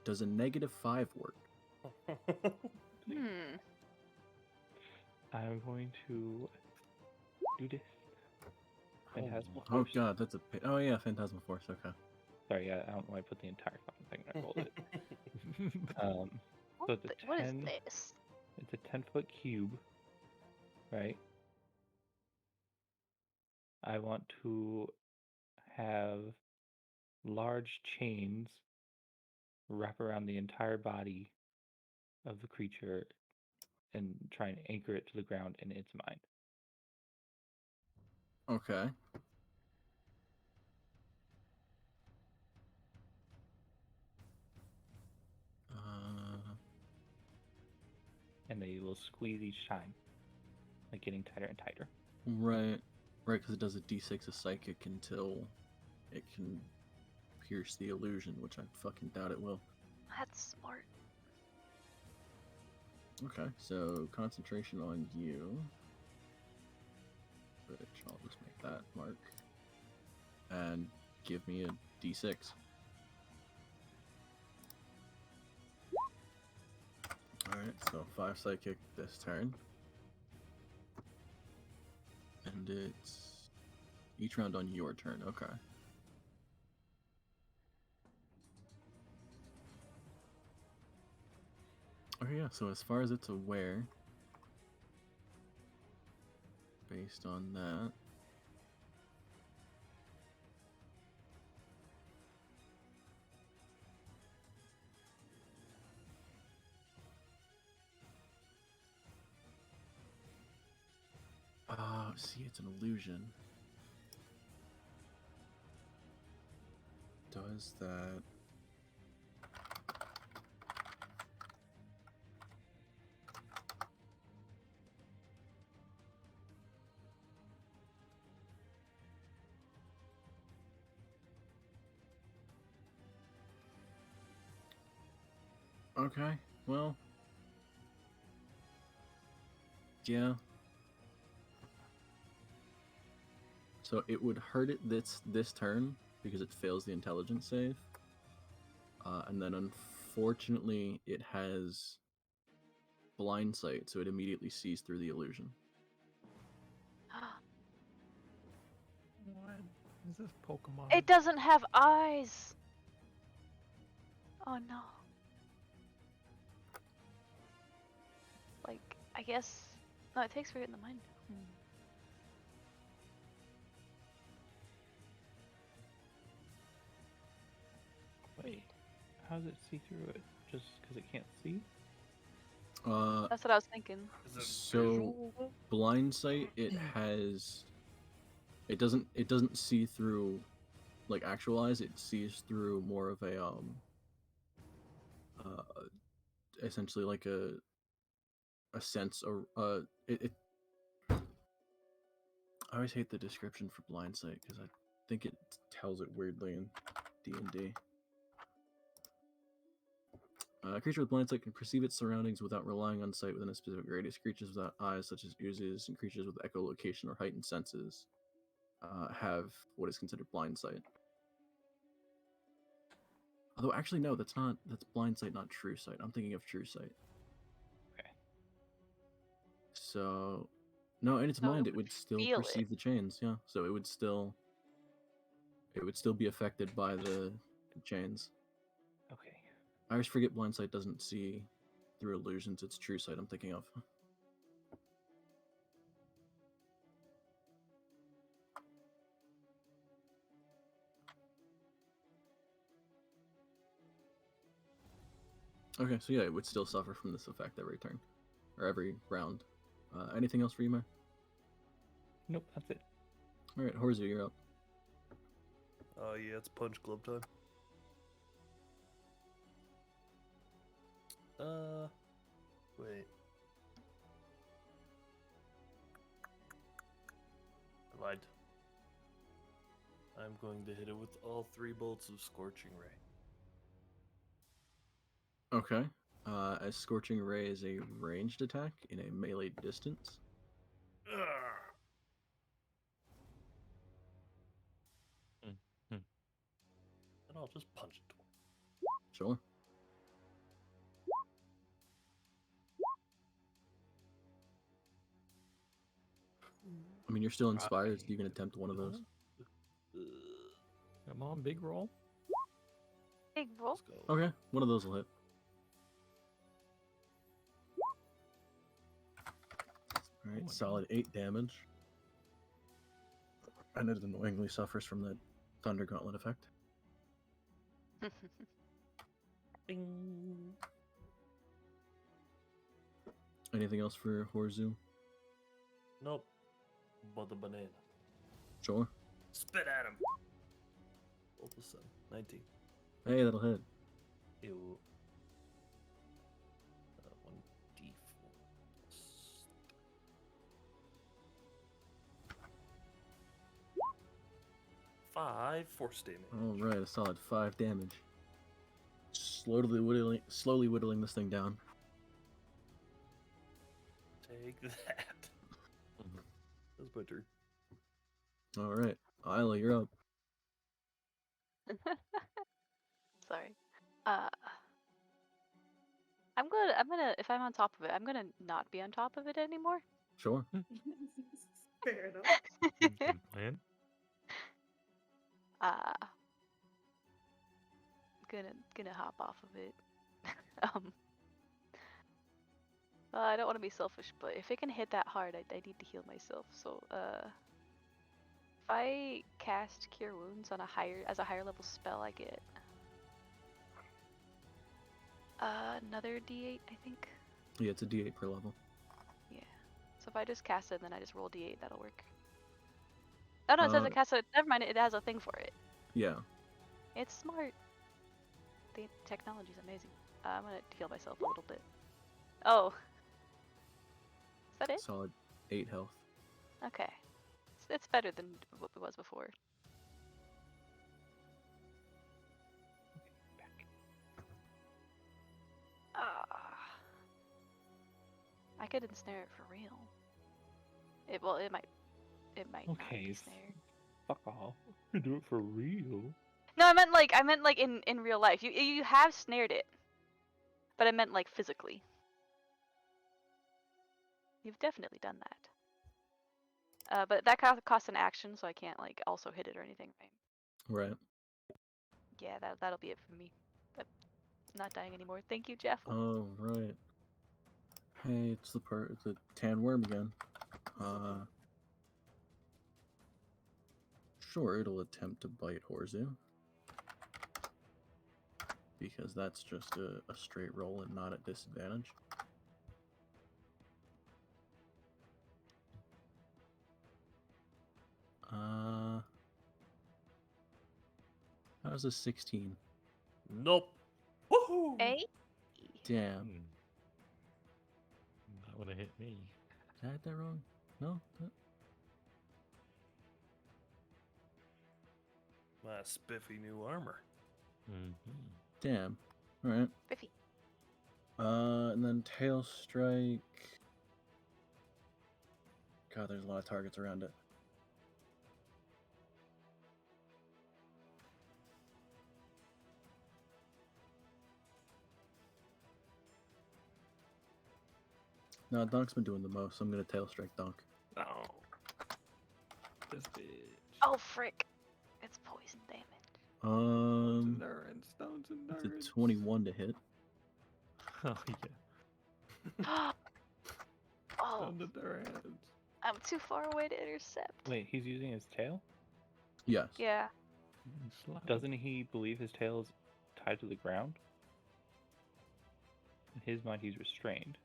Speaker 2: Does a -5 work?
Speaker 1: Hmm.
Speaker 8: I'm going to do this. Phantasmal
Speaker 2: Oh
Speaker 8: Force.
Speaker 2: god, that's a... Oh yeah, Phantasmal Force, okay.
Speaker 8: Sorry, yeah, I don't know why I put the entire fucking thing when I rolled it. So it's a
Speaker 1: What is
Speaker 8: 10.
Speaker 1: this?
Speaker 8: It's a 10-foot cube, right? I want to have large chains wrap around the entire body of the creature and try and anchor it to the ground in its mind.
Speaker 2: Okay.
Speaker 8: And they will squeeze each time, like getting tighter and tighter.
Speaker 2: Right. Right, because it does a d6 of psychic until it can pierce the illusion, which I fucking doubt it will.
Speaker 1: That's smart.
Speaker 2: Okay, so concentration on you. Which I'll just make that mark. And give me a d6. Alright, so 5 psychic this turn. And it's each round on your turn, okay. Okay, yeah, so as far as it's aware, based on that, see, it's an illusion. Does that... Okay, Well, yeah. So it would hurt it this turn because it fails the intelligence save, and then unfortunately it has blind sight, so it immediately sees through the illusion.
Speaker 4: What is this Pokemon?
Speaker 1: It doesn't have eyes. Oh no. Like, I guess. No, it takes forgetting the mind.
Speaker 8: Wait, how does it see through it? Just because it can't see?
Speaker 1: That's what I was thinking.
Speaker 7: Is it
Speaker 2: So
Speaker 7: visual?
Speaker 2: blind sight, it doesn't see through like actual eyes. It sees through more of a essentially like a sense, or I always hate the description for blind sight because I think it tells it weirdly in D&D. A creature with blind sight can perceive its surroundings without relying on sight within a specific radius. Creatures without eyes, such as oozes, and creatures with echolocation or heightened senses, have what is considered blind sight. Although, actually, no, that's blind sight, not true sight. I'm thinking of true sight.
Speaker 8: Okay.
Speaker 2: So, no, in its
Speaker 1: So it
Speaker 2: mind, it
Speaker 1: would
Speaker 2: would still
Speaker 1: feel it.
Speaker 2: perceive the chains. Yeah, so it would still be affected by the chains.
Speaker 8: Okay.
Speaker 2: I always forget blind sight doesn't see through illusions. It's true sight I'm thinking of. Okay, so yeah, it would still suffer from this effect every turn, or every round. Anything else for you, May?
Speaker 8: Nope, that's it.
Speaker 2: All right, Horzu, you're up.
Speaker 7: Oh yeah, it's punch club time. Wait. I lied. I'm going to hit it with all 3 bolts of Scorching Ray.
Speaker 2: Okay. As Scorching Ray is a ranged attack in a melee distance.
Speaker 7: Ugh.
Speaker 4: Mm-hmm.
Speaker 7: Then I'll just punch it.
Speaker 2: Sure. I mean, you're still inspired, so you can attempt one of those.
Speaker 4: Come on, big roll.
Speaker 1: Big roll.
Speaker 7: Let's go.
Speaker 2: Okay, one of those will hit. All right,
Speaker 4: Oh my
Speaker 2: solid 8 damage. And it annoyingly suffers from the Thunder Gauntlet effect.
Speaker 7: Bing.
Speaker 2: Anything else for Horzu?
Speaker 7: Nope. But the banana.
Speaker 2: Sure.
Speaker 7: Spit at him. Roll the sun. 19.
Speaker 2: Hey, that'll hit.
Speaker 7: Ew. 1d4. 5 force damage.
Speaker 2: All right, a solid 5 damage. Slowly whittling this thing down.
Speaker 7: Take that. That's my turn.
Speaker 2: All right, Isla, you're up.
Speaker 1: Sorry. I'm gonna if I'm on top of it, I'm gonna not be on top of it anymore.
Speaker 2: Sure.
Speaker 3: Fair enough.
Speaker 4: Good plan.
Speaker 1: Gonna hop off of it. I don't want to be selfish, but if it can hit that hard, I need to heal myself. So if I cast Cure Wounds on a higher level spell, I get another D8, I think.
Speaker 2: Yeah, it's a D8 per level.
Speaker 1: Yeah. So if I just cast it, and then I just roll D8, that'll work. Oh no, it says I cast it. Never mind, it has a thing for it.
Speaker 2: Yeah.
Speaker 1: It's smart. The technology's amazing. I'm gonna heal myself a little bit. Oh. Is that it?
Speaker 2: Solid 8 health.
Speaker 1: Okay. It's better than what it was before. track it and snare it for real. It might not
Speaker 8: Okay,
Speaker 1: be snared.
Speaker 8: fuck off. You do it for real.
Speaker 1: No, I meant like in real life. You have snared it, but I meant like physically. You've definitely done that. But that costs an action, so I can't like also hit it or anything, right?
Speaker 2: Right.
Speaker 1: Yeah, that'll be it for me. I'm not dying anymore. Thank you, Jeff.
Speaker 2: Oh, right. Hey, it's the tan worm again. Sure, it'll attempt to bite Horzu. Because that's just a straight roll and not at disadvantage. How's a 16?
Speaker 7: Nope. Woohoo!
Speaker 1: Hey.
Speaker 2: Damn.
Speaker 4: That would have hit me.
Speaker 2: Did I hit that wrong? No?
Speaker 7: My spiffy new armor.
Speaker 2: Damn. Alright.
Speaker 1: Biffy.
Speaker 2: And then Tail Strike. God, there's a lot of targets around it. No, Donk's been doing the most, so I'm gonna Tail Strike Donk.
Speaker 4: Oh. This bitch.
Speaker 1: Oh frick! It's poison damage.
Speaker 4: Endurance. Stones endurance.
Speaker 2: It's a 21 to hit.
Speaker 4: Oh yeah.
Speaker 1: Oh,
Speaker 4: Stones endurance.
Speaker 1: I'm too far away to intercept.
Speaker 8: Wait, he's using his tail?
Speaker 2: Yes.
Speaker 1: Yeah.
Speaker 8: Doesn't he believe his tail is tied to the ground? In his mind, he's restrained.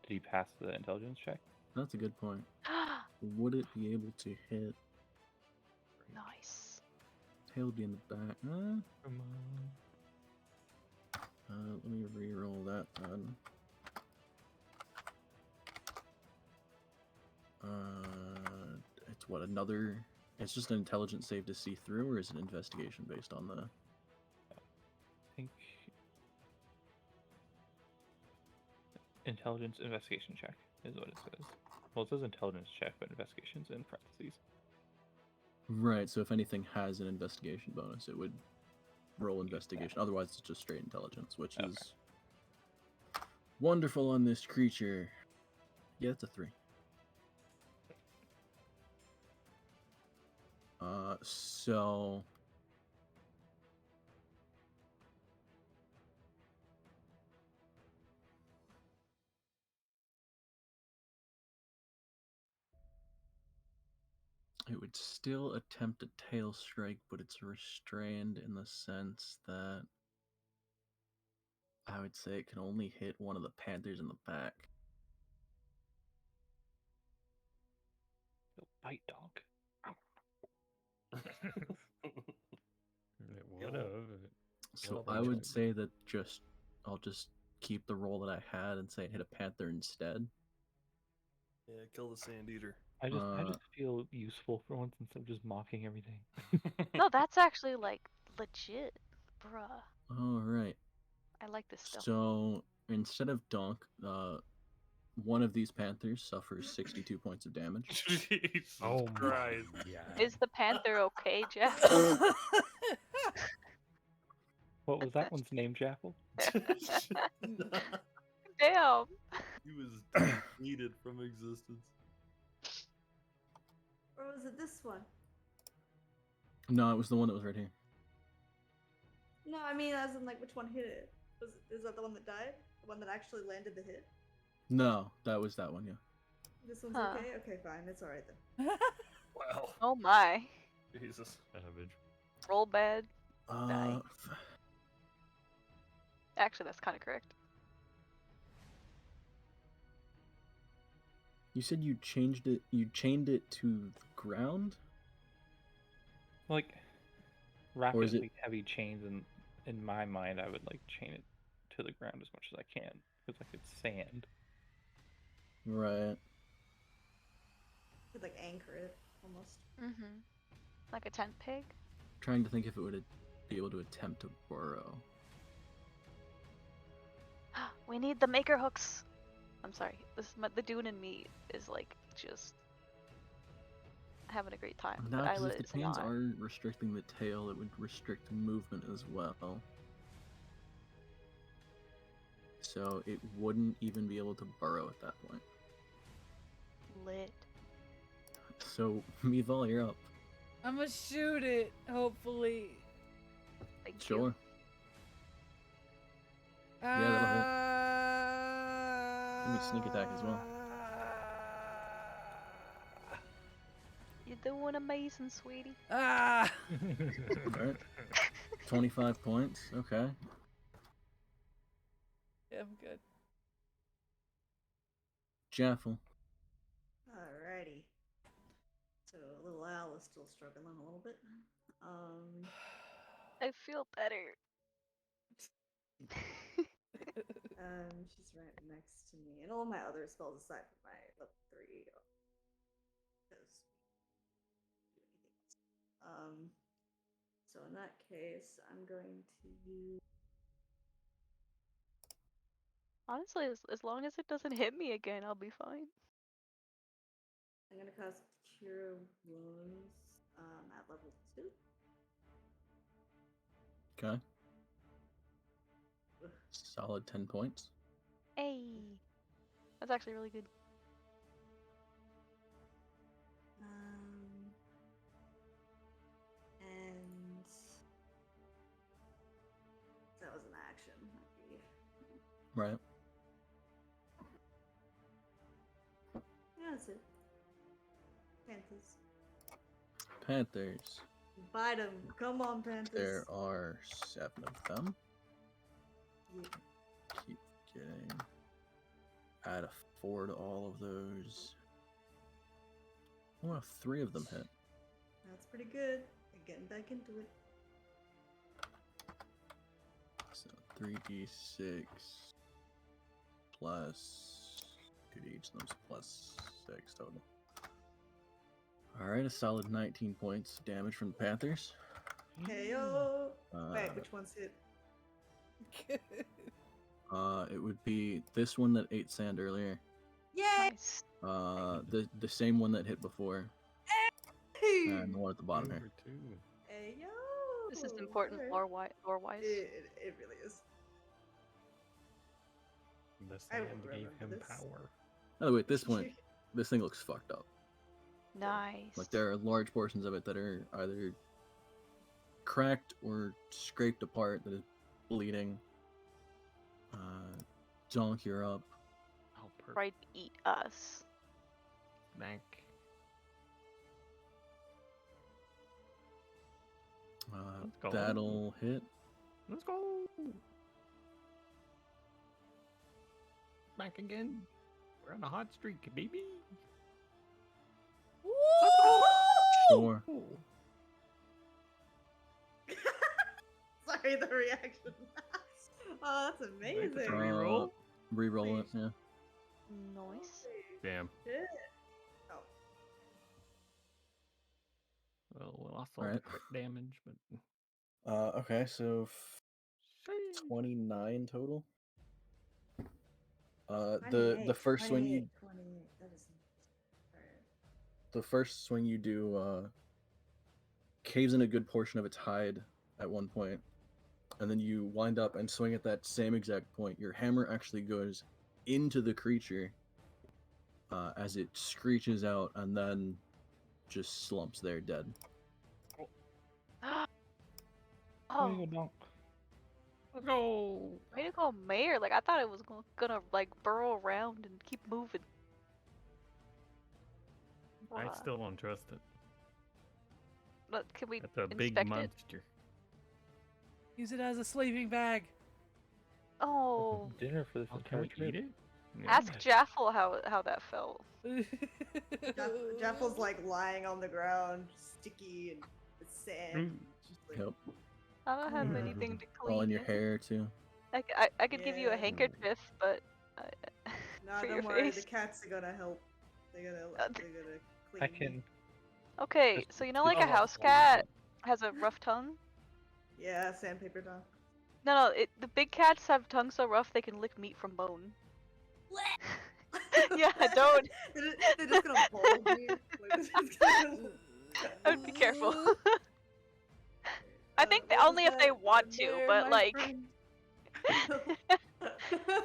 Speaker 8: Did he pass the intelligence check?
Speaker 2: That's a good point. Would it be able to hit?
Speaker 1: Nice.
Speaker 2: Tail would be in the back.
Speaker 4: Come on.
Speaker 2: Let me re-roll that then. It's what, another... It's just an intelligence save to see through, or is it investigation based on the...
Speaker 8: I think... Intelligence investigation check is what it says. Well, it says intelligence check, but investigation's in parentheses.
Speaker 2: Right, so if anything has an investigation bonus, it would roll investigation. Otherwise, it's just straight intelligence, which is wonderful on this creature. Yeah, it's a 3. So... It would still attempt a tail strike, but it's restrained in the sense that I would say it can only hit one of the panthers in the back.
Speaker 8: Bite dog.
Speaker 4: It would have.
Speaker 2: So
Speaker 4: Well,
Speaker 2: I
Speaker 4: then
Speaker 2: would
Speaker 4: it-
Speaker 2: say that I'll just keep the roll that I had and say it hit a panther instead.
Speaker 7: Yeah, kill the sand eater.
Speaker 8: I just feel useful for once instead of just mocking everything.
Speaker 1: No, that's actually like legit, bruh.
Speaker 2: All right.
Speaker 1: I like this stuff.
Speaker 2: So instead of Donk, one of these panthers suffers 62 points of damage.
Speaker 7: Jesus
Speaker 4: Oh
Speaker 7: Christ.
Speaker 4: Yeah.
Speaker 1: Is the panther okay, Jeff?
Speaker 8: What was that one's name, Jaffel?
Speaker 1: Damn.
Speaker 7: He was deleted from existence.
Speaker 3: Or was it this one?
Speaker 2: No, it was the one that was right here.
Speaker 3: No, I mean, as in, like, which one hit it? Is that the one that died? The one that actually landed the hit?
Speaker 2: No, that was that one, yeah.
Speaker 3: This one's
Speaker 1: Huh.
Speaker 3: okay? Okay, fine. It's alright then.
Speaker 7: Wow.
Speaker 1: Oh my.
Speaker 7: Jesus.
Speaker 4: Savage.
Speaker 1: Roll bad.
Speaker 2: Uh,
Speaker 1: Actually, that's kind of correct.
Speaker 2: you said you changed it. You chained it to the ground.
Speaker 8: Like,
Speaker 2: Or is it-
Speaker 8: rapidly heavy chains, and in my mind, I would like chain it to the ground as much as I can because like it's sand.
Speaker 2: Right.
Speaker 3: Could, like, anchor it, almost.
Speaker 1: Mm-hmm. Like a tent peg?
Speaker 2: Trying to think if it would be able to attempt to burrow.
Speaker 1: We need the maker hooks. I'm sorry. The Dune in me is like just having a great time,
Speaker 2: No,
Speaker 1: but
Speaker 2: because
Speaker 1: Isla
Speaker 2: if the
Speaker 1: is
Speaker 2: chains
Speaker 1: not.
Speaker 2: are restricting the tail, it would restrict movement as well. So it wouldn't even be able to burrow at that point.
Speaker 1: Lit.
Speaker 2: So, Meval, you're up.
Speaker 6: I'm gonna shoot it, hopefully.
Speaker 1: Thank
Speaker 2: Sure.
Speaker 1: you.
Speaker 2: Yeah, that'll hit. Give me sneak attack as well.
Speaker 1: You're doing amazing, sweetie.
Speaker 6: Ah!
Speaker 2: Alright. 25 points. Okay.
Speaker 6: Yeah, I'm good.
Speaker 2: Jaffel.
Speaker 3: Alrighty. So little Al is still struggling a little bit.
Speaker 1: I feel better.
Speaker 3: She's right next to me, and all my other spells aside from my level 3 because do anything else. So in that case, I'm going to use.
Speaker 1: Honestly, as long as it doesn't hit me again, I'll be fine.
Speaker 3: I'm gonna cast Cure Wounds at level 2.
Speaker 2: Okay. Solid 10 points.
Speaker 1: Hey, that's actually really good.
Speaker 3: And that was an action.
Speaker 2: Right.
Speaker 3: Yeah, that's it. Panthers.
Speaker 2: Panthers.
Speaker 3: Bite them. Come on, Panthers.
Speaker 2: There are 7 of them.
Speaker 3: Yeah.
Speaker 2: Keep getting. Add a 4 to all of those. Oh, 3 of them hit.
Speaker 3: That's pretty good. Getting back into it.
Speaker 2: So 3d6 plus 2 to each of them's plus 6 total. Alright, a solid 19 points damage from the Panthers.
Speaker 3: Hey yo! Wait,
Speaker 2: Uh,
Speaker 3: which one's hit?
Speaker 2: It would be this one that ate sand earlier.
Speaker 3: Yay!
Speaker 1: Nice.
Speaker 2: The same one that hit before, and the one at the bottom here.
Speaker 4: Over 2.
Speaker 3: Hey yo!
Speaker 1: This is important
Speaker 3: Alright.
Speaker 1: lore-wise.
Speaker 3: It really is.
Speaker 4: The
Speaker 3: I will
Speaker 4: sand gave
Speaker 3: remember
Speaker 4: him
Speaker 3: this.
Speaker 4: power.
Speaker 2: By the way, at this point, this thing looks fucked up.
Speaker 1: Nice.
Speaker 2: Like there are large portions of it that are either cracked or scraped apart that is bleeding. Zonk, you're up.
Speaker 4: Oh, perfect.
Speaker 1: Right, eat us.
Speaker 4: Snack. Let's go.
Speaker 2: That'll hit.
Speaker 4: Let's go. Back again. We're on a hot streak, baby.
Speaker 2: Sure.
Speaker 3: Sorry, the reaction. Oh, that's amazing.
Speaker 4: Reroll?
Speaker 2: Reroll it, yeah.
Speaker 1: Nice.
Speaker 4: Damn.
Speaker 3: Shit. Oh.
Speaker 4: Well, we lost all the
Speaker 2: Alright.
Speaker 4: crit damage, but
Speaker 2: Okay, so
Speaker 4: Sheesh.
Speaker 2: 29 total. The
Speaker 3: 28,
Speaker 2: first swing you
Speaker 3: 28. That is. Alright.
Speaker 2: the first swing you do caves in a good portion of its hide at one point, and then you wind up and swing at that same exact point. Your hammer actually goes into the creature as it screeches out and then just slumps there dead.
Speaker 1: Oh,
Speaker 4: Let's go.
Speaker 1: way to go, Mayor. Like, I thought it was gonna like burrow around and keep moving.
Speaker 4: I
Speaker 1: Wow.
Speaker 4: still don't trust it.
Speaker 1: But can we
Speaker 4: That's a big
Speaker 1: inspect it?
Speaker 4: monster.
Speaker 6: Use it as a sleeping bag.
Speaker 1: Oh,
Speaker 8: Dinner for this
Speaker 4: Oh, can
Speaker 8: entire
Speaker 4: we
Speaker 8: trip.
Speaker 4: eat it?
Speaker 1: ask Jaffel how that felt.
Speaker 3: Jaffel's like lying on the ground, sticky and with sand. Just like,
Speaker 2: Yep.
Speaker 1: I don't have
Speaker 4: Mm.
Speaker 1: anything to clean.
Speaker 2: All in your hair too.
Speaker 1: I could give you a
Speaker 3: Yeah.
Speaker 1: handkerchief, but
Speaker 3: Nah,
Speaker 1: for your
Speaker 3: don't worry.
Speaker 1: face.
Speaker 3: The cats are gonna help. They're gonna clean.
Speaker 8: I can.
Speaker 1: Okay,
Speaker 8: Just
Speaker 1: so you know, like a
Speaker 8: Oh,
Speaker 1: house
Speaker 8: oh,
Speaker 1: cat has a rough tongue.
Speaker 3: Yeah, sandpaper dog.
Speaker 1: No, the big cats have tongues so rough they can lick meat from bone. Yeah, don't.
Speaker 3: They're just gonna bowl me. Like, they're just gonna-
Speaker 1: I would be careful. I think
Speaker 3: what was
Speaker 1: only if they
Speaker 3: that?
Speaker 1: want to,
Speaker 3: There,
Speaker 1: but
Speaker 3: my
Speaker 1: like,
Speaker 3: friend.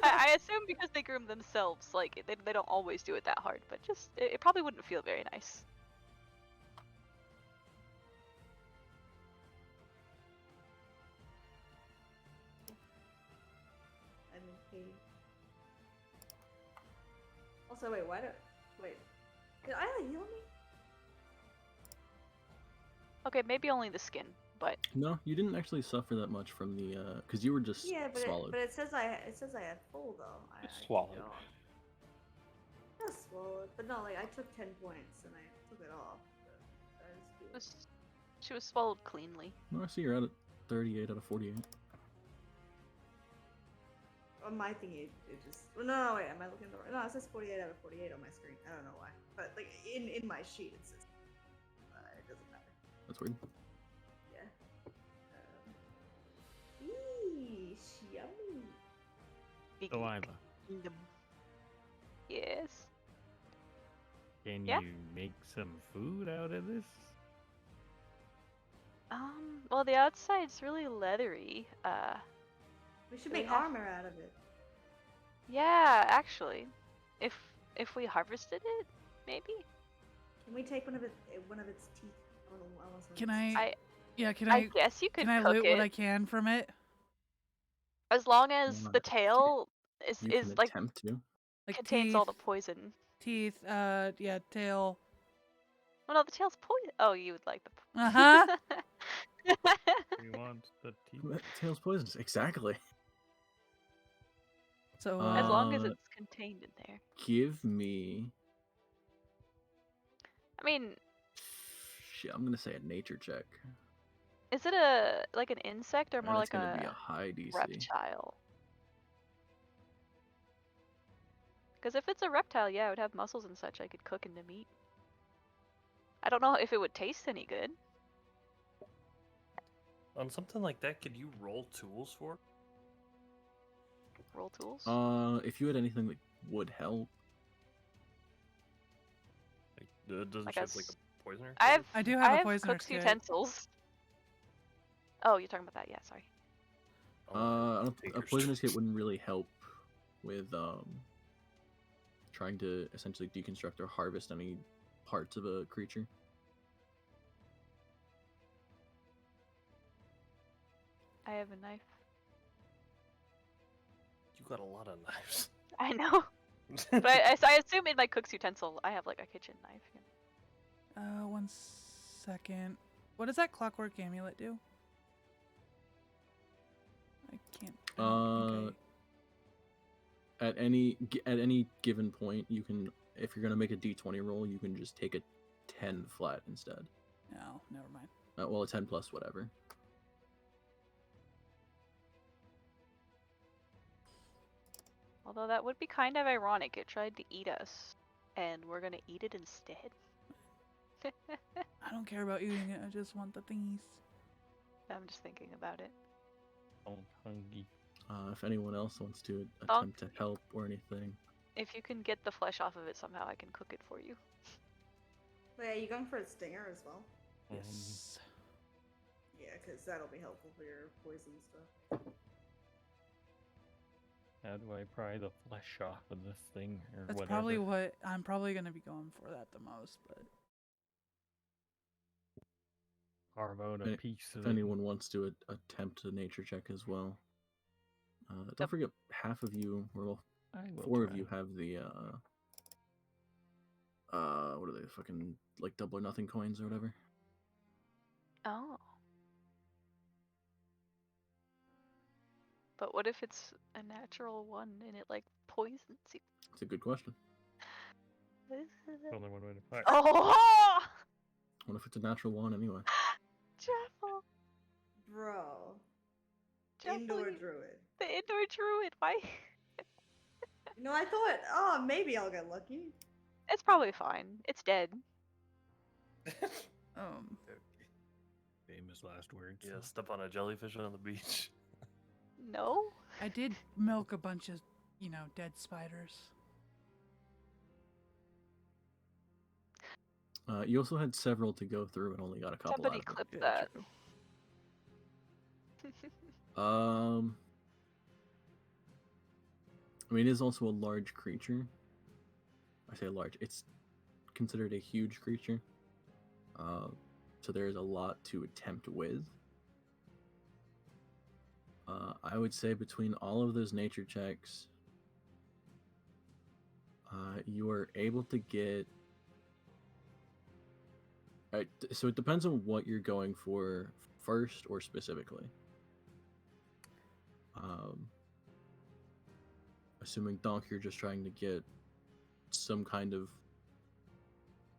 Speaker 1: I assume because they groom themselves, like they don't always do it that hard, but just it probably wouldn't feel very nice.
Speaker 3: I'm in pain. Also, wait, wait. Did Isla heal me?
Speaker 1: Okay, maybe only the skin, but
Speaker 2: No, you didn't actually suffer that much from the because you were just
Speaker 3: Yeah, but
Speaker 2: swallowed.
Speaker 3: it says I had full though. I
Speaker 8: Swallowed.
Speaker 3: took it off. Not swallowed, but no, like I took 10 points and I took it off. That is cool.
Speaker 1: she was swallowed cleanly.
Speaker 2: No, I see you're at a 38 out of 48.
Speaker 3: On my thing, it just. Well, no, wait. Am I looking at the right? No, it says 48 out of 48 on my screen. I don't know why, but like in my sheet, it says. It doesn't matter.
Speaker 2: That's weird.
Speaker 3: Yeah. Eesh, yummy.
Speaker 4: Delilah,
Speaker 1: Yes.
Speaker 4: can
Speaker 1: Yeah?
Speaker 4: you make some food out of this?
Speaker 1: Well, the outside's really leathery.
Speaker 3: We should
Speaker 1: Do we
Speaker 3: make
Speaker 1: have-
Speaker 3: armor out of it.
Speaker 1: Yeah, actually, if we harvested it, maybe.
Speaker 3: Can we take one of its teeth?
Speaker 6: Can I?
Speaker 1: I-
Speaker 6: Yeah. Can
Speaker 1: I
Speaker 6: I?
Speaker 1: guess you could
Speaker 6: Can I
Speaker 1: cook
Speaker 6: loot
Speaker 1: it
Speaker 6: what I can from it?
Speaker 1: as long as
Speaker 2: Uh,
Speaker 1: the tail
Speaker 2: You
Speaker 1: is
Speaker 2: can
Speaker 1: like
Speaker 2: attempt to.
Speaker 6: Like
Speaker 1: contains
Speaker 6: teeth.
Speaker 1: all the poison.
Speaker 6: Teeth. Yeah. Tail.
Speaker 1: Well, no, the tail's poison. Oh, you would like the.
Speaker 6: Uh huh.
Speaker 4: We want the teeth.
Speaker 2: Tails poisonous. Exactly.
Speaker 6: So.
Speaker 1: As long as
Speaker 2: Uh,
Speaker 1: it's contained in there.
Speaker 2: Give me.
Speaker 1: I mean,
Speaker 2: Shit, I'm gonna say a nature check.
Speaker 1: is it like an insect or more
Speaker 2: And
Speaker 1: like
Speaker 2: it's gonna be
Speaker 1: a
Speaker 2: a high DC.
Speaker 1: reptile? Because if it's a reptile, yeah, it would have muscles and such I could cook into meat. I don't know if it would taste any good.
Speaker 7: On something like that, could you roll tools for?
Speaker 1: Roll tools.
Speaker 2: If you had anything that would help,
Speaker 7: Like, doesn't
Speaker 1: Like
Speaker 7: she
Speaker 1: a
Speaker 7: have like
Speaker 1: s-
Speaker 7: a poisoner?
Speaker 1: I have
Speaker 6: I do
Speaker 1: I
Speaker 6: have a
Speaker 1: have
Speaker 6: poisoner's
Speaker 1: cook's
Speaker 6: kit.
Speaker 1: utensils. Oh, you're talking about that? Yeah, sorry.
Speaker 2: I don't, a
Speaker 7: Tinker's
Speaker 2: poisonous
Speaker 7: tools.
Speaker 2: hit wouldn't really help with trying to essentially deconstruct or harvest any parts of a creature.
Speaker 1: I have a knife.
Speaker 7: You got a lot of knives.
Speaker 1: I know, but I assume in my cook's utensil I have like a kitchen knife. Yeah.
Speaker 6: 1 second. What does that clockwork amulet do? I can't. I don't think
Speaker 2: At any given point, you can, if you're gonna make a d20 roll, you can just take a 10 flat instead.
Speaker 6: No, never mind.
Speaker 2: Well, a 10 plus whatever.
Speaker 1: Although that would be kind of ironic. It tried to eat us, and we're gonna eat it instead.
Speaker 6: I don't care about eating it. I just want the thingies.
Speaker 1: I'm just thinking about it.
Speaker 4: I'm hungry.
Speaker 2: If anyone else wants to
Speaker 1: Oh.
Speaker 2: attempt to help or anything,
Speaker 1: If you can get the flesh off of it somehow, I can cook it for you.
Speaker 3: Wait, are you going for a stinger as well?
Speaker 6: Yes.
Speaker 3: Yeah, because that'll be helpful for your poison stuff.
Speaker 4: How do I pry the flesh off of this thing or
Speaker 6: That's
Speaker 4: whatever?
Speaker 6: probably what I'm probably gonna be going for that the most, but
Speaker 4: Carve out a
Speaker 2: If
Speaker 4: piece of
Speaker 2: if
Speaker 4: it.
Speaker 2: anyone wants to attempt a nature check as well. Don't
Speaker 1: Yep.
Speaker 2: forget, half of you, well,
Speaker 4: I will
Speaker 2: 4 of
Speaker 4: try.
Speaker 2: you have the what are they, fucking like double or nothing coins or whatever.
Speaker 1: Oh. But what if it's a natural one and it like poisons you?
Speaker 2: It's a good question.
Speaker 4: Only one way to fight.
Speaker 1: Oh!
Speaker 2: What if it's a natural one anyway?
Speaker 1: Jeffel!
Speaker 3: Bro.
Speaker 1: Jeffel,
Speaker 3: Indoor
Speaker 1: you-
Speaker 3: druid.
Speaker 1: The indoor druid, why?
Speaker 3: You know, I thought, oh, maybe I'll get lucky.
Speaker 1: It's probably fine. It's dead.
Speaker 4: Famous last words.
Speaker 7: Yeah, step on a jellyfish on the beach.
Speaker 1: No?
Speaker 6: I did milk a bunch of, dead spiders.
Speaker 2: You also had several to go through and only got a couple
Speaker 1: Somebody
Speaker 2: out of it.
Speaker 1: clip
Speaker 8: Yeah,
Speaker 1: that.
Speaker 8: true.
Speaker 2: I mean, it is also a large creature. I say large. It's considered a huge creature. So there is a lot to attempt with. I would say between all of those nature checks, you are able to get. So it depends on what you're going for first or specifically. Assuming Donk, you're just trying to get some kind of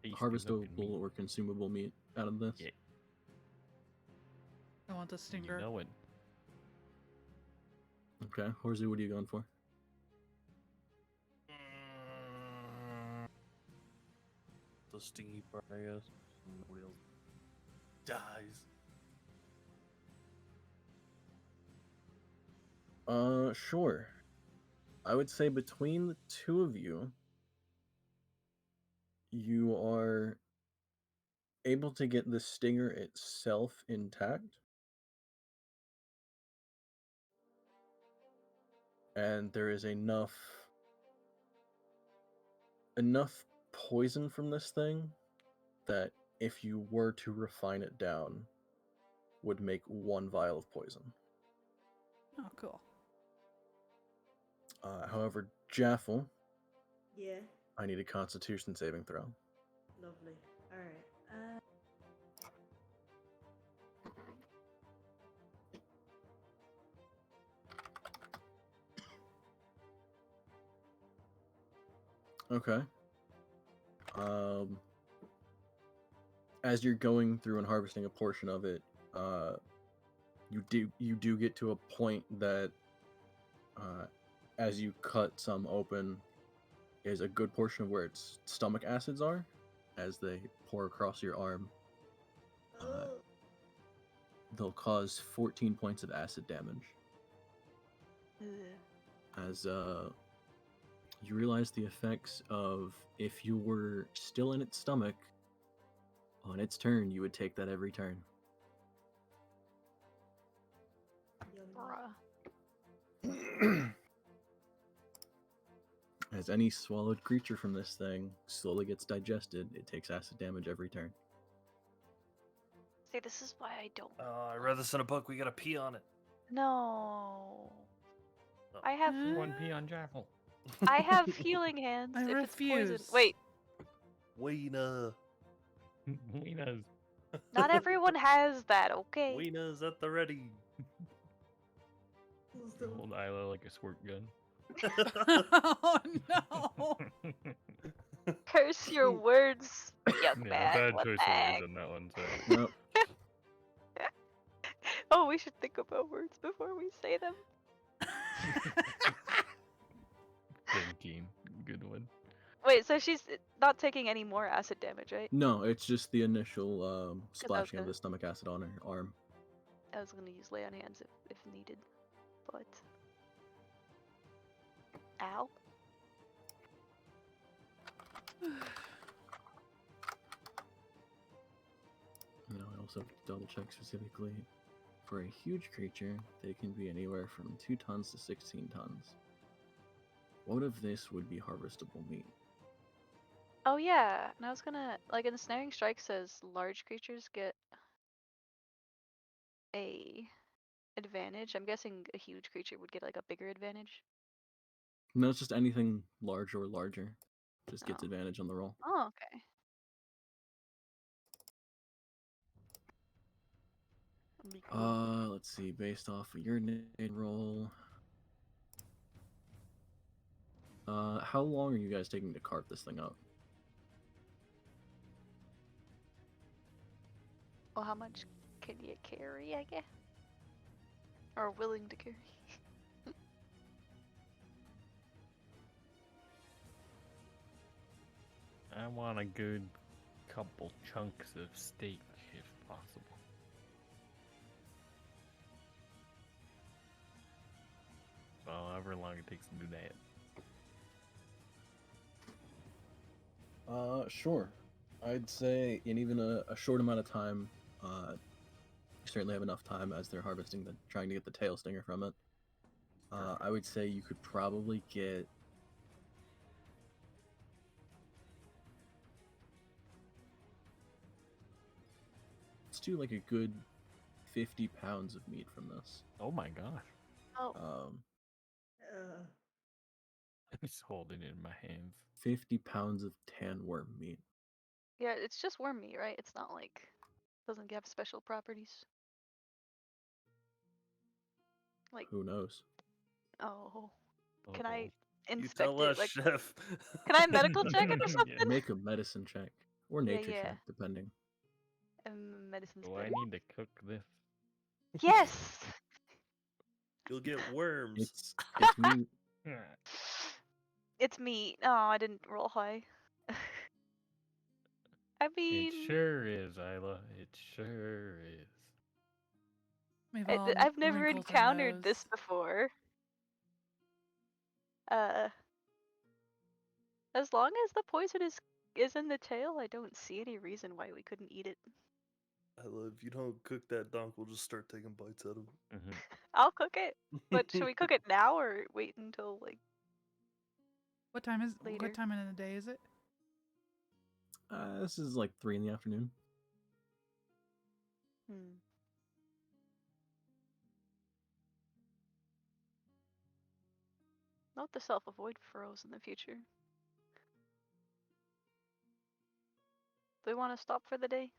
Speaker 4: Tasty
Speaker 2: harvestable
Speaker 4: looking meat.
Speaker 2: or consumable meat out of this.
Speaker 4: Yeah.
Speaker 6: I want the
Speaker 4: You
Speaker 6: stinger.
Speaker 4: know it.
Speaker 2: Okay, Horsey, what are you going for?
Speaker 7: The stingy part, I guess. Wheels dies.
Speaker 2: Sure. I would say between the two of you, you are able to get the stinger itself intact. And there is enough poison from this thing that if you were to refine it down, would make 1 vial of poison.
Speaker 6: Oh, cool.
Speaker 2: However, Jaffel,
Speaker 3: Yeah,
Speaker 2: I need a Constitution saving throw.
Speaker 3: lovely. Alright.
Speaker 2: Okay. As you're going through and harvesting a portion of it, you do get to a point that, as you cut some open, is a good portion of where its stomach acids are, as they pour across your arm. They'll cause 14 points of acid damage. As you realize the effects of if you were still in its stomach, on its turn, you would take that every turn.
Speaker 1: Bruh.
Speaker 2: As any swallowed creature from this thing slowly gets digested, it takes acid damage every turn.
Speaker 1: See, this is why I don't.
Speaker 7: I read this in a book. We gotta pee on it.
Speaker 1: No.
Speaker 7: Oh.
Speaker 1: I have.
Speaker 4: One pee on Jaffel.
Speaker 1: I have healing hands.
Speaker 6: I
Speaker 1: if it's poison.
Speaker 6: refuse.
Speaker 1: Wait,
Speaker 7: Weena.
Speaker 4: Weena's.
Speaker 1: not everyone has that. Okay.
Speaker 7: Weena's at the ready.
Speaker 4: Hold Isla like a squirt gun.
Speaker 6: Oh no!
Speaker 1: Curse your words, young
Speaker 4: Yeah,
Speaker 1: man.
Speaker 4: bad
Speaker 1: What
Speaker 4: choice
Speaker 1: the
Speaker 4: of
Speaker 1: heck?
Speaker 4: words on that one. So.
Speaker 2: Nope.
Speaker 1: Oh, we should think about words before we say them.
Speaker 4: Thinking. Good one.
Speaker 1: Wait, so she's not taking any more acid damage, right?
Speaker 2: No, it's just the initial splashing of
Speaker 1: gonna-
Speaker 2: the stomach acid on her arm.
Speaker 1: I was gonna use lay on hands if needed, but ow.
Speaker 2: I also have to double check specifically. For a huge creature, they can be anywhere from 2 tons to 16 tons. What of this would be harvestable meat?
Speaker 1: Oh yeah, and I was gonna like in the snaring strike says large creatures get a advantage. I'm guessing a huge creature would get like a bigger advantage.
Speaker 2: No, it's just anything large or larger. Just gets
Speaker 1: Oh.
Speaker 2: advantage on the roll.
Speaker 1: Oh, okay. That'd be cool.
Speaker 2: Let's see. Based off of your nade roll. How long are you guys taking to carve this thing up?
Speaker 1: Well, how much can you carry, I guess? Or willing to carry?
Speaker 4: I want a good couple chunks of steak, if possible. Well, however long it takes to do that.
Speaker 2: Sure. I'd say in even a short amount of time, you certainly have enough time as they're harvesting trying to get the tail stinger from it. I would say you could probably get let's do like a good 50 pounds of meat from this.
Speaker 4: Oh my gosh.
Speaker 1: Oh,
Speaker 3: Uh,
Speaker 4: I'm just holding it in my hands.
Speaker 2: 50 pounds of tan worm meat.
Speaker 1: yeah, it's just worm meat, right? It's not like doesn't have special properties. Like,
Speaker 2: Who knows?
Speaker 1: oh, can I
Speaker 7: You
Speaker 1: inspect
Speaker 7: tell
Speaker 1: it?
Speaker 7: us,
Speaker 1: Like,
Speaker 7: chef.
Speaker 1: can I medical check it or
Speaker 4: Yeah.
Speaker 1: something?
Speaker 2: Make a medicine check or
Speaker 1: Yeah,
Speaker 2: nature
Speaker 1: yeah.
Speaker 2: check, depending.
Speaker 1: Medicine's
Speaker 4: Do I
Speaker 1: better.
Speaker 4: need to cook this?
Speaker 1: Yes.
Speaker 7: You'll get worms.
Speaker 2: It's meat.
Speaker 1: It's meat. Oh, I didn't roll high. I
Speaker 4: It
Speaker 1: mean,
Speaker 4: sure is, Isla. It sure is.
Speaker 6: We've all the
Speaker 1: I've never
Speaker 6: wrinkles in
Speaker 1: encountered this
Speaker 6: those.
Speaker 1: before. As long as the poison is in the tail, I don't see any reason why we couldn't eat it.
Speaker 7: I love if you don't cook that donk, we'll just start taking bites out of
Speaker 4: Mhm.
Speaker 1: I'll cook it,
Speaker 7: it.
Speaker 1: but should we cook it now or wait until like
Speaker 6: What time is
Speaker 1: later?
Speaker 6: what time in the day is it?
Speaker 2: This is like 3 in the afternoon.
Speaker 1: Note to self: avoid furrows in the future. Do we want to stop for the day,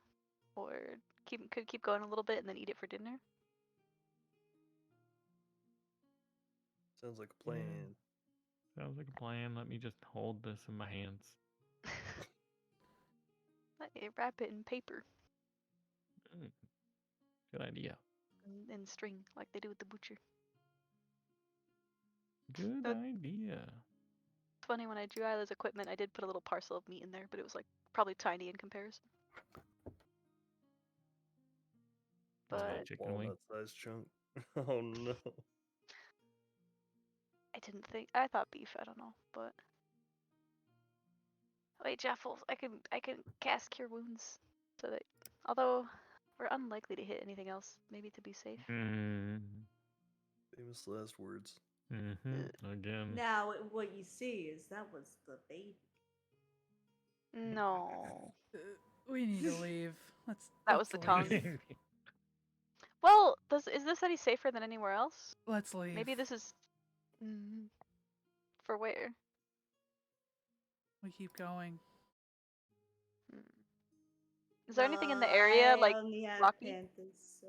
Speaker 1: or could keep going a little bit and then eat it for dinner?
Speaker 7: Sounds like a plan.
Speaker 4: Sounds like a plan. Let me just hold this in my hands.
Speaker 1: Wrap it in paper
Speaker 4: Good idea.
Speaker 1: and string like they do with the butcher.
Speaker 4: Good
Speaker 1: Uh,
Speaker 4: idea.
Speaker 1: It's funny, when I drew Isla's equipment, I did put a little parcel of meat in there, but it was like probably tiny in comparison.
Speaker 4: Was
Speaker 1: But
Speaker 4: it chicken wing?
Speaker 7: Walnut-sized chunk. Oh no.
Speaker 1: I thought beef. I don't know, but wait, Jaffles, I can cast cure wounds, so that although we're unlikely to hit anything else, maybe to be safe.
Speaker 7: Famous last words.
Speaker 4: Again.
Speaker 3: now, what you see is that was the baby.
Speaker 1: No,
Speaker 6: We need to leave.
Speaker 1: that was
Speaker 6: let's
Speaker 1: the
Speaker 6: leave.
Speaker 1: tongue. Well, is this any safer than anywhere else?
Speaker 6: Let's leave.
Speaker 1: Maybe this is for where?
Speaker 6: We keep going.
Speaker 1: Is there anything in the area like
Speaker 3: I only have
Speaker 1: rocky?
Speaker 3: panthers, so.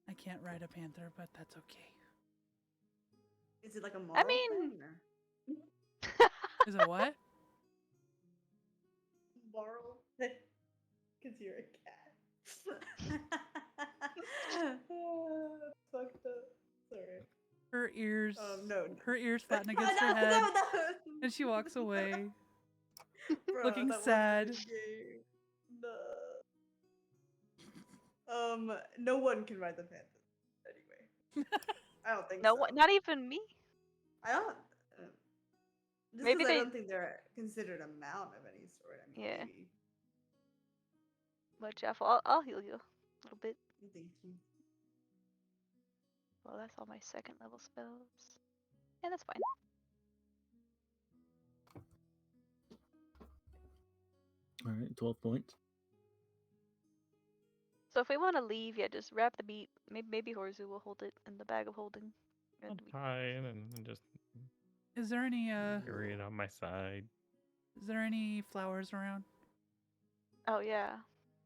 Speaker 6: I can't ride a panther, but that's okay.
Speaker 3: Is it like a moral
Speaker 1: I mean,
Speaker 3: thing, or?
Speaker 6: Is it what?
Speaker 3: Moral? Because you're a cat. Fucked up. Sorry.
Speaker 6: Her ears.
Speaker 3: No.
Speaker 6: Her ears flatten against
Speaker 3: No,
Speaker 6: her head,
Speaker 3: no.
Speaker 6: and she walks away,
Speaker 3: Bro,
Speaker 6: looking
Speaker 3: that wasn't
Speaker 6: sad.
Speaker 3: a game. No. No one can ride the panther. Anyway. I don't think
Speaker 1: no,
Speaker 3: so.
Speaker 1: not even me.
Speaker 3: I don't. Just
Speaker 1: Maybe
Speaker 3: because I
Speaker 1: they-
Speaker 3: don't think they're considered a mount of any sort. I mean,
Speaker 1: Yeah.
Speaker 3: maybe.
Speaker 1: But Jeff, I'll heal you a little bit.
Speaker 3: Thank you.
Speaker 1: Well, that's all my second level spells. Yeah, that's fine.
Speaker 2: All right, 12 points.
Speaker 1: So if we want to leave, yeah, just wrap the meat. Maybe Horzu will hold it in the bag of holding.
Speaker 4: I'll
Speaker 1: And
Speaker 4: tie it and just
Speaker 6: Is there any
Speaker 4: carry it on my side.
Speaker 6: Is there any flowers around?
Speaker 1: oh yeah,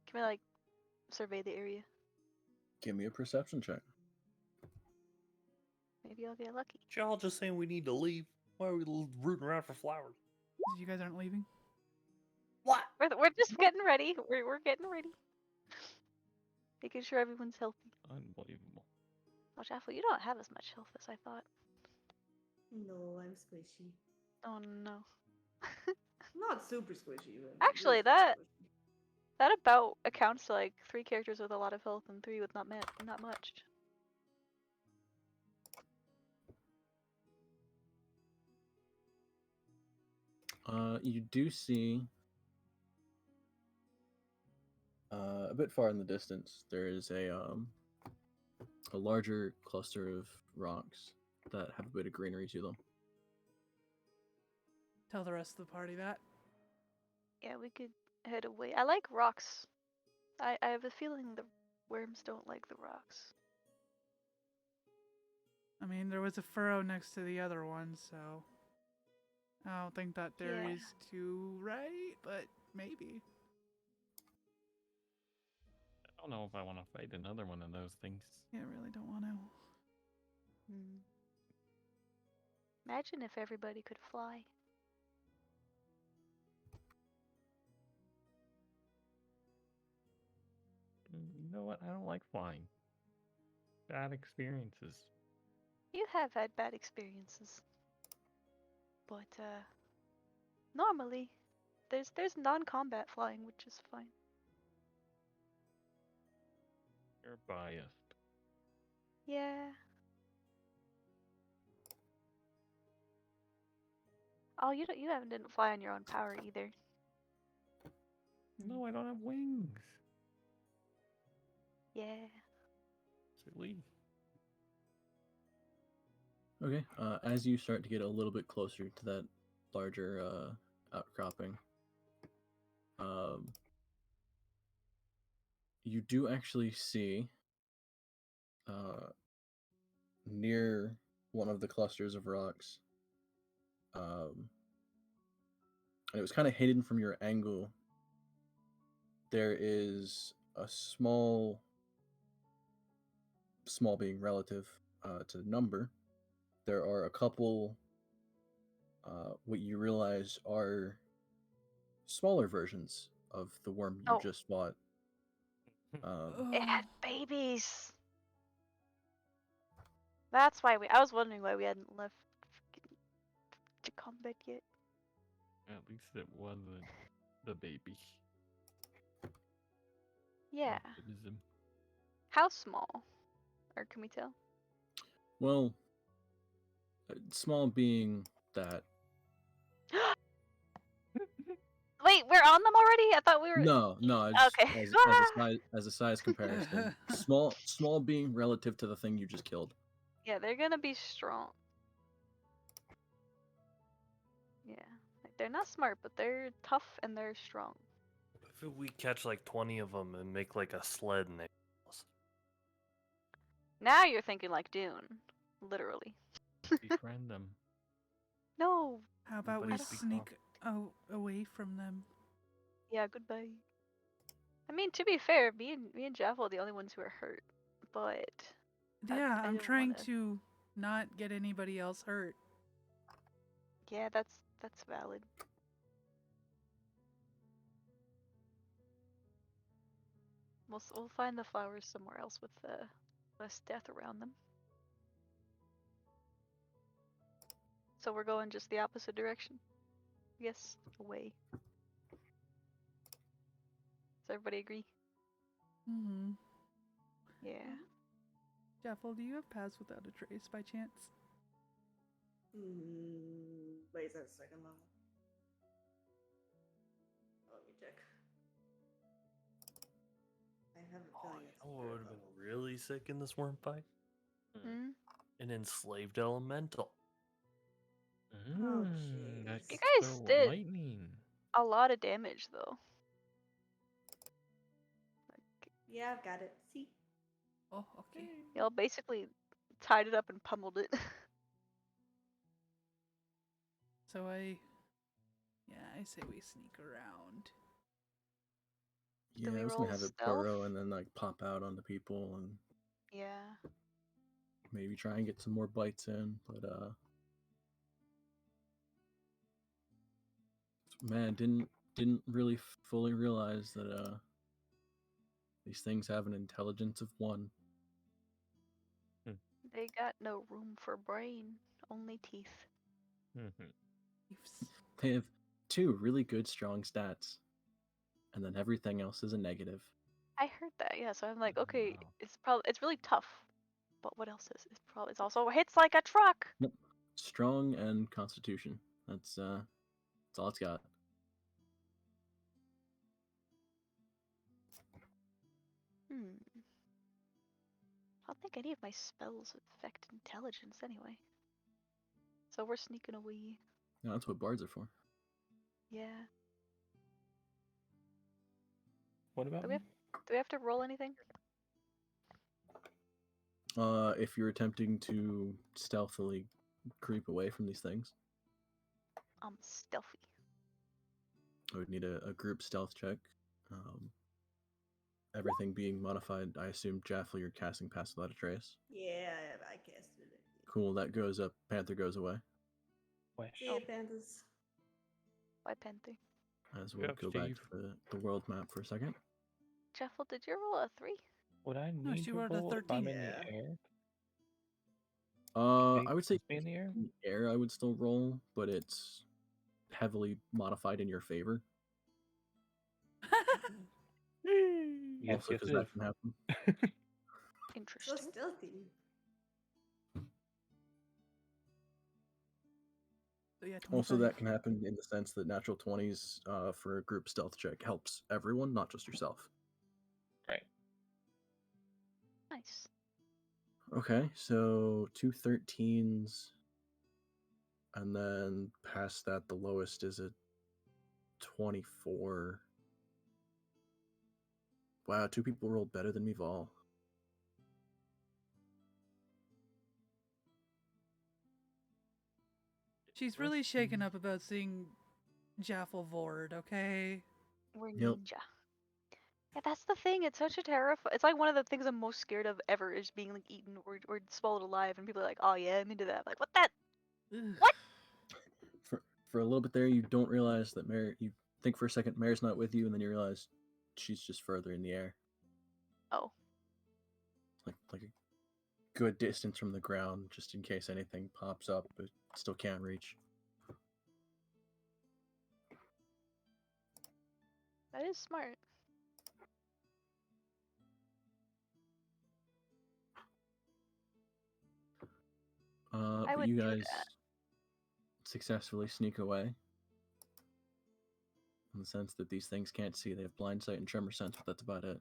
Speaker 1: can we like survey the area?
Speaker 2: Give me a perception check.
Speaker 1: Maybe I'll get lucky.
Speaker 7: Y'all just saying we need to leave. Why are we rooting around for flowers?
Speaker 6: You guys aren't leaving?
Speaker 7: What?
Speaker 1: We're just getting ready. We're getting ready. Making sure everyone's healthy.
Speaker 4: Unbelievable.
Speaker 1: Oh, Jaffel, you don't have as much health as I thought.
Speaker 3: No, I'm squishy.
Speaker 1: Oh no.
Speaker 3: Not super squishy, but
Speaker 1: Actually,
Speaker 3: really
Speaker 1: that
Speaker 3: squishy.
Speaker 1: that about accounts to like 3 characters with a lot of health and 3 with not much.
Speaker 2: You do see a bit far in the distance, there is a larger cluster of rocks that have a bit of greenery to them.
Speaker 6: Tell the rest of the party that.
Speaker 1: Yeah, we could head away. I like rocks. I have a feeling the worms don't like the rocks.
Speaker 6: I mean, there was a furrow next to the other one, so I don't think that theory's too right, but maybe.
Speaker 4: I don't know if I want to fight another one of those things.
Speaker 6: Yeah, I really don't want to.
Speaker 1: Imagine if everybody could fly.
Speaker 4: You know what? I don't like flying. Bad experiences.
Speaker 1: You have had bad experiences. But normally there's non-combat flying, which is fine.
Speaker 4: You're biased.
Speaker 1: Yeah. Oh, you didn't fly on your own power either.
Speaker 4: No, I don't have wings.
Speaker 1: Yeah.
Speaker 4: Silly.
Speaker 2: Okay, as you start to get a little bit closer to that larger outcropping, you do actually see near one of the clusters of rocks, and it was kind of hidden from your angle. There is a small being relative to number. There are a couple what you realize are smaller versions of the worm you
Speaker 1: Oh.
Speaker 2: just fought.
Speaker 1: It had babies. That's why I was wondering why we hadn't left to combat yet.
Speaker 4: At least it wasn't the baby.
Speaker 1: Yeah.
Speaker 4: Optimism.
Speaker 1: How small? Or can we tell?
Speaker 2: Well, small being that.
Speaker 1: Wait, we're on them already? I thought we were.
Speaker 2: No,
Speaker 1: Okay.
Speaker 2: as a size comparison. Small being relative to the thing you just killed.
Speaker 1: Yeah, they're gonna be strong. Yeah, like, they're not smart, but they're tough and they're strong.
Speaker 7: If we catch like 20 of them and make like a sled and they.
Speaker 1: Now you're thinking like Dune, literally.
Speaker 4: Befriend them.
Speaker 1: No.
Speaker 6: How about we
Speaker 7: Nobody speak
Speaker 6: sneak away from them?
Speaker 1: Yeah, goodbye. I mean, to be fair, me and Jeff are the only ones who are hurt, but
Speaker 6: Yeah,
Speaker 1: I
Speaker 6: I'm
Speaker 1: didn't
Speaker 6: trying
Speaker 1: wanna-
Speaker 6: to not get anybody else hurt.
Speaker 1: Yeah, that's valid. We'll find the flowers somewhere else with less death around them. So we're going just the opposite direction. Yes, away. Does everybody agree?
Speaker 6: Mm-hmm.
Speaker 1: Yeah.
Speaker 6: Jeffel, do you have Paths Without a Trace by chance?
Speaker 3: Wait a second, Mom. Let me check. I have a feeling it's
Speaker 7: Oh, it would have been really sick in this worm fight.
Speaker 1: Hmm?
Speaker 7: An enslaved elemental.
Speaker 3: Oh,
Speaker 4: That's
Speaker 1: You guys
Speaker 4: so
Speaker 1: did
Speaker 4: lightning.
Speaker 1: a lot of damage though.
Speaker 3: Yeah, I've got it. See?
Speaker 6: Oh, okay.
Speaker 1: Y'all basically tied it up and pummeled it.
Speaker 6: So I say we sneak around.
Speaker 2: Yeah,
Speaker 1: we
Speaker 2: I was gonna
Speaker 1: roll
Speaker 2: have it
Speaker 1: stealth?
Speaker 2: burrow and then like pop out onto people and
Speaker 1: Yeah.
Speaker 2: maybe try and get some more bites in, but man, didn't really fully realize that these things have an intelligence of 1.
Speaker 1: They got no room for brain, only teeth.
Speaker 2: They have 2 really good strong stats, and then everything else is a negative.
Speaker 1: I heard that, yeah. So I'm like, okay,
Speaker 4: Wow.
Speaker 1: it's really tough. But what else is it? It's also hits like a truck.
Speaker 2: Nope. Strong and Constitution. That's all it's got.
Speaker 1: Hmm. I don't think any of my spells affect intelligence anyway. So we're sneaking away.
Speaker 2: No, that's what bards are for.
Speaker 1: Yeah.
Speaker 8: What about
Speaker 1: Do we
Speaker 8: me?
Speaker 1: have, do we have to roll anything?
Speaker 2: If you're attempting to stealthily creep away from these things,
Speaker 1: Stealthy.
Speaker 2: I would need a group stealth check. Everything being modified, I assume Jaffle, you're casting Pass Without a Trace.
Speaker 3: Yeah, I casted it.
Speaker 2: Cool, that goes up. Panther goes away.
Speaker 8: Wesh.
Speaker 3: See ya, pandas.
Speaker 1: Bye, Panther.
Speaker 2: As we'll
Speaker 8: Yep,
Speaker 2: go back
Speaker 8: Steve.
Speaker 2: to the world map for a second.
Speaker 1: Jeffel, did you roll a 3?
Speaker 8: Would I
Speaker 6: No,
Speaker 8: need
Speaker 6: she
Speaker 8: to
Speaker 6: rolled a
Speaker 8: roll if I'm
Speaker 6: 13.
Speaker 8: in
Speaker 3: Yeah.
Speaker 8: the air?
Speaker 2: I would say
Speaker 8: Is me in the air?
Speaker 2: in the air I would still roll, but it's heavily modified in your favor.
Speaker 8: Yes,
Speaker 2: Also,
Speaker 8: yes,
Speaker 2: because
Speaker 8: it
Speaker 2: that
Speaker 8: is.
Speaker 2: can happen.
Speaker 3: So
Speaker 1: Interesting.
Speaker 3: stealthy.
Speaker 6: So yeah, 25.
Speaker 2: Also, that can happen in the sense that natural 20s for a group stealth check helps everyone, not just yourself.
Speaker 8: Right.
Speaker 1: Nice.
Speaker 2: Okay, so 2 13s, and then past that, the lowest is a 24. Wow, 2 people rolled better than me, Vol.
Speaker 6: She's really shaken up about seeing Jaffel Vord, okay?
Speaker 1: We're
Speaker 2: Yep.
Speaker 1: ninja. Yeah, that's the thing. It's such a terrifying. It's like one of the things I'm most scared of ever is being like eaten or swallowed alive, and people are like, "Oh yeah, I'm into that." I'm like, what that?
Speaker 6: Ugh.
Speaker 1: What?
Speaker 2: For a little bit there, you don't realize that Mare. You think for a second Mare's not with you, and then you realize she's just further in the air,
Speaker 1: Oh,
Speaker 2: like a good distance from the ground, just in case anything pops up, but still can't reach.
Speaker 1: that is smart. I
Speaker 2: But
Speaker 1: would
Speaker 2: you
Speaker 1: do
Speaker 2: guys
Speaker 1: that.
Speaker 2: successfully sneak away. In the sense that these things can't see, they have blind sight and tremor sense, but that's about it.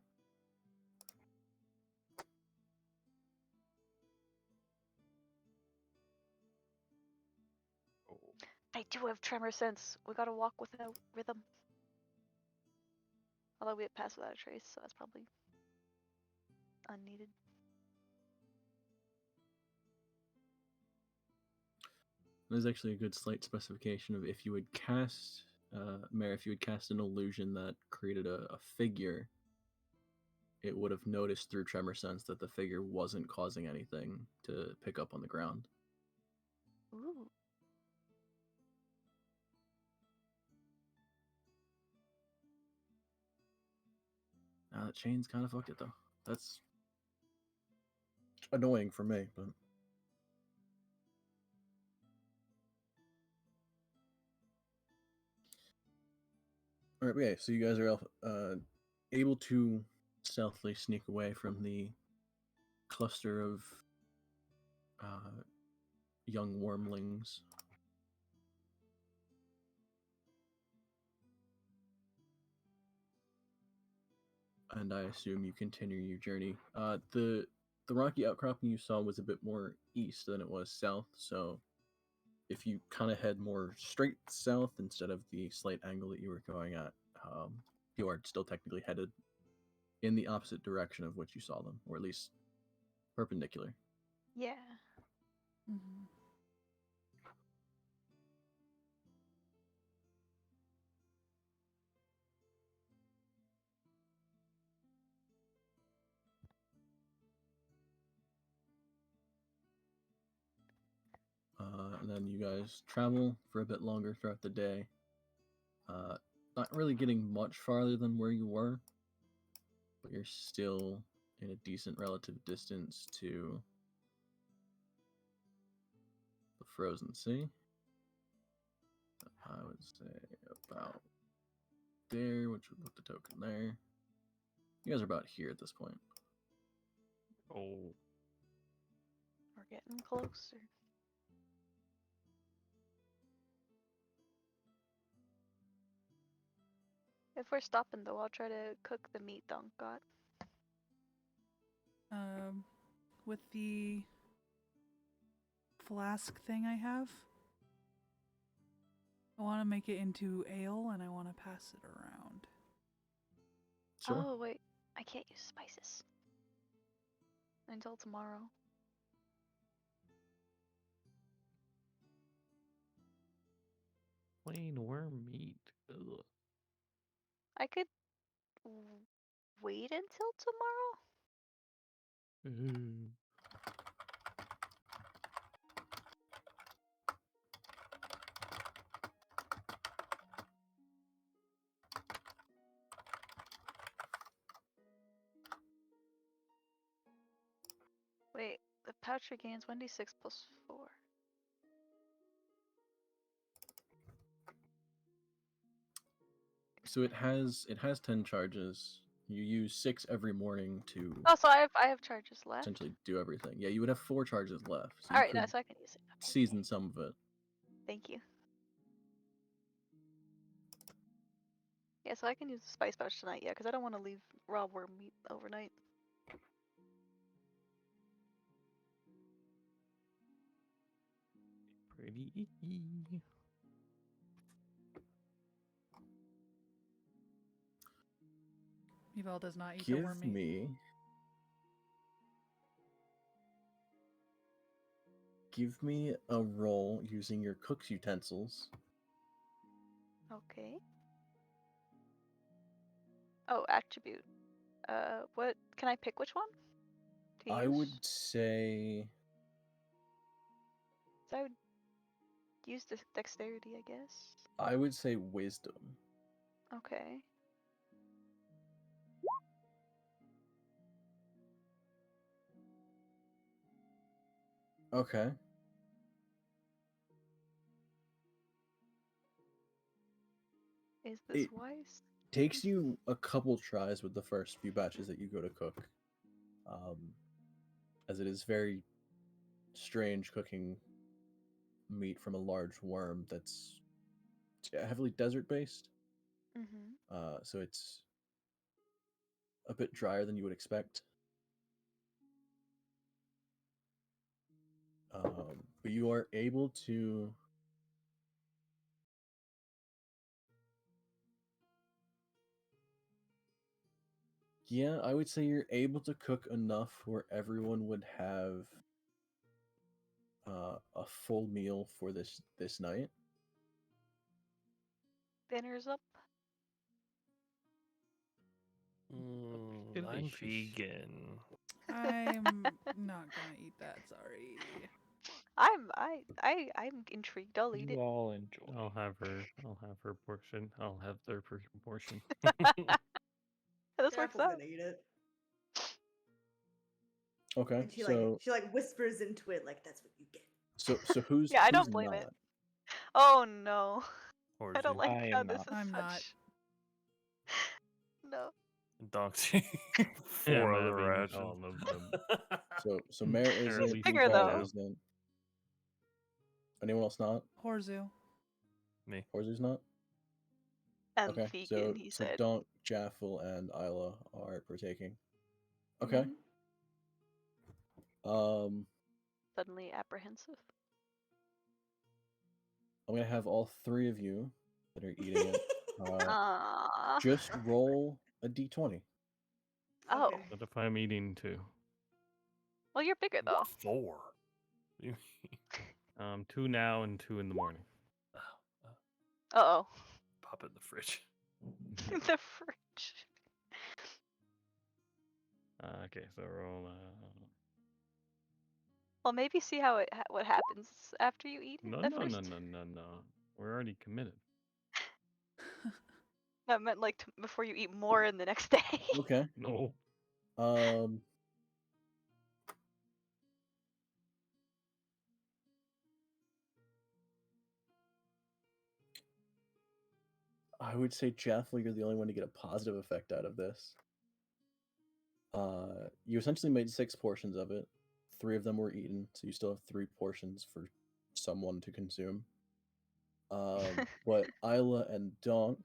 Speaker 1: I do have tremor sense. We gotta walk without rhythm. Although we have pass without a trace, so that's probably unneeded.
Speaker 2: There's actually a good slight specification of if you would cast, Mare, if you would cast an illusion that created a figure, it would have noticed through tremor sense that the figure wasn't causing anything to pick up on the ground.
Speaker 1: Ooh.
Speaker 2: Now that chain's kind of fucked it though. That's annoying for me, but all right. Okay, so you guys are able to stealthily sneak away from the cluster of young wormlings. And I assume you continue your journey. The rocky outcropping you saw was a bit more east than it was south, so if you kind of head more straight south instead of the slight angle that you were going at, you are still technically headed in the opposite direction of which you saw them, or at least perpendicular.
Speaker 1: Yeah.
Speaker 6: Mm-hmm.
Speaker 2: And then you guys travel for a bit longer throughout the day. Not really getting much farther than where you were, but you're still in a decent relative distance to the frozen sea. I would say about there, which would put the token there. You guys are about here at this point.
Speaker 4: Oh,
Speaker 1: We're getting closer. If we're stopping though, I'll try to cook the meat Dunk got.
Speaker 6: with the flask thing I have, I want to make it into ale and I want to pass it around.
Speaker 2: Sure.
Speaker 1: Oh wait, I can't use spices until tomorrow.
Speaker 4: Plain worm meat. Ugh.
Speaker 1: I could wait until tomorrow.
Speaker 4: Mm.
Speaker 1: Wait, the pouch regains 1d6 plus 4.
Speaker 2: So it has 10 charges. You use 6 every morning to
Speaker 1: Oh, so I have charges left.
Speaker 2: essentially do everything. Yeah, you would have 4 charges left. So
Speaker 1: All
Speaker 2: you
Speaker 1: right, no,
Speaker 2: could
Speaker 1: so I can use it. Okay,
Speaker 2: season some of it.
Speaker 1: thank you. Yeah, so I can use the spice pouch tonight. Yeah, because I don't want to leave raw worm meat overnight.
Speaker 4: Pretty icky.
Speaker 6: Eval does not eat the
Speaker 2: Give
Speaker 6: worm meat.
Speaker 2: Give me a roll using your cook's utensils.
Speaker 1: Okay. Oh, attribute. What can I pick? Which one? To
Speaker 2: I
Speaker 1: use?
Speaker 2: would say
Speaker 1: So I would use this dexterity, I guess.
Speaker 2: I would say wisdom.
Speaker 1: Okay.
Speaker 2: Okay.
Speaker 1: Is this
Speaker 2: It
Speaker 1: wise?
Speaker 2: takes you a couple tries with the first few batches that you go to cook. As it is very strange cooking meat from a large worm that's heavily desert based.
Speaker 1: Mm-hmm.
Speaker 2: So it's a bit drier than you would expect. But you are able to yeah, I would say you're able to cook enough where everyone would have a full meal for this night.
Speaker 1: Dinner's up.
Speaker 7: I'm
Speaker 4: Delicious.
Speaker 7: vegan.
Speaker 6: I'm not gonna eat that. Sorry.
Speaker 1: I'm intrigued. I'll eat it.
Speaker 8: You all enjoy.
Speaker 4: I'll have her portion. I'll have their portion.
Speaker 1: This works
Speaker 3: Apple's
Speaker 1: out.
Speaker 3: gonna eat it.
Speaker 2: Okay,
Speaker 3: And she
Speaker 2: so
Speaker 3: like whispers into it like that's what you get.
Speaker 2: so who's
Speaker 1: Yeah, I
Speaker 2: who's
Speaker 1: don't blame
Speaker 2: not?
Speaker 1: it. Oh no.
Speaker 7: Or
Speaker 1: I don't like
Speaker 8: I
Speaker 1: how
Speaker 8: am
Speaker 1: this
Speaker 8: not.
Speaker 1: is
Speaker 6: I'm
Speaker 1: such.
Speaker 6: not.
Speaker 1: No.
Speaker 7: Doxy.
Speaker 4: Yeah,
Speaker 7: 4
Speaker 4: I'm
Speaker 7: other
Speaker 4: having
Speaker 7: rations.
Speaker 4: all of them.
Speaker 2: So Mare
Speaker 4: Or at
Speaker 2: isn't,
Speaker 4: least
Speaker 1: bigger,
Speaker 2: Eval
Speaker 1: though.
Speaker 2: isn't. Anyone else not?
Speaker 6: Horzu.
Speaker 7: Me.
Speaker 2: Horzu's not?
Speaker 1: I'm
Speaker 2: Okay,
Speaker 1: vegan, he
Speaker 2: so
Speaker 1: said.
Speaker 2: Donk, Jaffel, and Isla are partaking. Okay.
Speaker 3: Mhm.
Speaker 1: Suddenly apprehensive.
Speaker 2: I'm gonna have all 3 of you that are eating it
Speaker 1: Aww.
Speaker 2: just roll a d20.
Speaker 1: Oh.
Speaker 3: Okay.
Speaker 4: What if I'm eating too?
Speaker 1: Well, you're bigger though.
Speaker 7: 4.
Speaker 4: 2 now and 2 in the morning.
Speaker 1: Uh-oh.
Speaker 7: Pop it in the fridge.
Speaker 1: The fridge.
Speaker 4: Okay, so roll.
Speaker 1: Well, maybe see how what happens after you eat it
Speaker 4: No,
Speaker 1: at
Speaker 4: no,
Speaker 1: first.
Speaker 4: no. We're already committed.
Speaker 1: That meant like before you eat more in the next day.
Speaker 2: Okay.
Speaker 4: No.
Speaker 2: I would say Jaffel, you're the only one to get a positive effect out of this. You essentially made 6 portions of it. 3 of them were eaten, so you still have 3 portions for someone to consume. But Isla and Donk,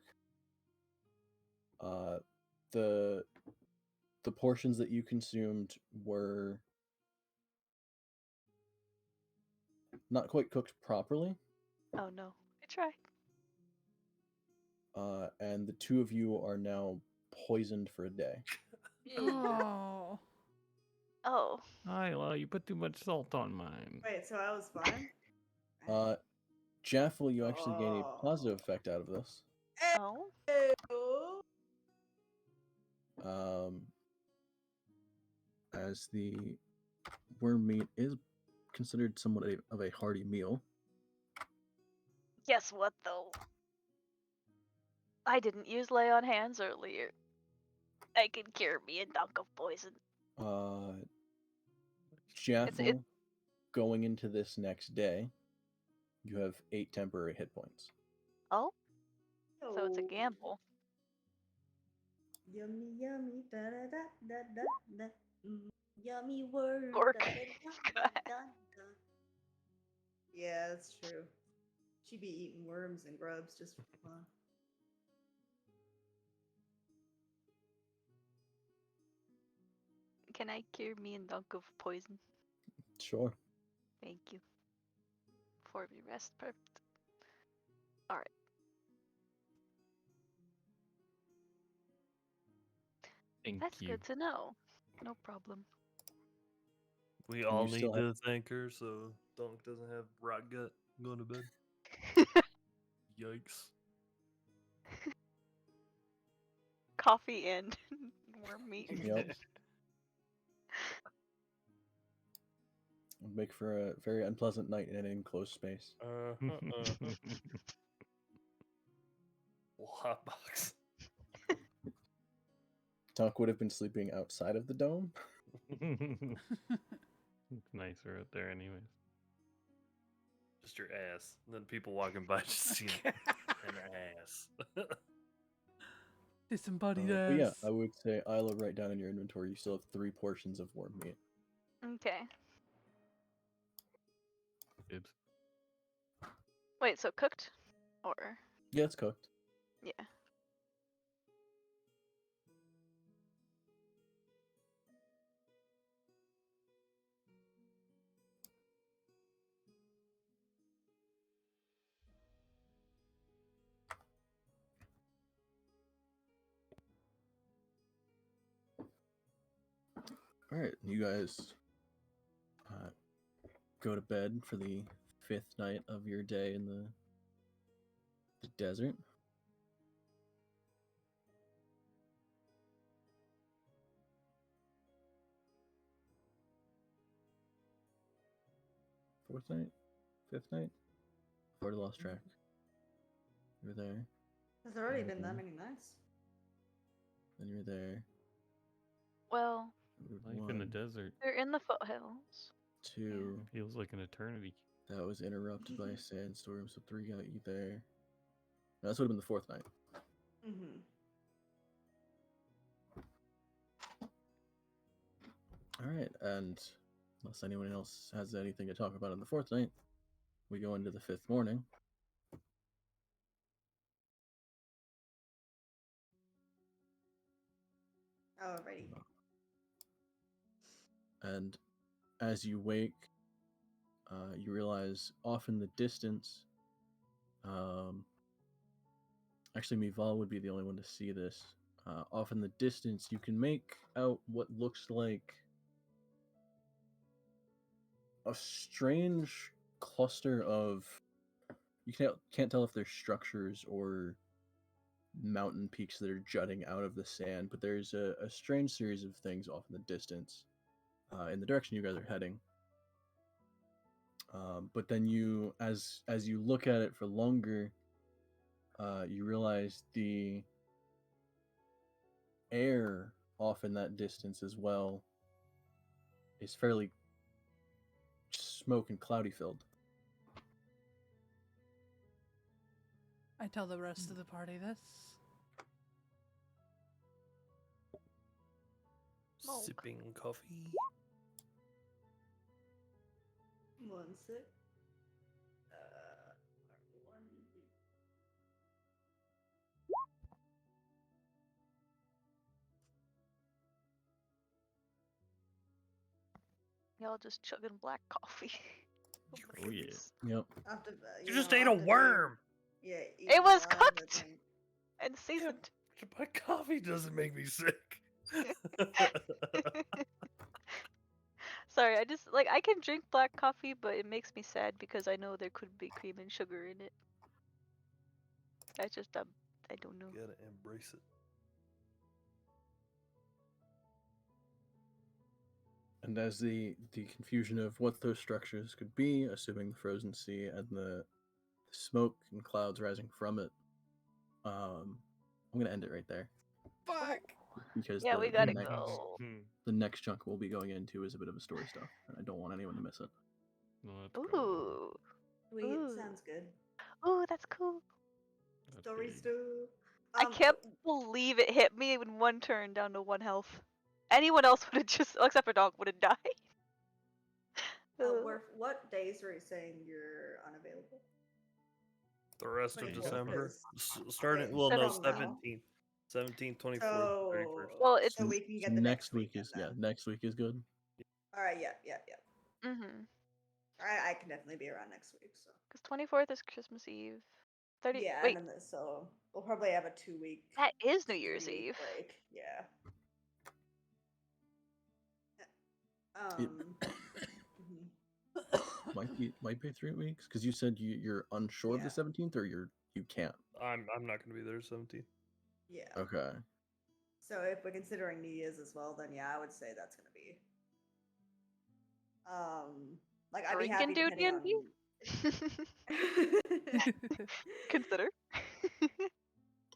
Speaker 2: the the portions that you consumed were not quite cooked properly,
Speaker 1: Oh no. I try.
Speaker 2: and the two of you are now poisoned for a day.
Speaker 6: Oh.
Speaker 1: Oh.
Speaker 4: Isla, you put too much salt on mine.
Speaker 3: Wait, so I was fine?
Speaker 2: Jaffel, you actually gain a
Speaker 3: Oh.
Speaker 2: positive effect out of this.
Speaker 1: Oh.
Speaker 3: Ew.
Speaker 2: As the worm meat is considered somewhat of a hearty meal.
Speaker 1: Guess what though? I didn't use lay on hands earlier. I can cure me a dunk of poison.
Speaker 2: Jaffel, going into this next day, you have 8 temporary hit points.
Speaker 1: Oh? So it's a
Speaker 3: Ew.
Speaker 1: gamble.
Speaker 3: Yummy, yummy, da da da da da da. Yummy worm.
Speaker 1: Orc.
Speaker 3: Da, da, da, da, da. Yeah, that's true. She'd be eating worms and grubs just for fun.
Speaker 1: Can I cure me a dunk of poison?
Speaker 2: Sure.
Speaker 1: Thank you. For me rest. Perfect. Alright.
Speaker 4: Thank
Speaker 1: That's
Speaker 4: you.
Speaker 1: good to know. No problem.
Speaker 7: We all
Speaker 2: you still
Speaker 7: need
Speaker 2: have-
Speaker 7: to thank her so Donk doesn't have rot gut going to bed. Yikes.
Speaker 1: Coffee and worm meat.
Speaker 2: Yep. Would make for a very unpleasant night in an enclosed space.
Speaker 7: Hotbox.
Speaker 2: Tunk would have been sleeping outside of the dome.
Speaker 4: It's nicer out there, anyways.
Speaker 7: Just your ass. And then people walking by just see an ass.
Speaker 6: Disembodied
Speaker 2: But yeah,
Speaker 6: ass.
Speaker 2: I would say Isla, write down in your inventory you still have 3 portions of worm meat.
Speaker 1: Okay.
Speaker 4: Dibs.
Speaker 1: Wait, so cooked? Or
Speaker 2: Yeah, it's cooked.
Speaker 1: yeah.
Speaker 2: All right, you guys go to bed for the 5th night of your day in the desert. Fourth night? 5th night? I've already lost track. You're there.
Speaker 3: Has there already been that many nights?
Speaker 2: Then you're there.
Speaker 1: Well,
Speaker 4: Life in the desert.
Speaker 1: they're in the foothills.
Speaker 2: 2.
Speaker 4: Feels like an eternity.
Speaker 2: That was interrupted by a sandstorm, so 3 got you there. No, this would have been the 4th night.
Speaker 3: Mm-hmm.
Speaker 2: All right, and unless anyone else has anything to talk about on the 4th night, we go into the 5th morning.
Speaker 3: Alrighty.
Speaker 2: And as you wake, you realize off in the distance, actually Mival would be the only one to see this. Off in the distance, you can make out what looks like a strange cluster of, you can't tell if they're structures or mountain peaks that are jutting out of the sand, but there's a strange series of things off in the distance, in the direction you guys are heading. But then you, as you look at it for longer, you realize the air off in that distance as well is fairly smoke and cloudy filled.
Speaker 6: I tell the rest of the party this.
Speaker 1: Smoke.
Speaker 7: Sipping coffee.
Speaker 3: One sec.
Speaker 1: Y'all just chugging black coffee.
Speaker 4: Oh yeah.
Speaker 2: Yep.
Speaker 3: After,
Speaker 7: You just ate a
Speaker 3: after
Speaker 7: worm.
Speaker 3: Yeah,
Speaker 1: It was
Speaker 3: eating a lot of the
Speaker 1: cooked
Speaker 3: thing.
Speaker 1: and seasoned.
Speaker 7: My coffee doesn't make me sick.
Speaker 1: Sorry, I just like I can drink black coffee, but it makes me sad because I know there could be cream and sugar in it. I just I don't know.
Speaker 7: Gotta embrace it.
Speaker 2: And as the confusion of what those structures could be, assuming the frozen sea and the smoke and clouds rising from it, I'm gonna end it right there
Speaker 6: Fuck.
Speaker 2: because
Speaker 1: Yeah, we
Speaker 2: the
Speaker 1: gotta
Speaker 2: next
Speaker 1: go.
Speaker 2: the next chunk we'll be going into is a bit of a story stuff, and I don't want anyone to miss it.
Speaker 4: Let's go.
Speaker 1: Ooh,
Speaker 3: Sweet,
Speaker 1: Ooh.
Speaker 3: sounds good.
Speaker 1: ooh, that's cool.
Speaker 4: That's
Speaker 3: Story
Speaker 4: big.
Speaker 3: stew.
Speaker 1: I can't believe it hit me in one turn down to 1 health. Anyone else would have just, except for dog, would have died.
Speaker 3: What days were you saying you're unavailable?
Speaker 7: The rest of
Speaker 3: 24th,
Speaker 7: December.
Speaker 3: 'cause
Speaker 7: Starting,
Speaker 3: okay,
Speaker 7: well, no,
Speaker 3: from now.
Speaker 7: 17th. 17th, 24th,
Speaker 3: So,
Speaker 7: 31st.
Speaker 1: Well, it's
Speaker 3: so we can get the next
Speaker 2: week
Speaker 3: weekend
Speaker 2: is
Speaker 3: then.
Speaker 2: next week is good.
Speaker 3: All right, yeah.
Speaker 1: mm-hmm.
Speaker 3: I can definitely be around next week. So.
Speaker 1: Because 24th is Christmas Eve. 30.
Speaker 3: Yeah,
Speaker 1: Wait,
Speaker 3: and then so we'll probably have a 2 week.
Speaker 1: that is New Year's
Speaker 3: 3 week
Speaker 1: Eve.
Speaker 3: break. Yeah.
Speaker 2: It
Speaker 3: mhm.
Speaker 2: might be 3 weeks because you said you're unsure of
Speaker 3: Yeah.
Speaker 2: the 17th or you can't.
Speaker 7: I'm not gonna be there 17th.
Speaker 3: Yeah.
Speaker 2: Okay.
Speaker 3: So if we're considering New Year's as well, then yeah, I would say that's gonna be. Like I'd be
Speaker 1: Drinking
Speaker 3: happy
Speaker 1: do
Speaker 3: depending on.
Speaker 1: D&D? Consider.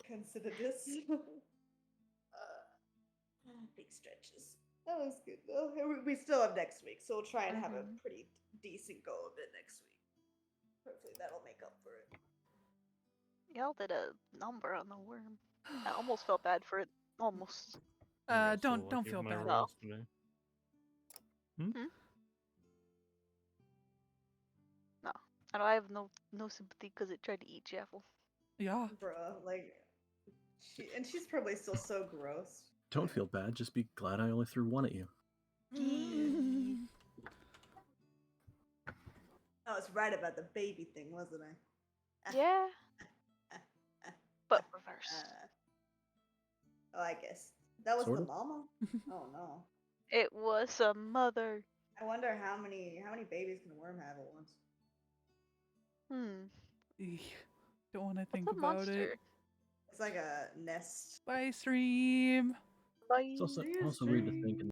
Speaker 3: Consider this. Big stretches. That was good though. We still have next week, so we'll try and have a
Speaker 1: Mhm.
Speaker 3: pretty decent go of it next week. Hopefully that'll make up for it.
Speaker 1: Y'all did a number on the worm. I almost felt bad for it. Almost.
Speaker 4: I got so
Speaker 6: Don't
Speaker 4: lucky
Speaker 6: feel
Speaker 4: with my
Speaker 6: bad.
Speaker 4: rolls today.
Speaker 1: No. I have no sympathy because it tried to eat Jaffel.
Speaker 6: Yeah.
Speaker 3: Bruh, like she's probably still so gross.
Speaker 2: Don't feel bad. Just be glad I only threw one at you.
Speaker 3: I was right about the baby thing, wasn't I?
Speaker 1: Yeah. But reversed.
Speaker 3: Oh, I guess that was
Speaker 2: Sort
Speaker 3: the
Speaker 2: of.
Speaker 3: mama. Oh no.
Speaker 1: It was a mother.
Speaker 3: I wonder how many babies can a worm have at once.
Speaker 6: Eek. Don't want to think
Speaker 1: What's a
Speaker 6: about
Speaker 1: monster?
Speaker 6: it.
Speaker 3: It's like a nest.
Speaker 6: Bye, stream.
Speaker 1: Bye.
Speaker 2: It's also weird to think in